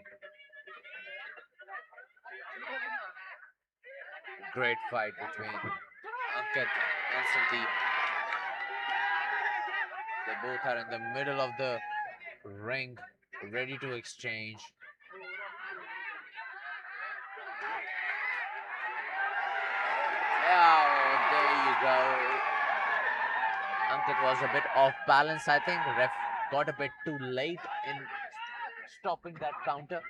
Great fight between Ankit and Sandeep. They both are in the middle of the ring, ready to exchange. Oh, there you go. Ankit was a bit off balance, I think. Ref got a bit too late in stopping that counter,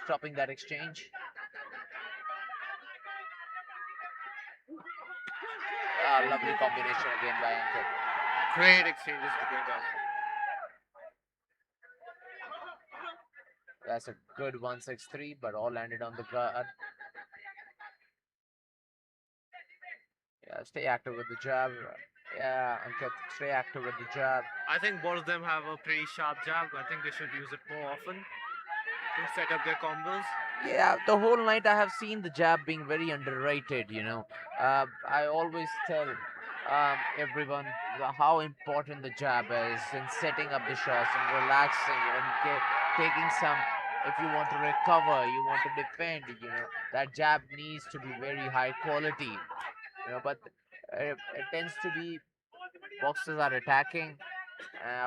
stopping that exchange. lovely combination again by Ankit. Great exchanges between them. That's a good 1-6-3, but all landed on the guard. Yeah, stay active with the jab. Yeah, Ankit, stay active with the jab. I think both of them have a pretty sharp jab. I think they should use it more often to set up their combos. Yeah, the whole night I have seen the jab being very underrated, you know. I always tell everyone how important the jab is in setting up the shots and relaxing and taking some. If you want to recover, you want to defend, you know, that jab needs to be very high quality, you know. But it tends to be boxers are attacking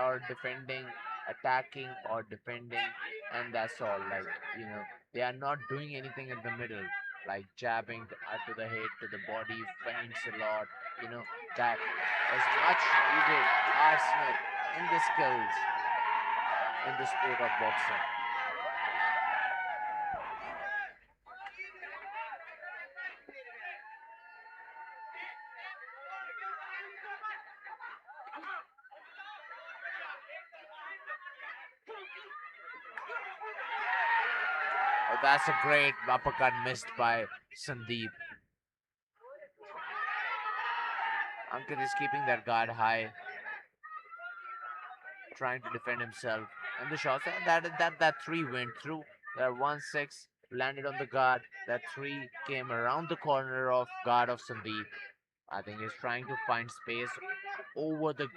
or defending, attacking or defending, and that's all. Like, you know, they are not doing anything in the middle, like jabbing to the head, to the body, feints a lot. You know, that is much needed arsenal in the skills in the sport of boxing. Oh, that's a great uppercut missed by Sandeep. Ankit is keeping that guard high, trying to defend himself. And the shots that three went through. That 1-6 landed on the guard. That three came around the corner of guard of Sandeep. I think he's trying to find space over the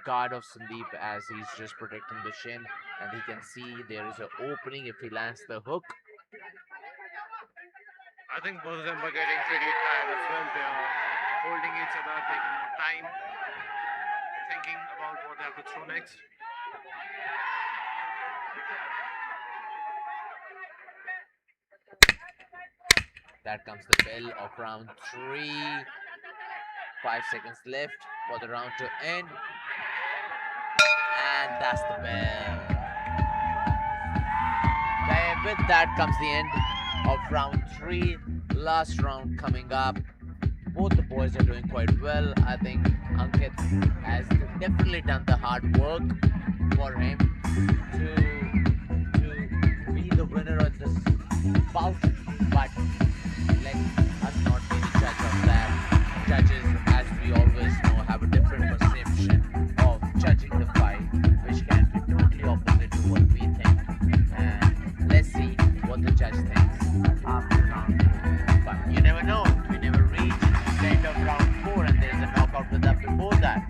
guard of Sandeep as he's just protecting the shin, and he can see there is an opening if he lands the hook. I think both of them are getting pretty tired as well. They are holding each other, taking more time, thinking about what they have to throw next. That comes the bell of round 3. 5 seconds left for the round to end. And that's the bell. With that comes the end of round 3. Last round coming up. Both the boys are doing quite well. I think Ankit has definitely done the hard work for him to be the winner of this bout. But let us not be the judge of that. Judges, as we always know, have a different perception of judging the fight, which can be totally opposite to what we think. And let's see what the judge thinks after round 4. But you never know. We never reach the end of round 4 and there's a knockout with up before that.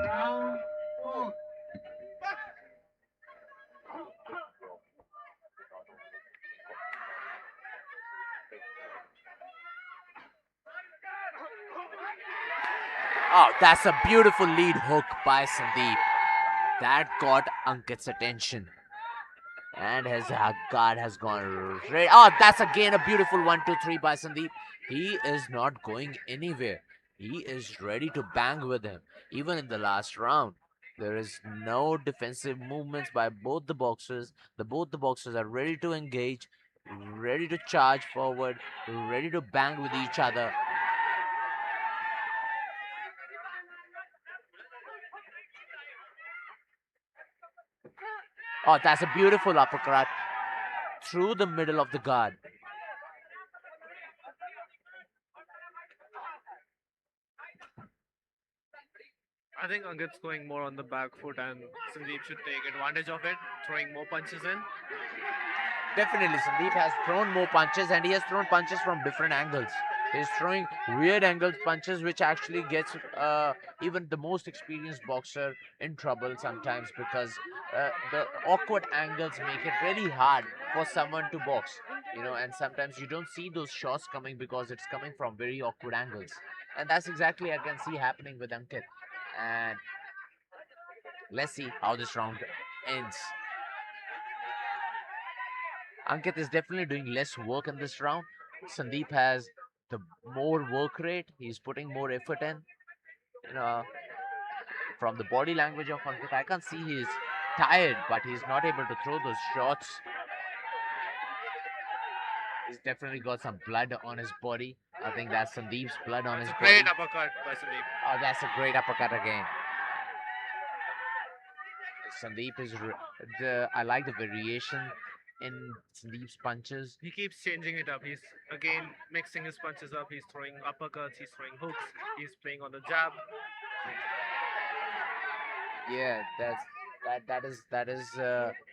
Round 4. Oh, that's a beautiful lead hook by Sandeep. That got Ankit's attention. And his guard has gone right. Oh, that's again a beautiful 1-2-3 by Sandeep. He is not going anywhere. He is ready to bang with him. Even in the last round, there is no defensive movements by both the boxers. Both the boxers are ready to engage, ready to charge forward, ready to bang with each other. Oh, that's a beautiful uppercut through the middle of the guard. I think Ankit's going more on the back foot and Sandeep should take advantage of it, throwing more punches in. Definitely, Sandeep has thrown more punches and he has thrown punches from different angles. He's throwing weird angled punches which actually gets even the most experienced boxer in trouble sometimes because the awkward angles make it really hard for someone to box. You know, and sometimes you don't see those shots coming because it's coming from very awkward angles. And that's exactly I can see happening with Ankit. And let's see how this round ends. Ankit is definitely doing less work in this round, Sandeep has the more work rate. He's putting more effort in. You know, from the body language of Ankit, I can see he's tired, but he's not able to throw those shots. He's definitely got some blood on his body. I think that's Sandeep's blood on his body. Great uppercut by Sandeep. Oh, that's a great uppercut again. Sandeep is. I like the variation in Sandeep's punches. He keeps changing it up. He's again mixing his punches up. He's throwing uppercuts. He's throwing hooks. He's playing on the jab. Yeah, that is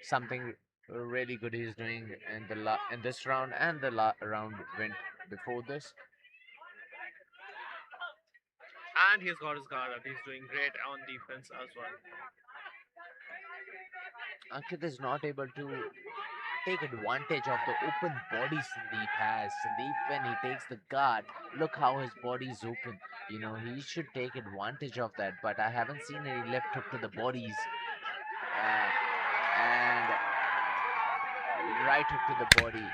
something really good he's doing in in this round and the round went before this. And he's got his guard up. He's doing great on defense as well. Ankit is not able to take advantage of the open body Sandeep has. Sandeep, when he takes the guard, look how his body is open. You know, he should take advantage of that, but I haven't seen any left hook to the bodies. And right hook to the body.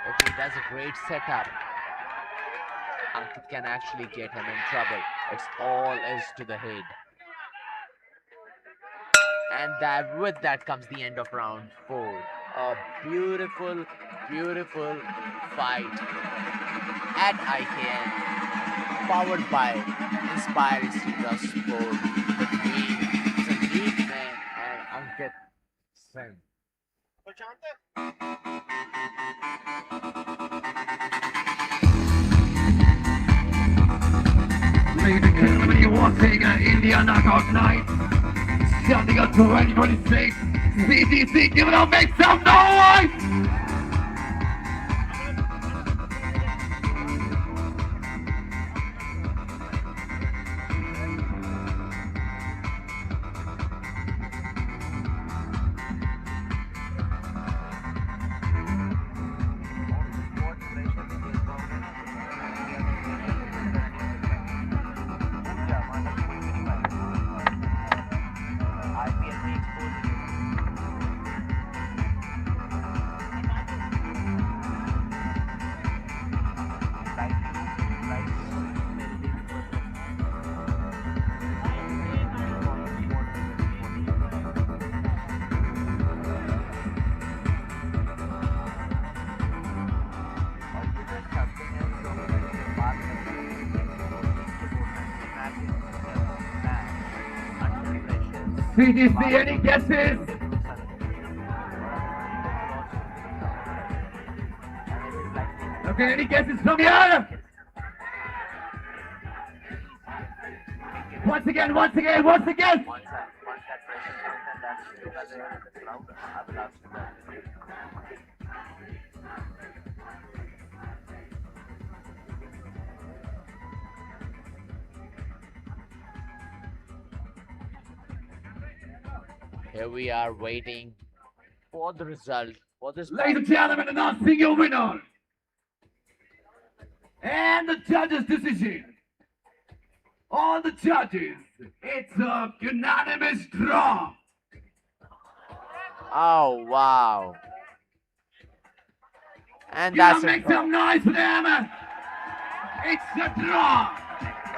If he does a great setup, Ankit can actually get him in trouble. It's all is to the head. And with that comes the end of round 4. A beautiful, beautiful fight at IKN, powered by Inspire Institute of Sport between Sandeep Nair and Ankit Singh. Ladies and gentlemen, you are seeing an India Knockout Night. Starting up 2026. CTC, give it up, make some noise! CTC, any guesses? Okay, any guesses from here? Once again. Here we are waiting for the result for this. Ladies and gentlemen, announcing your winner. And the judges' decision. All the judges, it's a unanimous draw. Oh, wow. And You that's make some noise for them. It's a draw.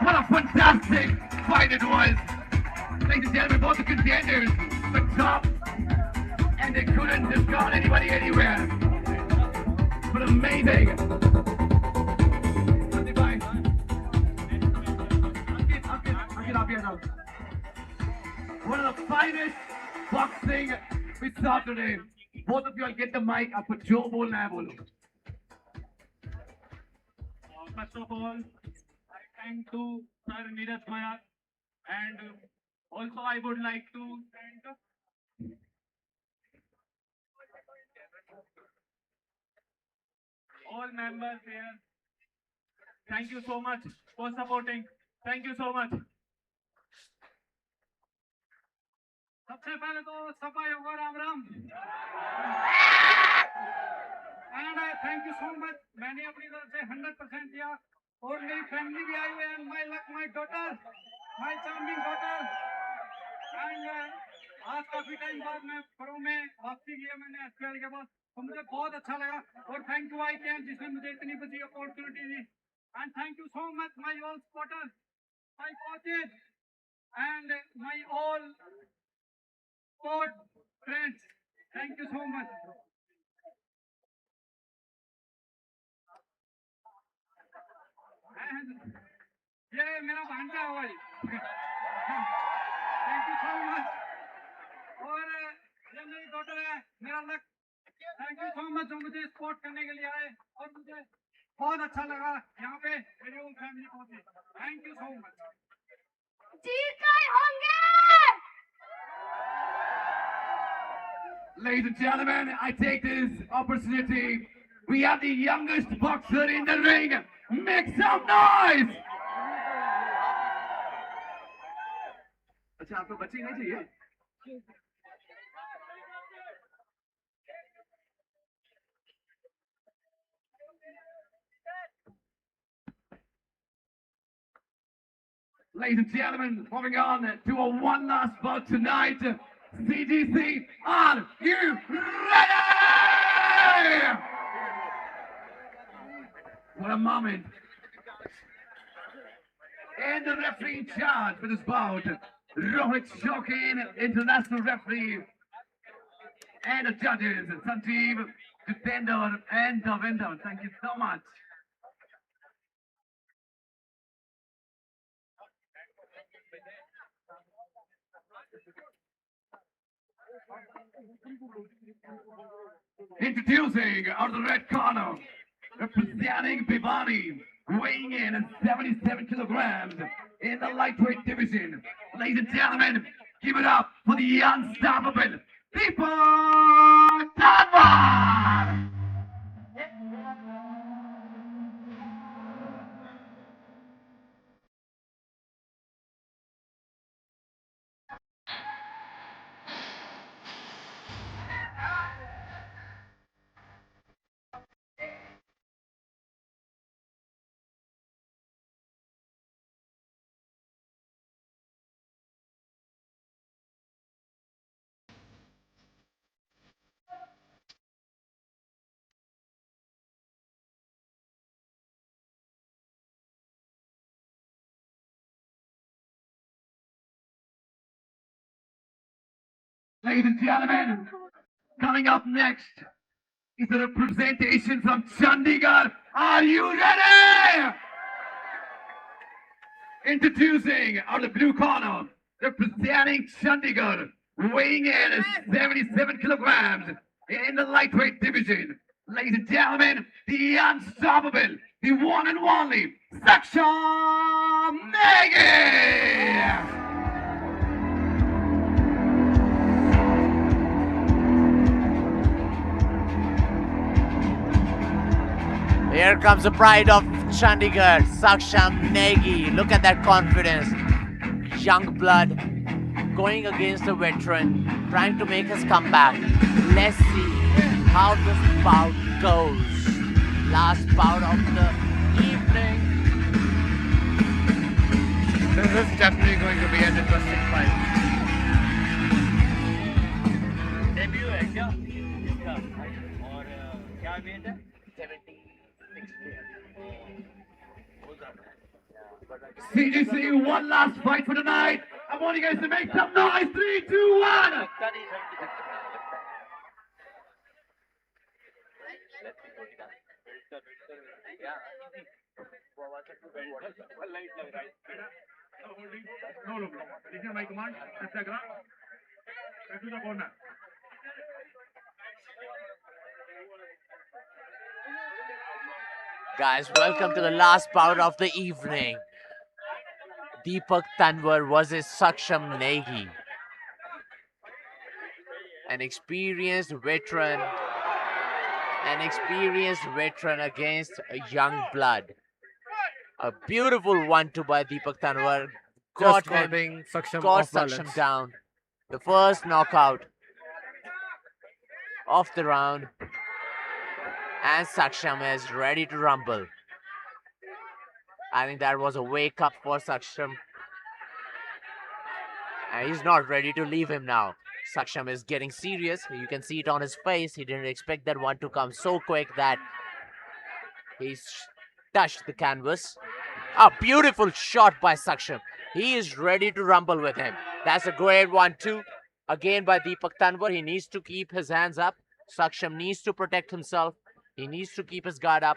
What a fantastic fight it was. Ladies and gentlemen, both the contenders were top, and they couldn't discard anybody anywhere. But amazing. One of the finest boxing we saw today. Both of you will get the mic up for Joe Bolnabolo. First of all, I thank to Sir NEERAJ GOYAT, and also I would like to thank all members here. Thank you so much for supporting. Thank you so much. सबसे पहले तो सफाई होगा Ram Ram and thank you so much. मैंने अपनी तरफ से 100% दिया और मेरी फैमिली भी आई हुई है, my luck, my daughter, my charming daughter, and आज काफी टाइम बाद मैं प्रो में वापसी किया मैंने SPL के बाद तो मुझे बहुत अच्छा लगा और थैंक यू आई कैन जिसने मुझे इतनी बड़ी opportunity the and thank you so much my all supporters my coaches and my all sport friends thank you so much ये मेरा भांजा है भाई थैंक यू सो मच और ये मेरी डॉटर है मेरा luck thank you so much जो मुझे सपोर्ट करने के लिए आए और मुझे बहुत अच्छा लगा यहाँ पे मेरी होल फैमिली पहुंची thank you so much Ladies and gentlemen, I take this opportunity. We have the youngest boxer in the ring. Make some noise! अच्छा आपको बच्ची नहीं चाहिए? Ladies and gentlemen, moving on to a one last bout tonight. CGC, are you ready? What a moment. And the referee in charge for this bout, Rohit Shokin, international referee. And the judges, Sanjeev, Jitendra, and Davinder. Thank you so much. Introducing out of the red corner, representing Bhiwani, weighing in at 77 kilograms in the lightweight division. Ladies and gentlemen, give it up for the unstoppable Deepak Tanwar! Ladies and gentlemen, coming up next is a representation from Chandigarh. Are you ready? Introducing out of the blue corner, representing Chandigarh, weighing in at 77 kilograms in the lightweight division. Ladies and gentlemen, the unstoppable, the one and only, Saksham Negi! Here comes the pride of Chandigarh, Saksham Negi. Look at that confidence. Young blood going against a veteran, trying to make his comeback. Let's see how this bout goes. Last bout of the evening. This is definitely going to be an interesting fight. Debut है क्या इसका और क्या wait है 76 CGC, one last fight for tonight. I want you guys to make some noise. 3, 2, 1. No, no, this is my command. That's the ground. Back to the corner. Guys, welcome to the last bout of the evening. Deepak Tanwar versus Saksham Negi. An experienced veteran against a young blood. A beautiful 1-2 by Deepak Tanwar. Got Saksham down. The first knockout of the round. And Saksham is ready to rumble. I think that was a wake up for Saksham. And he's not ready to leave him now. Saksham is getting serious. You can see it on his face. He didn't expect that one to come so quick that he's touched the canvas. A beautiful shot by Saksham. He is ready to rumble with him. That's a great one too. Again by Deepak Tanwar. He needs to keep his hands up. Saksham needs to protect himself. He needs to keep his guard up.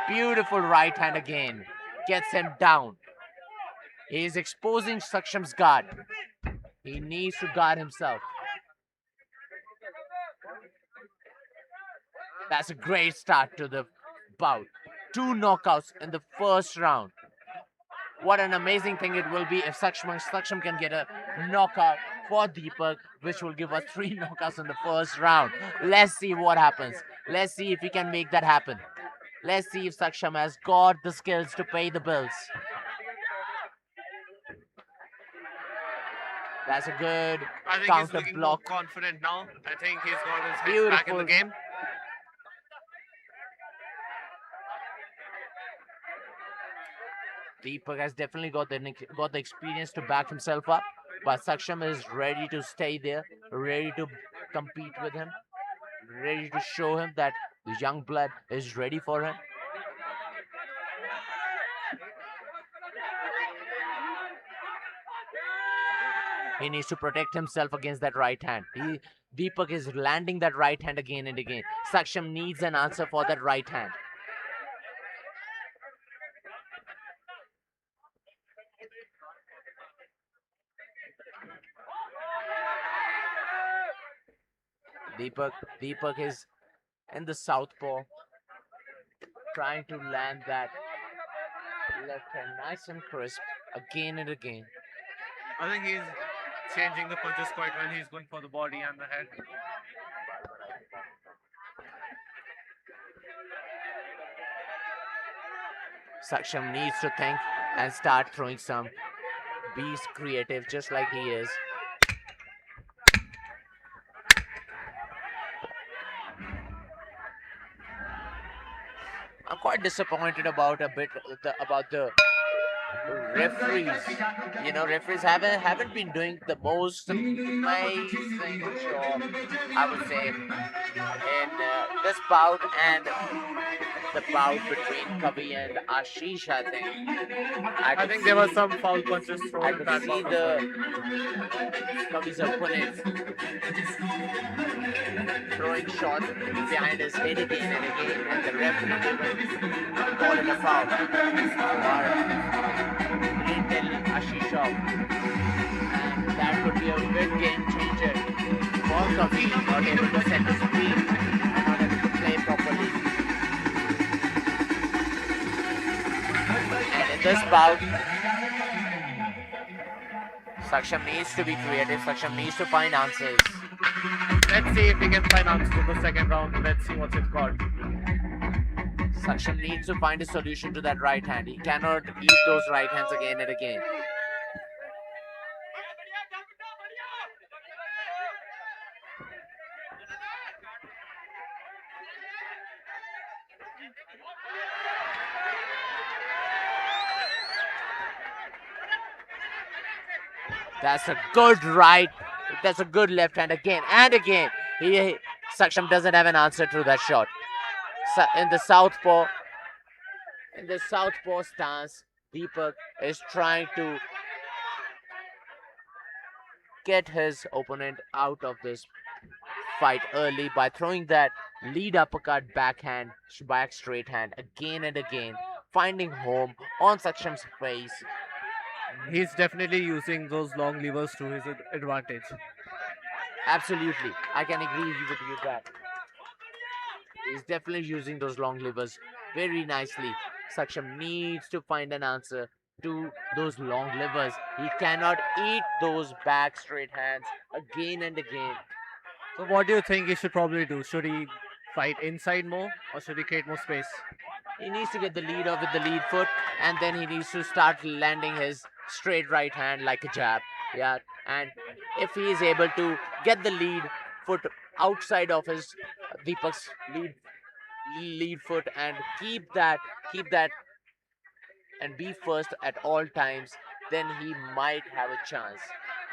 Beautiful right hand again. Gets him down. He is exposing Saksham's guard. He needs to guard himself. That's a great start to the bout. 2 knockouts in the first round. What an amazing thing it will be if Saksham can get a knockout for Deepak, which will give us 3 knockouts in the first round. Let's see what happens. Let's see if he can make that happen. Let's see if Saksham has got the skills to pay the bills. That's a good I think he's counter looking block. more confident now. I think he's got his head back in the Beautiful. game. Deepak has definitely got the experience to back himself up, but Saksham is ready to stay there, ready to compete with him, ready to show him that the young blood is ready for him. He needs to protect himself against that right hand. Deepak is landing that right hand again and again. Saksham needs an answer for that right hand. Deepak is in the southpaw, trying to land that left hand nice and crisp again and again. I think he's changing the punches quite well. He's going for the body and the head. Saksham needs to think and start throwing some beast creative just like he is. I'm quite disappointed about the referees. You know, referees haven't been doing the most amazing job, I would say, in this bout and the bout between Kavi and Ashish. I think there were some foul punches thrown I in could that see bout. Kavi's opponent throwing shots behind his head again and again, and the referee didn't call it a foul. Or didn't tell Ashish off. And that could be a big game changer for Kavi, not able to set the speed and not able to play properly. And in this bout, Saksham needs to be creative. Saksham needs to find answers. Let's see if he can find answers in the second round. Let's see what's it called. Saksham needs to find a solution to that right hand. He cannot eat those right hands again and again. That's a good right. That's a good left hand again and again. Saksham doesn't have an answer to that shot. In the southpaw stance, Deepak is trying to get his opponent out of this fight early by throwing that lead uppercut backhand, back straight hand again and again, finding home on Saksham's face. He's definitely using those long levers to his advantage. Absolutely, I can agree with you that. He's definitely using those long levers very nicely. Saksham needs to find an answer to those long levers. He cannot eat those back straight hands again and again. So what do you think he should probably do? Should he fight inside more or should he create more space? He needs to get the lead off with the lead foot, and then he needs to start landing his straight right hand like a jab. Yeah, and if he is able to get the lead foot outside of his Deepak's lead foot and keep that and be first at all times, then he might have a chance.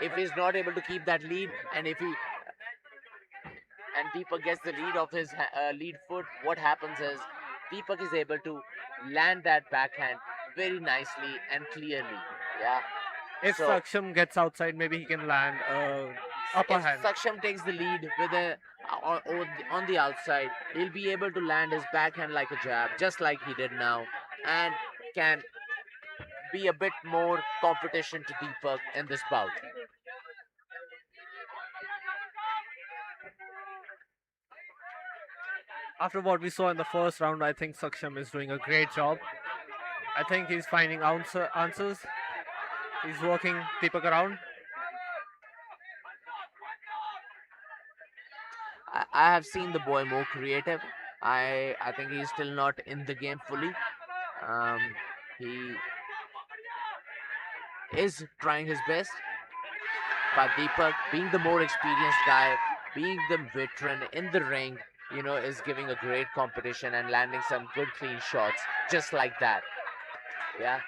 If he's not able to keep that lead, and Deepak gets the lead of his lead foot, what happens is Deepak is able to land that backhand very nicely and clearly. Yeah. If So- Saksham gets outside, maybe he can land upper if hand. Saksham takes the lead with on the outside, he'll be able to land his backhand like a jab, just like he did now, and can be a bit more competition to Deepak in this bout. After what we saw in the first round, I think Saksham is doing a great job. I think he's finding answers. He's working Deepak around. I have seen the boy more creative. I think he's still not in the game fully. He is trying his best, but Deepak, being the more experienced guy, being the veteran in the ring, is giving a great competition and landing some good clean shots, just like that. Yeah.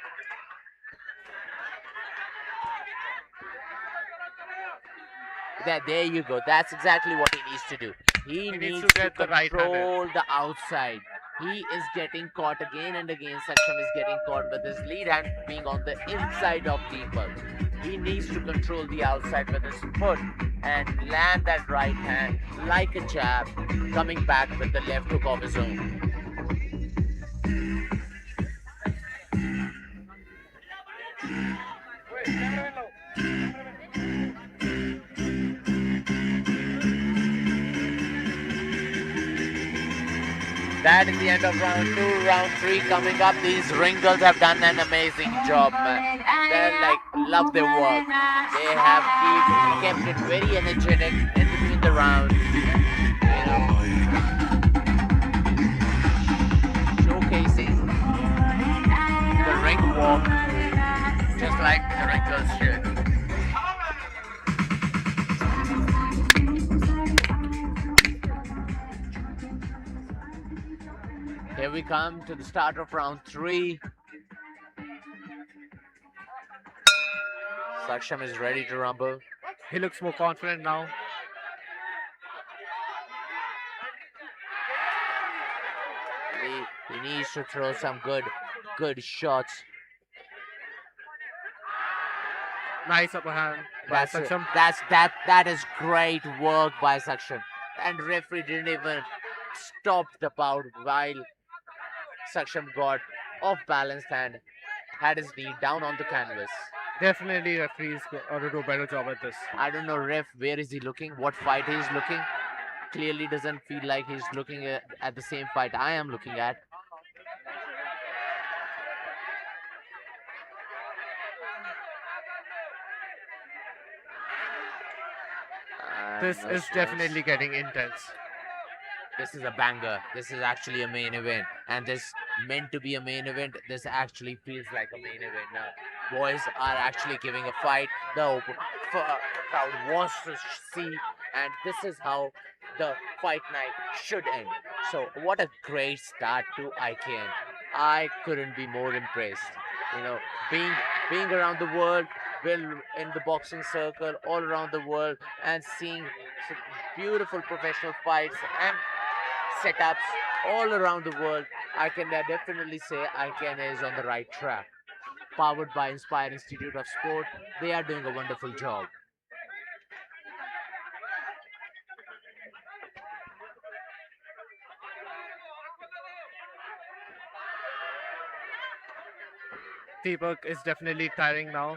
There you go. That's exactly what he needs to do. He needs to get the right control the outside. He is getting caught again and again. Saksham is getting caught with his lead hand being on the inside of Deepak. He needs to control the outside with his foot and land that right hand like a jab, coming back with the left hook of his own. That is the end of round 2. Round 3 coming up. These ring girls have done an amazing job, man. They love their work. They have kept it very energetic in between the rounds. Showcasing the ring walk, just like the ring girls should. Here we come to the start of round 3. Saksham is ready to rumble. He looks more confident now. He needs to throw some good shots. Nice upper hand by Saksham. That is great work by Saksham. And referee didn't even stop the bout while Saksham got off balance and had his knee down on the canvas. Definitely referees ought to do a better job at this. I don't know, ref, where is he looking? What fight he is looking? Clearly doesn't feel like he's looking at the same fight I am looking at. This is definitely getting intense. This is a banger. This is actually a main event. And this meant to be a main event. This actually feels like a main event now. Boys are actually giving a fight. The crowd wants to see. And this is how the fight night should end. So what a great start to IKN. I couldn't be more impressed. Being around the world, in the boxing circle, all around the world, and seeing beautiful professional fights and setups all around the world, I can definitely say IKN is on the right track. Powered by Inspire Institute of Sport, they are doing a wonderful job. Deepak is definitely tiring now.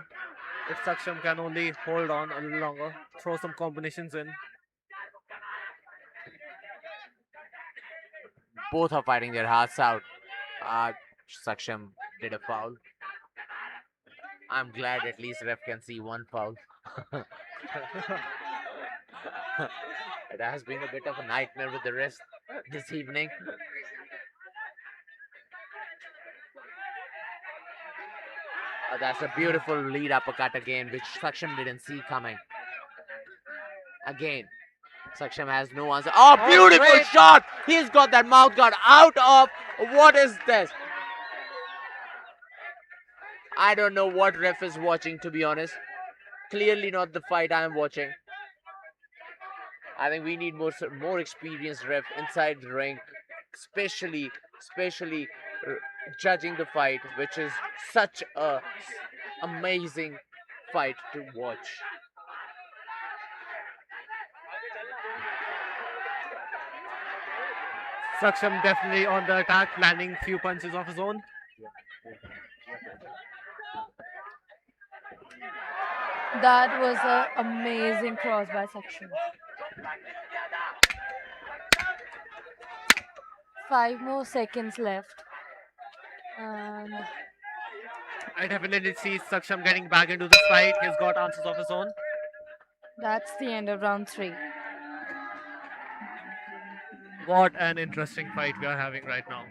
If Saksham can only hold on a little longer, throw some combinations in. Both are fighting their hearts out. Saksham did a foul. I'm glad at least ref can see one foul. It has been a bit of a nightmare with the rest this evening. That's a beautiful lead uppercut again, which Saksham didn't see coming. Again, Saksham has no answer. Oh, beautiful shot! He's got that mouth guard out of... What is this? I don't know what ref is watching, to be honest. Clearly not the fight I am watching. I think we need more experienced ref inside the ring, especially judging the fight, which is such a amazing fight to watch. Saksham definitely on the attack, landing few punches of his own. That was an amazing cross by Saksham. 5 more seconds left. And I definitely see Saksham getting back into this fight. He's got answers of his own. that's the end of round 3. What an interesting fight we are having right now.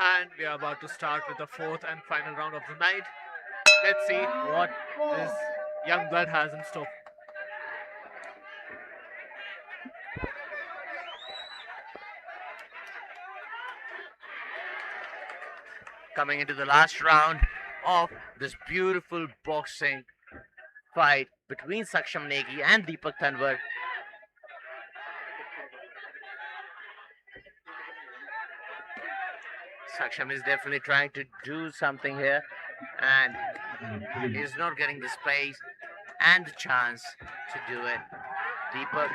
And we are about to start with the 4th and final round of the night. Let's see what this young blood has in store. Coming into the last round of this beautiful boxing fight between Saksham Negi and Deepak Tanwar. Saksham is definitely trying to do something here, and he's not getting the space and the chance to do it. Deepak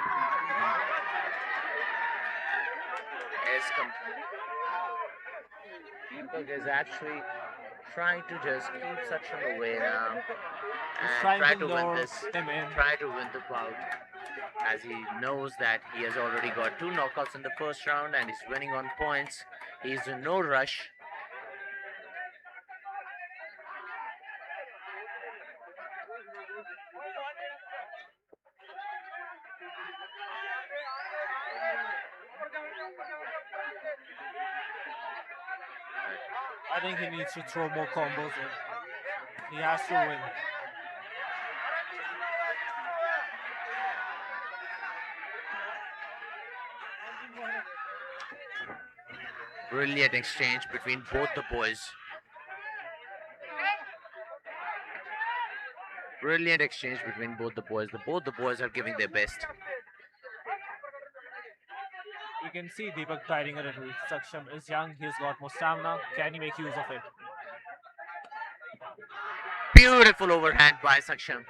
is actually trying to just keep Saksham away now and try to win this, try to win the bout, as he knows that he has already got 2 knockouts in the first round and he's winning on points. He's in no rush. I think he needs to throw more combos in. He has to win. Brilliant exchange between both the boys. Brilliant exchange between both the boys. Both the boys are giving their best. You can see Deepak tiring a little. Saksham is young, he's got more stamina. Can he make use of it? Beautiful overhand by Saksham.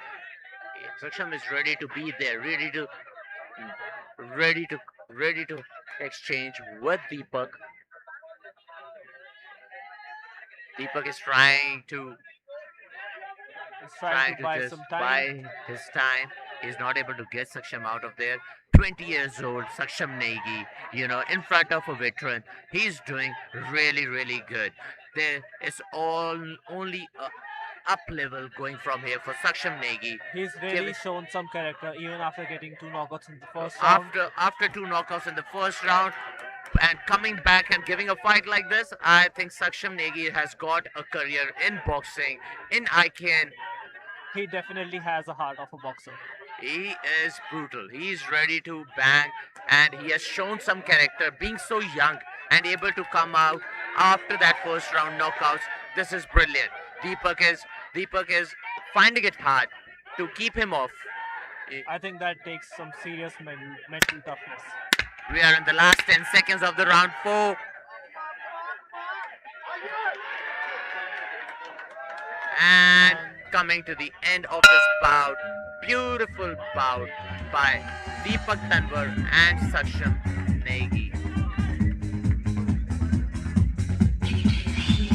Saksham is ready to be there, ready to exchange with Deepak. Deepak is trying to buy just some time. buy his time. He's not able to get Saksham out of there. 20 years old, Saksham Negi, in front of a veteran. He's doing really, really good. There is only a up level going from here for Saksham Negi. He's really shown some character even after getting 2 knockouts in the first round. After 2 knockouts in the first round and coming back and giving a fight like this, I think Saksham Negi has got a career in boxing, in ICANN. He definitely has a heart of a boxer. He is brutal. He is ready to bang, and he has shown some character, being so young and able to come out after that first round knockouts. This is brilliant. Deepak is finding it hard to keep him off. I think that takes some serious mental toughness. We are in the last 10 seconds of the round 4. And coming to the end of this bout, beautiful bout by Deepak Tanwar and Saksham Negi.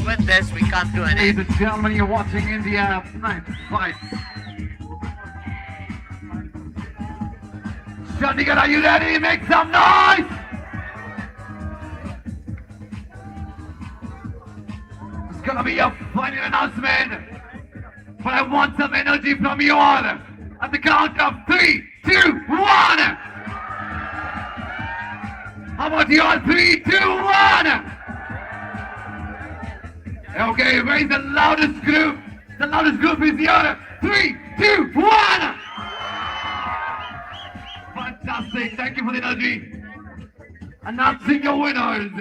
with this, we come to an Ladies end. and gentlemen, you're watching India night fight. Chandigarh, are you ready? Make some noise! It's gonna be a final announcement. But I want some energy from you all. At the count of 3, 2, 1. How about you all? 3, 2, 1. Okay, where is the loudest group? The loudest group is here. 3, 2, 1. Fantastic. Thank you for the energy. Announcing your winners.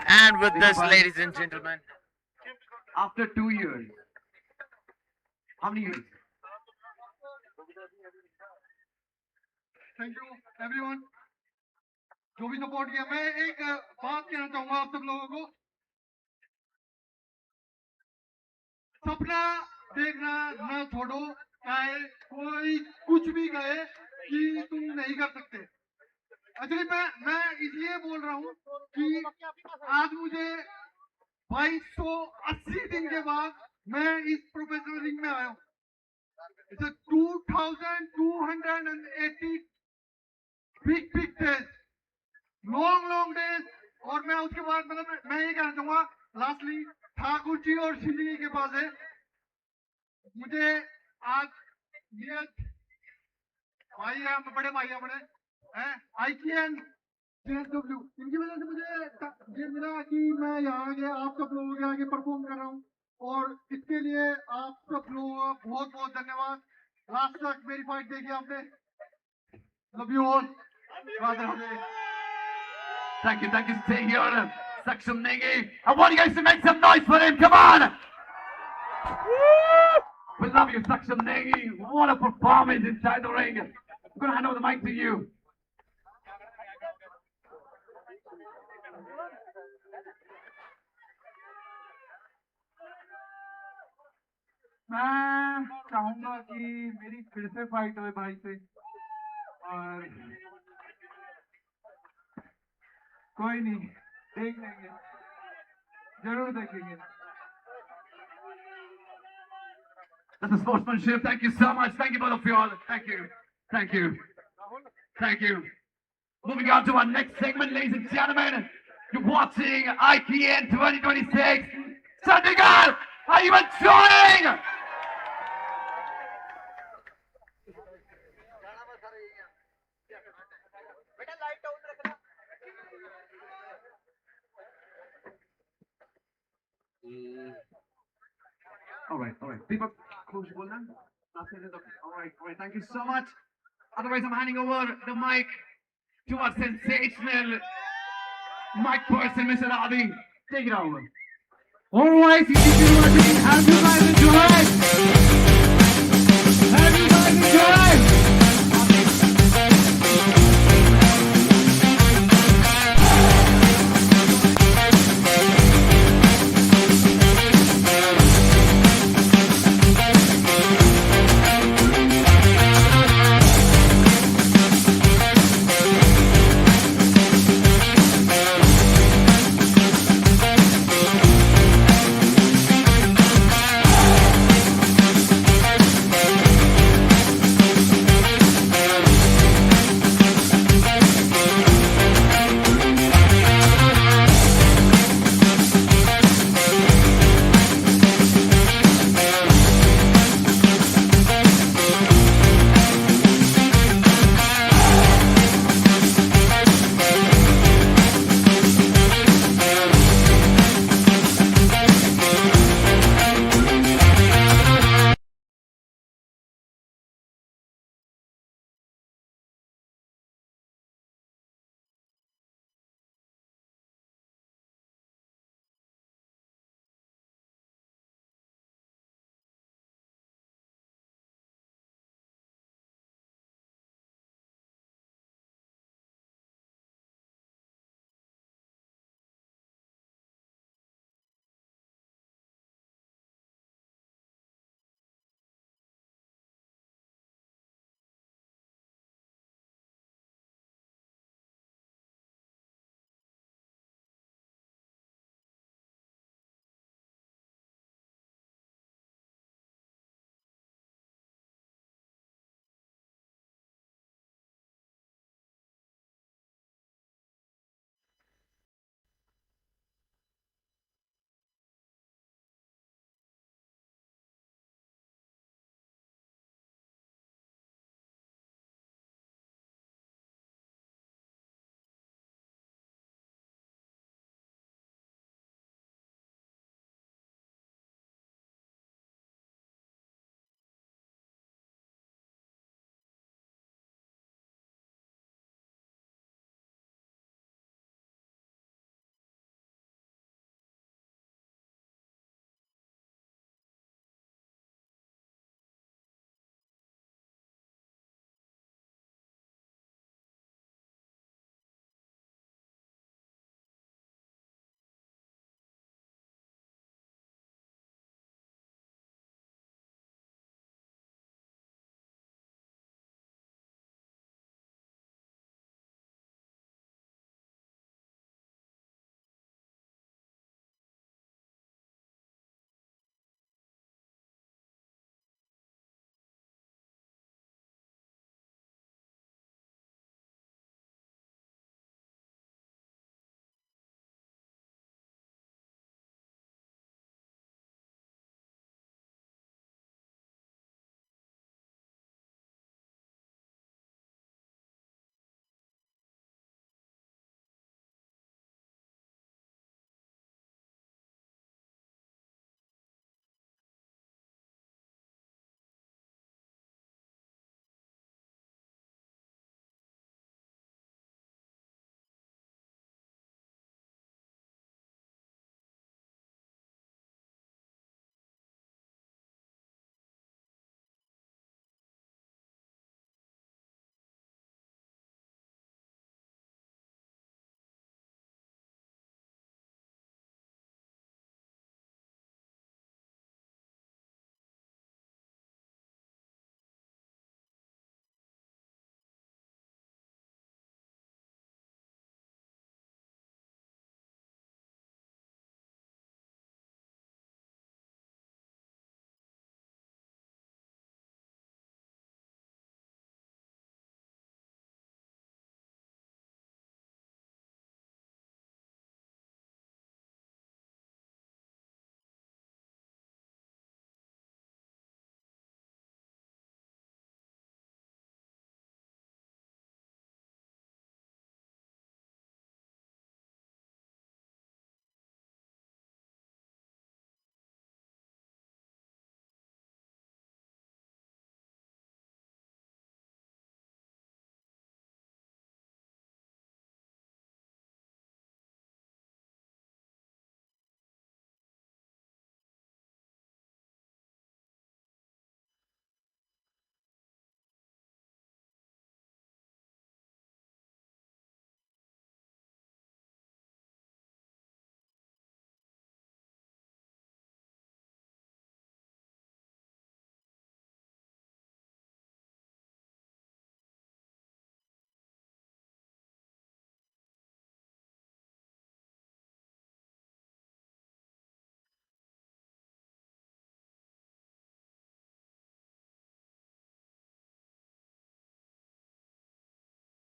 And with this, ladies and gentlemen, After 2 years. How many years? Thank you everyone जो भी support किया। मैं एक बात कहना चाहूंगा आप सब लोगों को, सपना देखना ना छोड़ो, चाहे कोई कुछ भी कहे कि तुम नहीं कर सकते। एक्चुअली मैं इसलिए बोल रहा हूँ कि आज मुझे 2280 दिन के बाद मैं इस प्रोफेशनल रिंग में आया हूँ। It's 2280 big days, long days. और मैं उसके बाद मतलब मैं ये कहना चाहूंगा लास्टली ठाकुर जी और शिव जी के पास है। मुझे आज नीरज भाई है, बड़े भाई है अपने IKN JSW, इनकी वजह से मुझे ये मिला कि मैं यहाँ आगे आप सब लोगों के आगे परफॉर्म कर रहा हूँ, और इसके लिए आप सब लोगों का बहुत बहुत धन्यवाद। लास्ट तक मेरी फाइट देखी आपने। Love you all. Radhe Radhe. Thank you, stay here. Saksham Negi. I want you guys to make some noise for him. Come on! We love you, Saksham Negi. What a performance inside the ring. I'm going to hand over the mic to you. मैं चाहूंगा कि मेरी फिर से fight हो भाई से, और कोई नहीं, देख लेंगे, जरूर देखेंगे। That's the sportsmanship. Thank you so much. Thank you both of you all. Thank you. Thank you. Thank you. Moving on to our next segment, ladies and gentlemen. You're watching IKN 2026. Chandigarh, are you enjoying? All right. People, close your now. All right. Thank you so much. Otherwise, I'm handing over the mic to our sensational Mike person, Mr. Adi. Take it over. All right, if you do, as you guys enjoy.